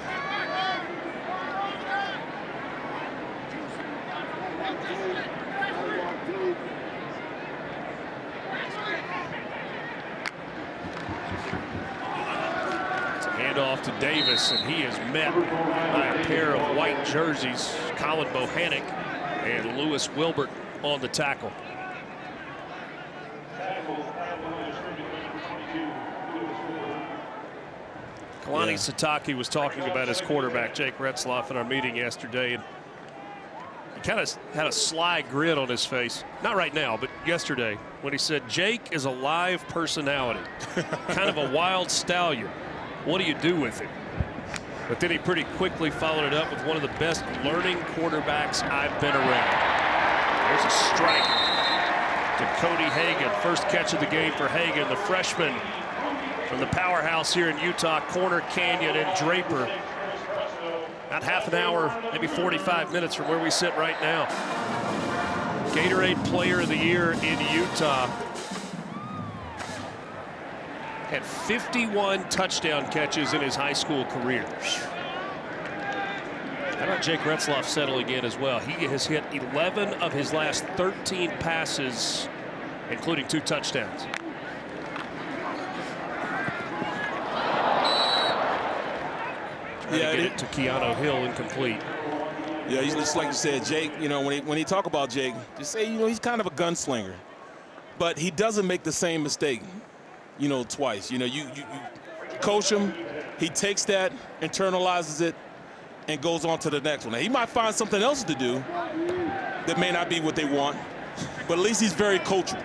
Off to Davis, and he is met by a pair of white jerseys, Colin Bohannick and Lewis Wilbert on the tackle. Kalani Sitake was talking about his quarterback, Jake Retzloff, in our meeting yesterday, and he kind of had a sly grin on his face. Not right now, but yesterday, when he said, "Jake is a live personality, kind of a wild stallion. What do you do with it?" But then he pretty quickly followed it up with one of the best learning quarterbacks I've been around. There's a strike to Cody Hagan. First catch of the game for Hagan, the freshman from the powerhouse here in Utah, Corner Canyon and Draper. About half an hour, maybe 45 minutes from where we sit right now. Gatorade Player of the Year in Utah. Had 51 touchdown catches in his high school career. How about Jake Retzloff settling in as well? He has hit 11 of his last 13 passes, including 2 touchdowns. Yeah, get it to Keanu Hill, incomplete. Yeah, he's just like you said, Jake. You know, when he talk about Jake, just say, you know, he's kind of a gunslinger, but he doesn't make the same mistake, you know, twice. You know, you coach him, he takes that, internalizes it, and goes on to the next one. Now, he might find something else to do that may not be what they want, but at least he's very coachable.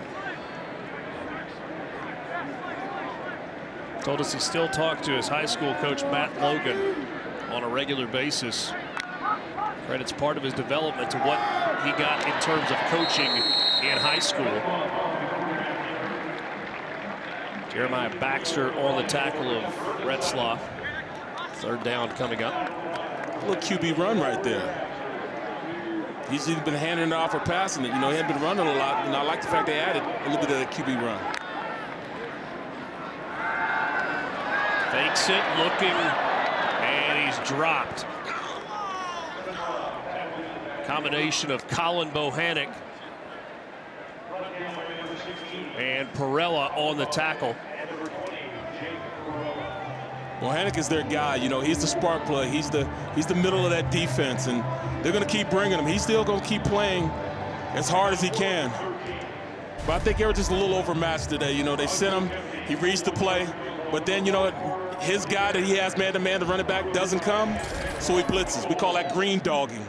Told us he still talked to his high school coach, Matt Logan, on a regular basis. Credits part of his development to what he got in terms of coaching in high school. Jeremiah Baxter on the tackle of Retzlaff. Third down coming up. A little QB run right there. He's either been handing it off or passing it. You know, he hadn't been running a lot, and I like the fact they added a little bit of that QB run. Fakes it, looking, and he's dropped. Combination of Colin Bohannon and Perella on the tackle. Bohannon is their guy. You know, he's the spark plug. He's the middle of that defense, and they're going to keep bringing him. He's still going to keep playing as hard as he can. But I think they were just a little overmatched today. You know, they sent him. He reads the play, but then, you know, his guy that he has man-to-man, the running back, doesn't come, so he blitzes. We call that green dogging.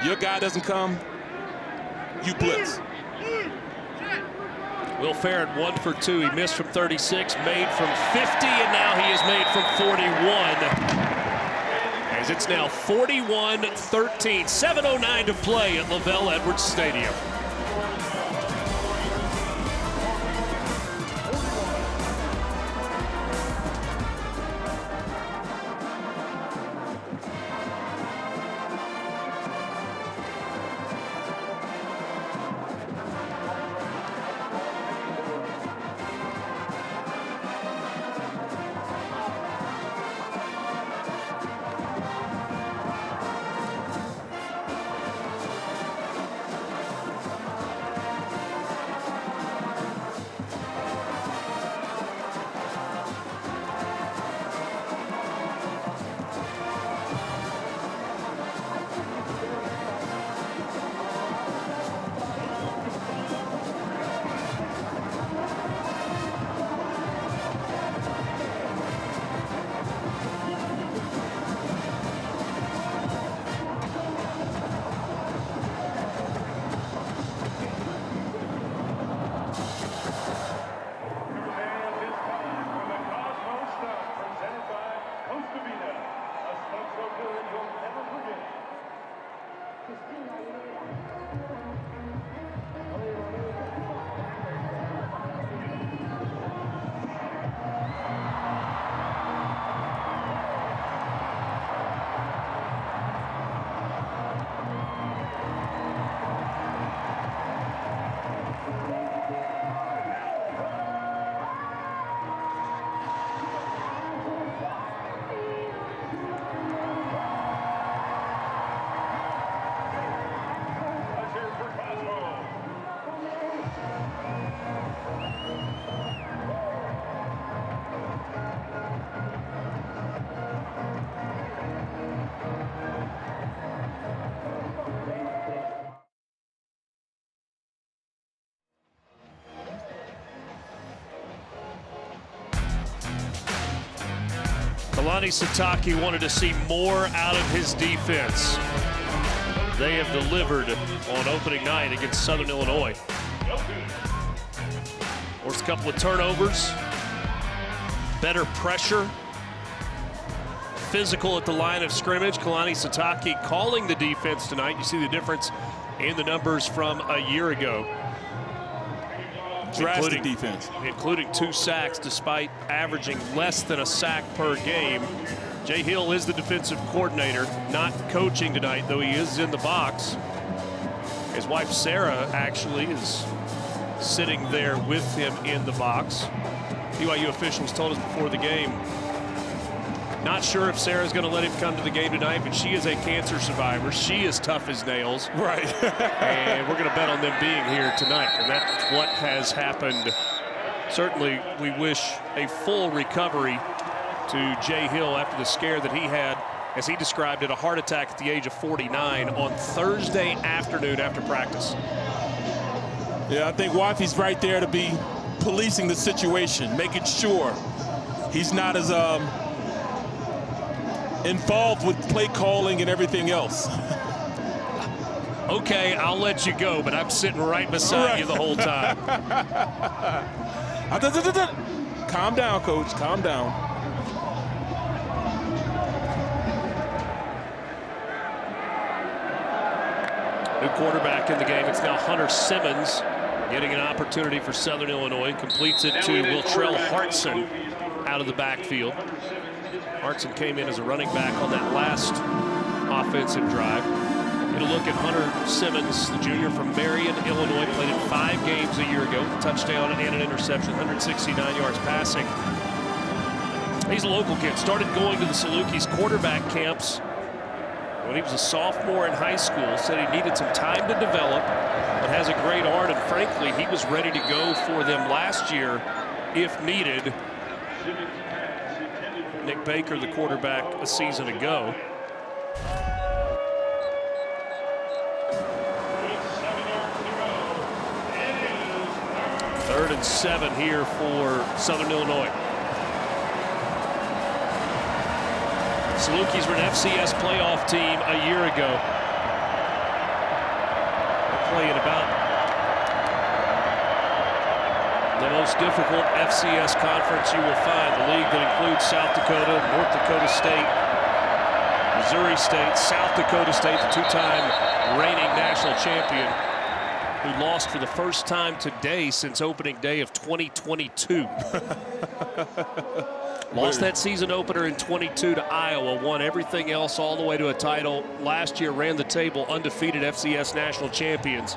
Your guy doesn't come, you blitz. Will Farron 1 for 2. He missed from 36, made from 50, and now he is made from 41. As it's now 41-13, 7:09 to play at Lavelle Edwards Stadium. Kalani Sitake wanted to see more out of his defense. They have delivered on opening night against Southern Illinois. Forced a couple of turnovers, better pressure, physical at the line of scrimmage. Kalani Sitake calling the defense tonight. You see the difference in the numbers from a year ago. Drastic defense. Including 2 sacks despite averaging less than a sack per game. Jay Hill is the defensive coordinator, not coaching tonight, though he is in the box. His wife Sarah actually is sitting there with him in the box. BYU officials told us before the game, not sure if Sarah's going to let him come to the game tonight, but she is a cancer survivor. She is tough as nails. Right. And we're going to bet on them being here tonight, and that's what has happened. Certainly, we wish a full recovery to Jay Hill after the scare that he had, as he described it, a heart attack at the age of 49 on Thursday afternoon after practice. Yeah, I think Wifey's right there to be policing the situation, making sure he's not as involved with play calling and everything else. Okay, I'll let you go, but I'm sitting right beside you the whole time. Calm down, Coach. Calm down. New quarterback in the game. It's now Hunter Simmons getting an opportunity for Southern Illinois. Completes it to Wiltrell Hartson out of the backfield. Hartson came in as a running back on that last offensive drive. Get a look at Hunter Simmons, the junior from Marion, Illinois. Played in 5 games a year ago. Touchdown and an interception, 169 yards passing. He's a local kid. Started going to the Salukis quarterback camps when he was a sophomore in high school. Said he needed some time to develop, but has a great arm. And frankly, he was ready to go for them last year if needed. Nick Baker, the quarterback a season ago. Third and 7 here for Southern Illinois. Salukis were an FCS playoff team a year ago. They're playing about the most difficult FCS conference you will find. The league that includes South Dakota, North Dakota State, Missouri State, South Dakota State, the 2-time reigning national champion, who lost for the first time today since opening day of 2022. Lost that season opener in 22 to Iowa, won everything else all the way to a title. Last year ran the table, undefeated FCS national champions.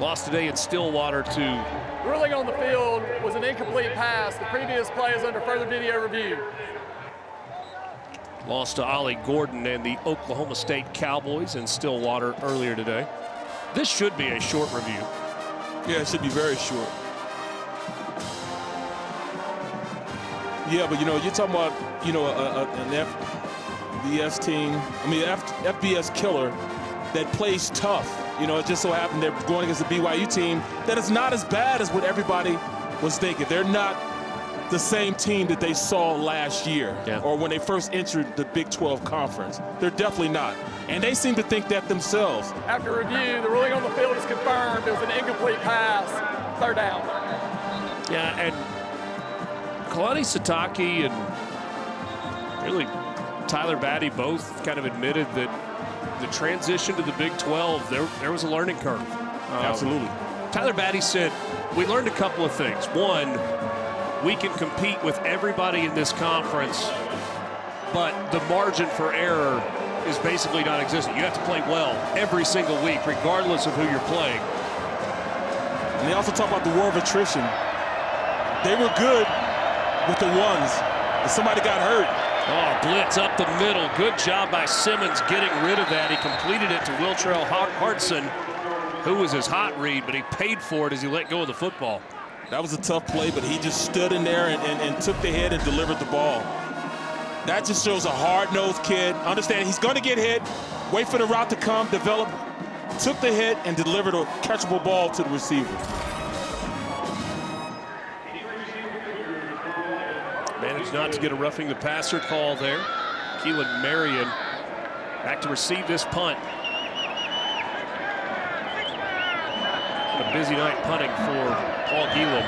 Lost today in Stillwater to... The ruling on the field was an incomplete pass. The previous play is under further video review. Lost to Ollie Gordon and the Oklahoma State Cowboys in Stillwater earlier today. This should be a short review. Yeah, it should be very short. Yeah, but you're talking about, an FBS team, FBS killer that plays tough. It just so happened they're going against a BYU team that is not as bad as what everybody was thinking. They're not the same team that they saw last year or when they first entered the Big 12 conference. They're definitely not. And they seem to think that themselves. After review, the ruling on the field is confirmed. It was an incomplete pass. Third down. Yeah, and Kalani Sitake and really Tyler Batty both kind of admitted that the transition to the Big 12, there was a learning curve. Absolutely. Tyler Batty said, we learned a couple of things. One, we can compete with everybody in this conference, but the margin for error is basically non-existent. You have to play well every single week, regardless of who you're playing. And they also talk about the war of attrition. They were good with the ones, but somebody got hurt. Oh, blitz up the middle. Good job by Simmons getting rid of that. He completed it to Wiltrell Hartson, who was his hot read, but he paid for it as he let go of the football. That was a tough play, but he just stood in there and took the hit and delivered the ball. That just shows a hard-nosed kid. Understand he's going to get hit, wait for the route to come, develop, took the hit, and delivered a catchable ball to the receiver. Managed not to get a roughing the passer call there. Keelan Marion back to receive this punt. What a busy night punting for Paul Gielan.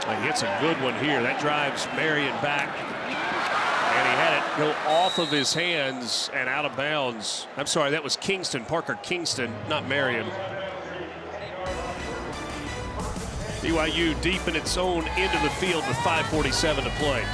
He hits a good one here. That drives Marion back. And he had it go off of his hands and out of bounds. I'm sorry, that was Kingston, Parker Kingston, not Marion. BYU deep in its own end of the field with 5:47 to play.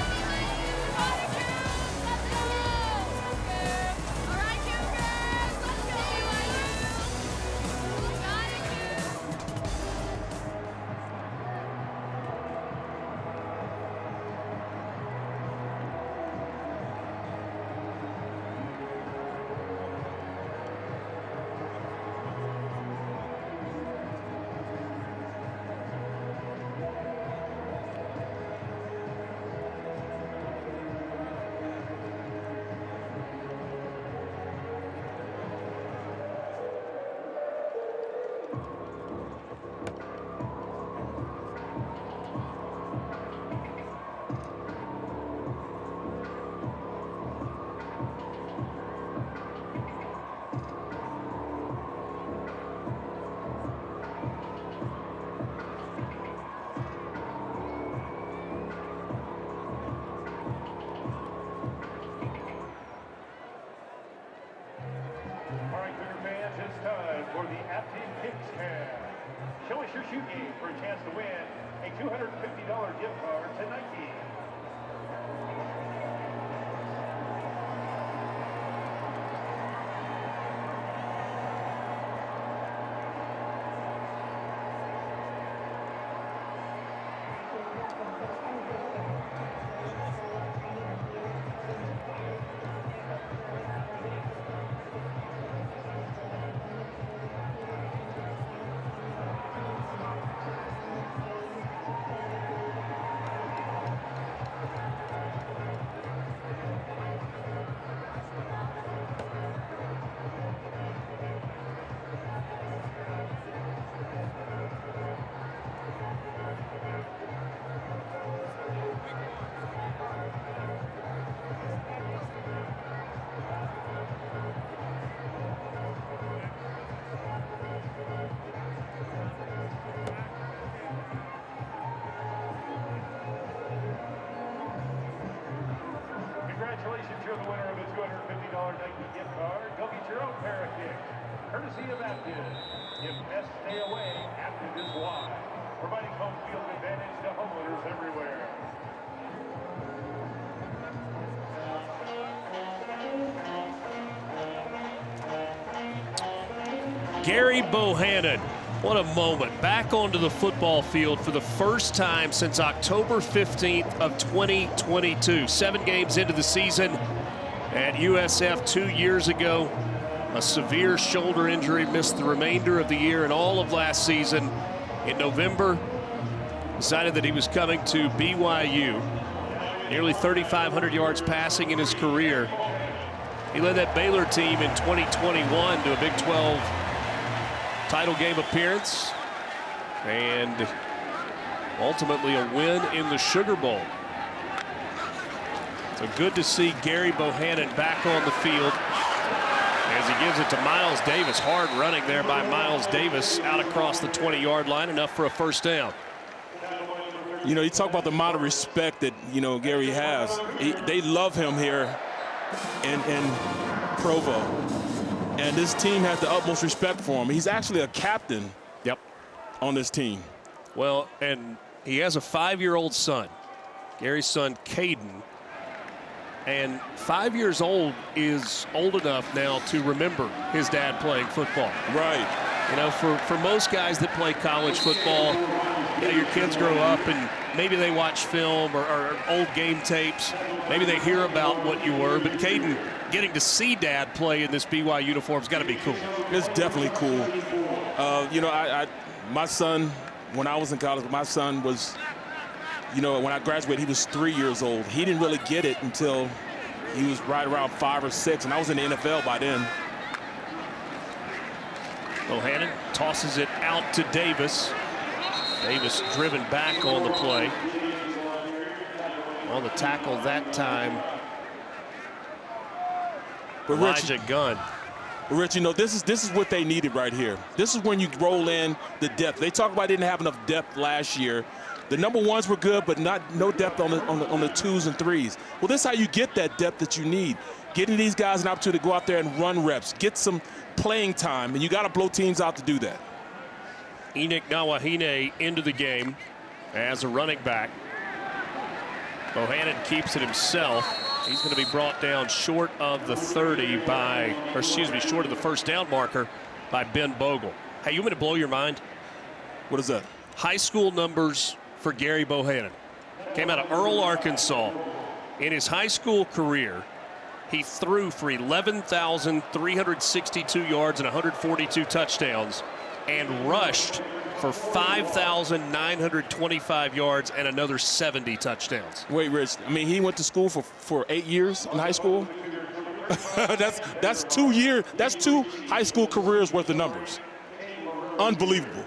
shoot game for a chance to win a $250 gift card to Nike. Congratulations, you're the winner of a $250 Nike gift card. Go get your own pair of kicks, courtesy of Active. If best stay away, Active is why. Providing home field advantage to homeowners everywhere. Gary Bohannon, what a moment. Back onto the football field for the first time since October 15th of 2022. 7 games into the season at USF 2 years ago. A severe shoulder injury, missed the remainder of the year and all of last season. In November, decided that he was coming to BYU. Nearly 3,500 yards passing in his career. He led that Baylor team in 2021 to a Big 12 title game appearance and ultimately a win in the Sugar Bowl. So good to see Gary Bohannon back on the field as he gives it to Miles Davis. Hard running there by Miles Davis out across the 20-yard line, enough for a first down. You know, you talk about the amount of respect that, you know, Gary has. They love him here in Provo. And this team has the utmost respect for him. He's actually a captain on this team. Well, and he has a 5-year-old son, Gary's son, Caden. And 5 years old is old enough now to remember his dad playing football. Right. You know, for most guys that play college football, you know, your kids grow up and maybe they watch film or old game tapes. Maybe they hear about what you were. But Caden, getting to see dad play in this BYU uniform's got to be cool. It's definitely cool. You know, my son, when I was in college, my son was, you know, when I graduated, he was 3 years old. He didn't really get it until he was right around 5 or 6, and I was in the NFL by then. Bohannon tosses it out to Davis. Davis driven back on the play. On the tackle that time, Elijah Gunn. Rich, you know, this is what they needed right here. This is when you roll in the depth. They talk about they didn't have enough depth last year. The number ones were good, but no depth on the 2s and 3s. Well, this is how you get that depth that you need. Getting these guys an opportunity to go out there and run reps, get some playing time, and you got to blow teams out to do that. Enoch Nawahine into the game as a running back. Bohannon keeps it himself. He's going to be brought down short of the 30 short of the first down marker by Ben Bogle. Hey, you want me to blow your mind? What is that? High school numbers for Gary Bohannon. Came out of Earl, Arkansas. In his high school career, he threw for 11,362 yards and 142 touchdowns and rushed for 5,925 yards and another 70 touchdowns. Wait, Rich, I mean, he went to school for 8 years in high school? that's 2 years. That's 2 high school careers worth of numbers. Unbelievable.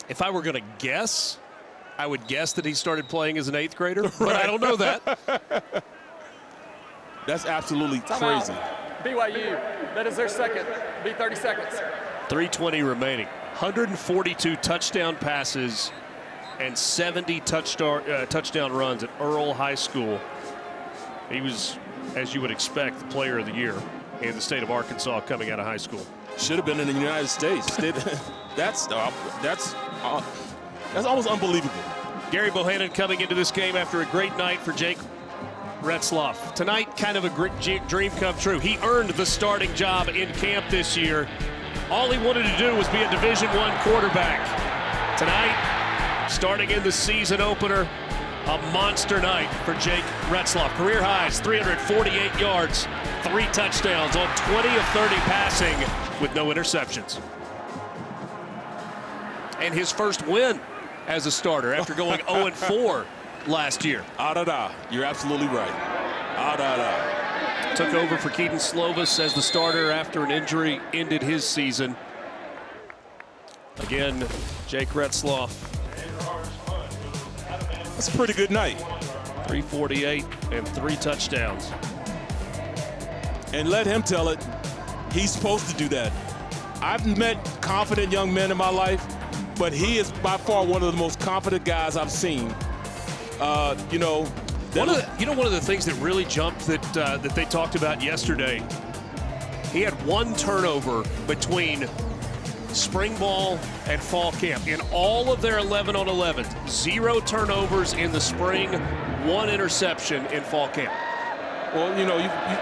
If I were going to guess, I would guess that he started playing as an 8th grader, but I don't know that. That's absolutely crazy. BYU, that is their second. Be 30 seconds. 3:20 remaining. 142 touchdown passes and 70 touchdown runs at Earl High School. He was, as you would expect, the player of the year in the state of Arkansas coming out of high school. Should have been in the United States. That's That's almost unbelievable. Gary Bohannon coming into this game after a great night for Jake Retzloff. Tonight, kind of a great dream come true. He earned the starting job in camp this year. All he wanted to do was be a Division I quarterback. Tonight, starting in the season opener, a monster night for Jake Retzloff. Career highs, 348 yards, 3 touchdowns on 20 of 30 passing with no interceptions. And his first win as a starter after going 0-4 last year. You're absolutely right. Took over for Keaton Slovis as the starter after an injury ended his season. Again, Jake Retzloff. That's a pretty good night. 348 and 3 touchdowns. And let him tell it. He's supposed to do that. I've met confident young men in my life, but he is by far one of the most confident guys I've seen. One of the things that really jumped that they talked about yesterday, he had 1 turnover between spring ball and fall camp. In all of their 11-on-11, 0 turnovers in the spring, 1 interception in fall camp. Well,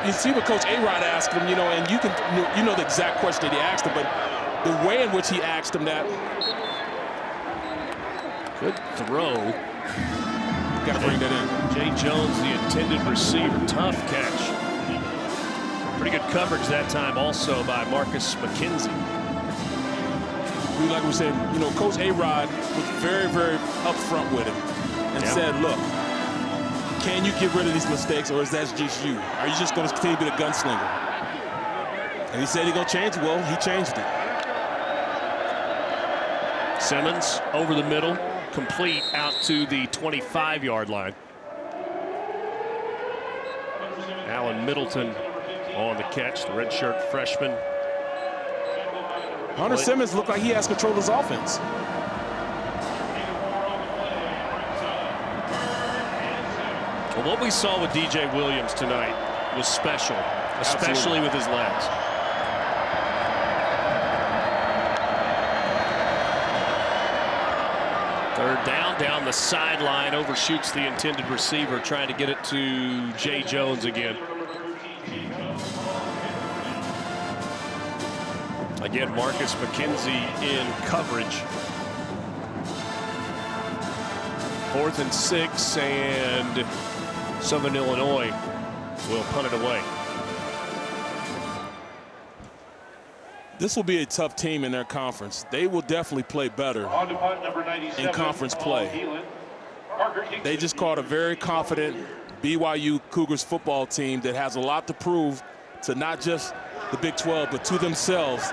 you see what Coach A-Rod asked him, and you know the exact question that he asked him, but the way in which he asked him that. Good throw. Got to bring that in. Jay Jones, the intended receiver. Tough catch. Pretty good coverage that time also by Marcus McKenzie. Like we said, Coach A-Rod was very, very upfront with him and said, look, can you get rid of these mistakes, or is that just you? Are you just going to continue to be the gunslinger? And he said he's going to change it. Well, he changed it. Simmons over the middle, complete out to the 25-yard line. Allen Middleton on the catch, the redshirt freshman. Hunter Simmons looked like he has control of his offense. Well, what we saw with DJ Williams tonight was special, especially with his legs. Third down the sideline, overshoots the intended receiver, trying to get it to Jay Jones again. Again, Marcus McKenzie in coverage. 4th and 6, and Southern Illinois will punt it away. This will be a tough team in their conference. They will definitely play better in conference play. They just caught a very confident BYU Cougars football team that has a lot to prove to not just the Big 12, but to themselves,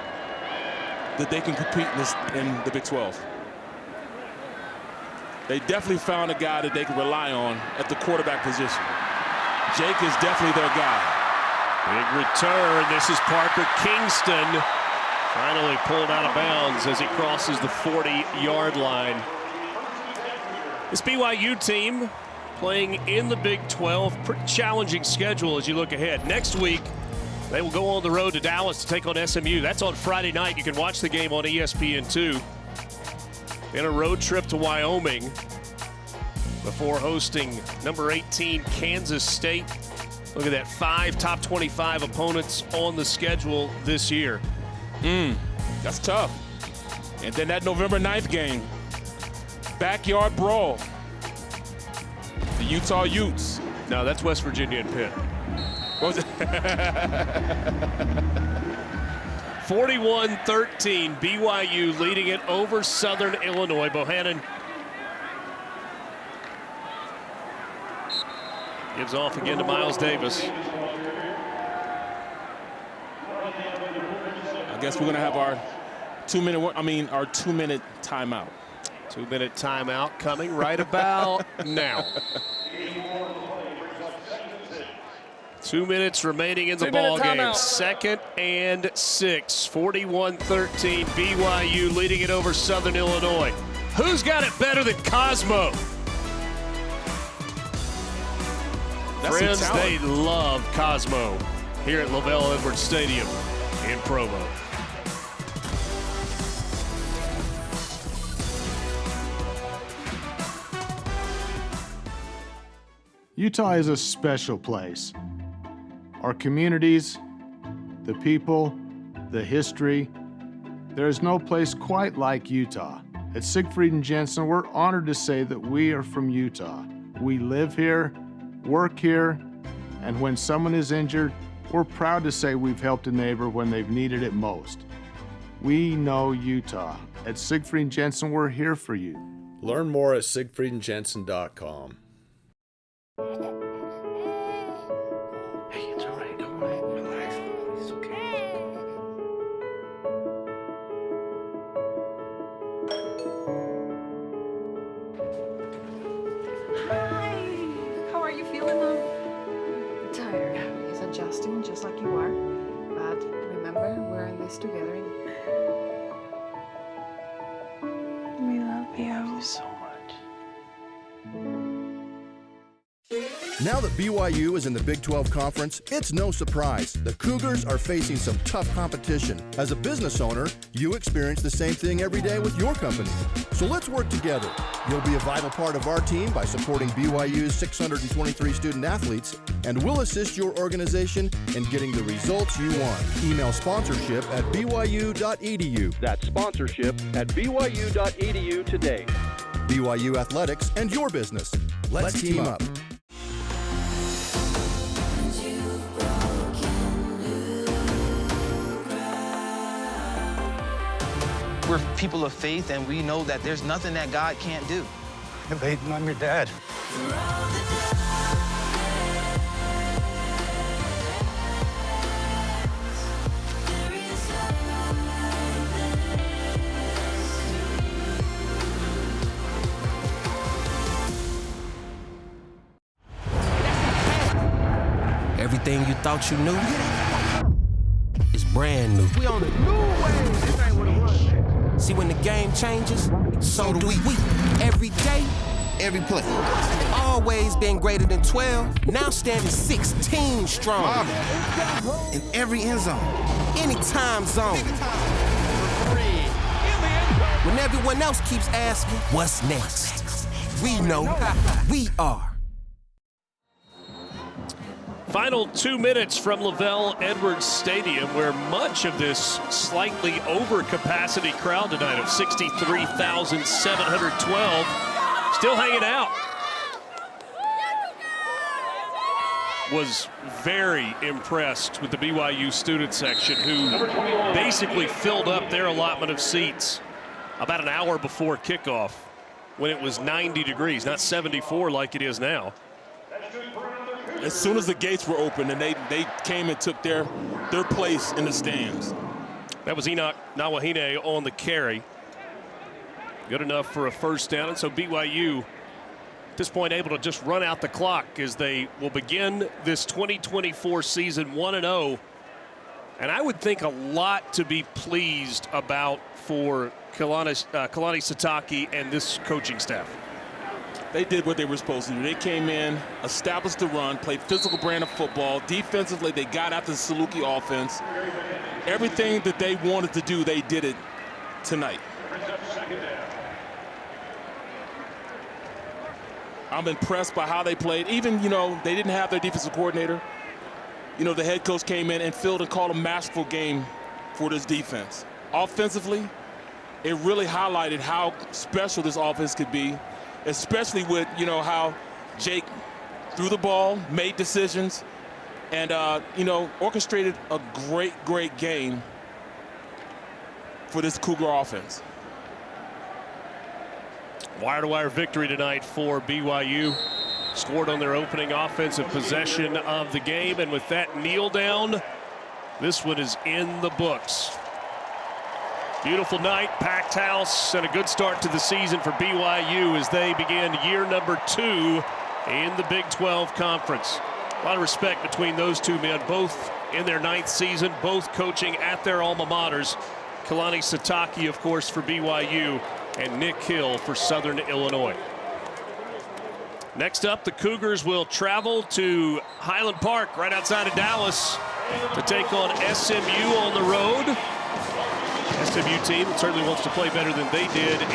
that they can compete in the Big 12. They definitely found a guy that they can rely on at the quarterback position. Jake is definitely their guy. Big return. This is Parker Kingston. Finally pulled out of bounds as he crosses the 40-yard line. This BYU team playing in the Big 12. Pretty challenging schedule as you look ahead. Next week, they will go on the road to Dallas to take on SMU. That's on Friday night. You can watch the game on ESPN2. Then a road trip to Wyoming before hosting number 18 Kansas State. Look at that, 5 top 25 opponents on the schedule this year. That's tough. And then that November 9th game, backyard brawl. The Utah Utes. No, that's West Virginia and Pitt. What was it? 41-13, BYU leading it over Southern Illinois. Bohannon gives off again to Miles Davis. I guess we're going to have our 2-minute timeout. 2-minute timeout coming right about now. 2 minutes remaining in the ball game. 2nd and 6. 41-13. BYU leading it over Southern Illinois. Who's got it better than Cosmo? Friends, they love Cosmo here at LaVelle Edwards Stadium in Provo. Utah is a special place. Our communities, the people, the history, there is no place quite like Utah. At Siegfried and Jensen, we're honored to say that we are from Utah. We live here, work here, and when someone is injured, we're proud to say we've helped a neighbor when they've needed it most. We know Utah. At Siegfried and Jensen, we're here for you. Learn more at siegfriedandjensen.com. Hey, it's all right. Come on, relax. It's okay. Hi. How are you feeling now? Tired. He's adjusting just like you are. But remember, we're in this together. We love you so much. Now that BYU is in the Big 12 Conference, it's no surprise. The Cougars are facing some tough competition. As a business owner, you experience the same thing every day with your company. So let's work together. You'll be a vital part of our team by supporting BYU's 623 student athletes, and we'll assist your organization in getting the results you want. Email sponsorship at byu.edu. That's sponsorship at byu.edu today. BYU Athletics and your business. Let's team up. We're people of faith, and we know that there's nothing that God can't do. Aiden, I'm your dad. Everything you thought you knew is brand new. We on a new wave. This ain't what it was. See, when the game changes, so do we. Every day, every play. Always been greater than 12, now standing 16 strong. In every end zone, any time zone. When everyone else keeps asking, what's next? We know we are. Final 2 minutes from Lavelle Edwards Stadium, where much of this slightly over-capacity crowd tonight of 63,712 still hanging out. Was very impressed with the BYU student section, who basically filled up their allotment of seats about an hour before kickoff when it was 90 degrees, not 74 like it is now. As soon as the gates were open, and they came and took their place in the stands. That was Enoch Nawahine on the carry. Good enough for a first down, and so BYU at this point able to just run out the clock as they will begin this 2024 season 1-0. And I would think a lot to be pleased about for Kalani Sitake and this coaching staff. They did what they were supposed to do. They came in, established the run, played physical brand of football. Defensively, they got after the Saluki offense. Everything that they wanted to do, they did it tonight. I'm impressed by how they played. Even, they didn't have their defensive coordinator. The head coach came in and filled and called a masterful game for this defense. Offensively, it really highlighted how special this offense could be, especially with, how Jake threw the ball, made decisions, and, orchestrated a great game for this Cougar offense. Wire-to-wire victory tonight for BYU. Scored on their opening offensive possession of the game, and with that kneel down, this one is in the books. Beautiful night, packed house, and a good start to the season for BYU as they begin year number 2 in the Big 12 Conference. A lot of respect between those two men, both in their 9th season, both coaching at their alma maters. Kalani Sitake, of course, for BYU, and Nick Hill for Southern Illinois. Next up, the Cougars will travel to Highland Park, right outside of Dallas, to take on SMU on the road. SMU team certainly wants to play better than they did. And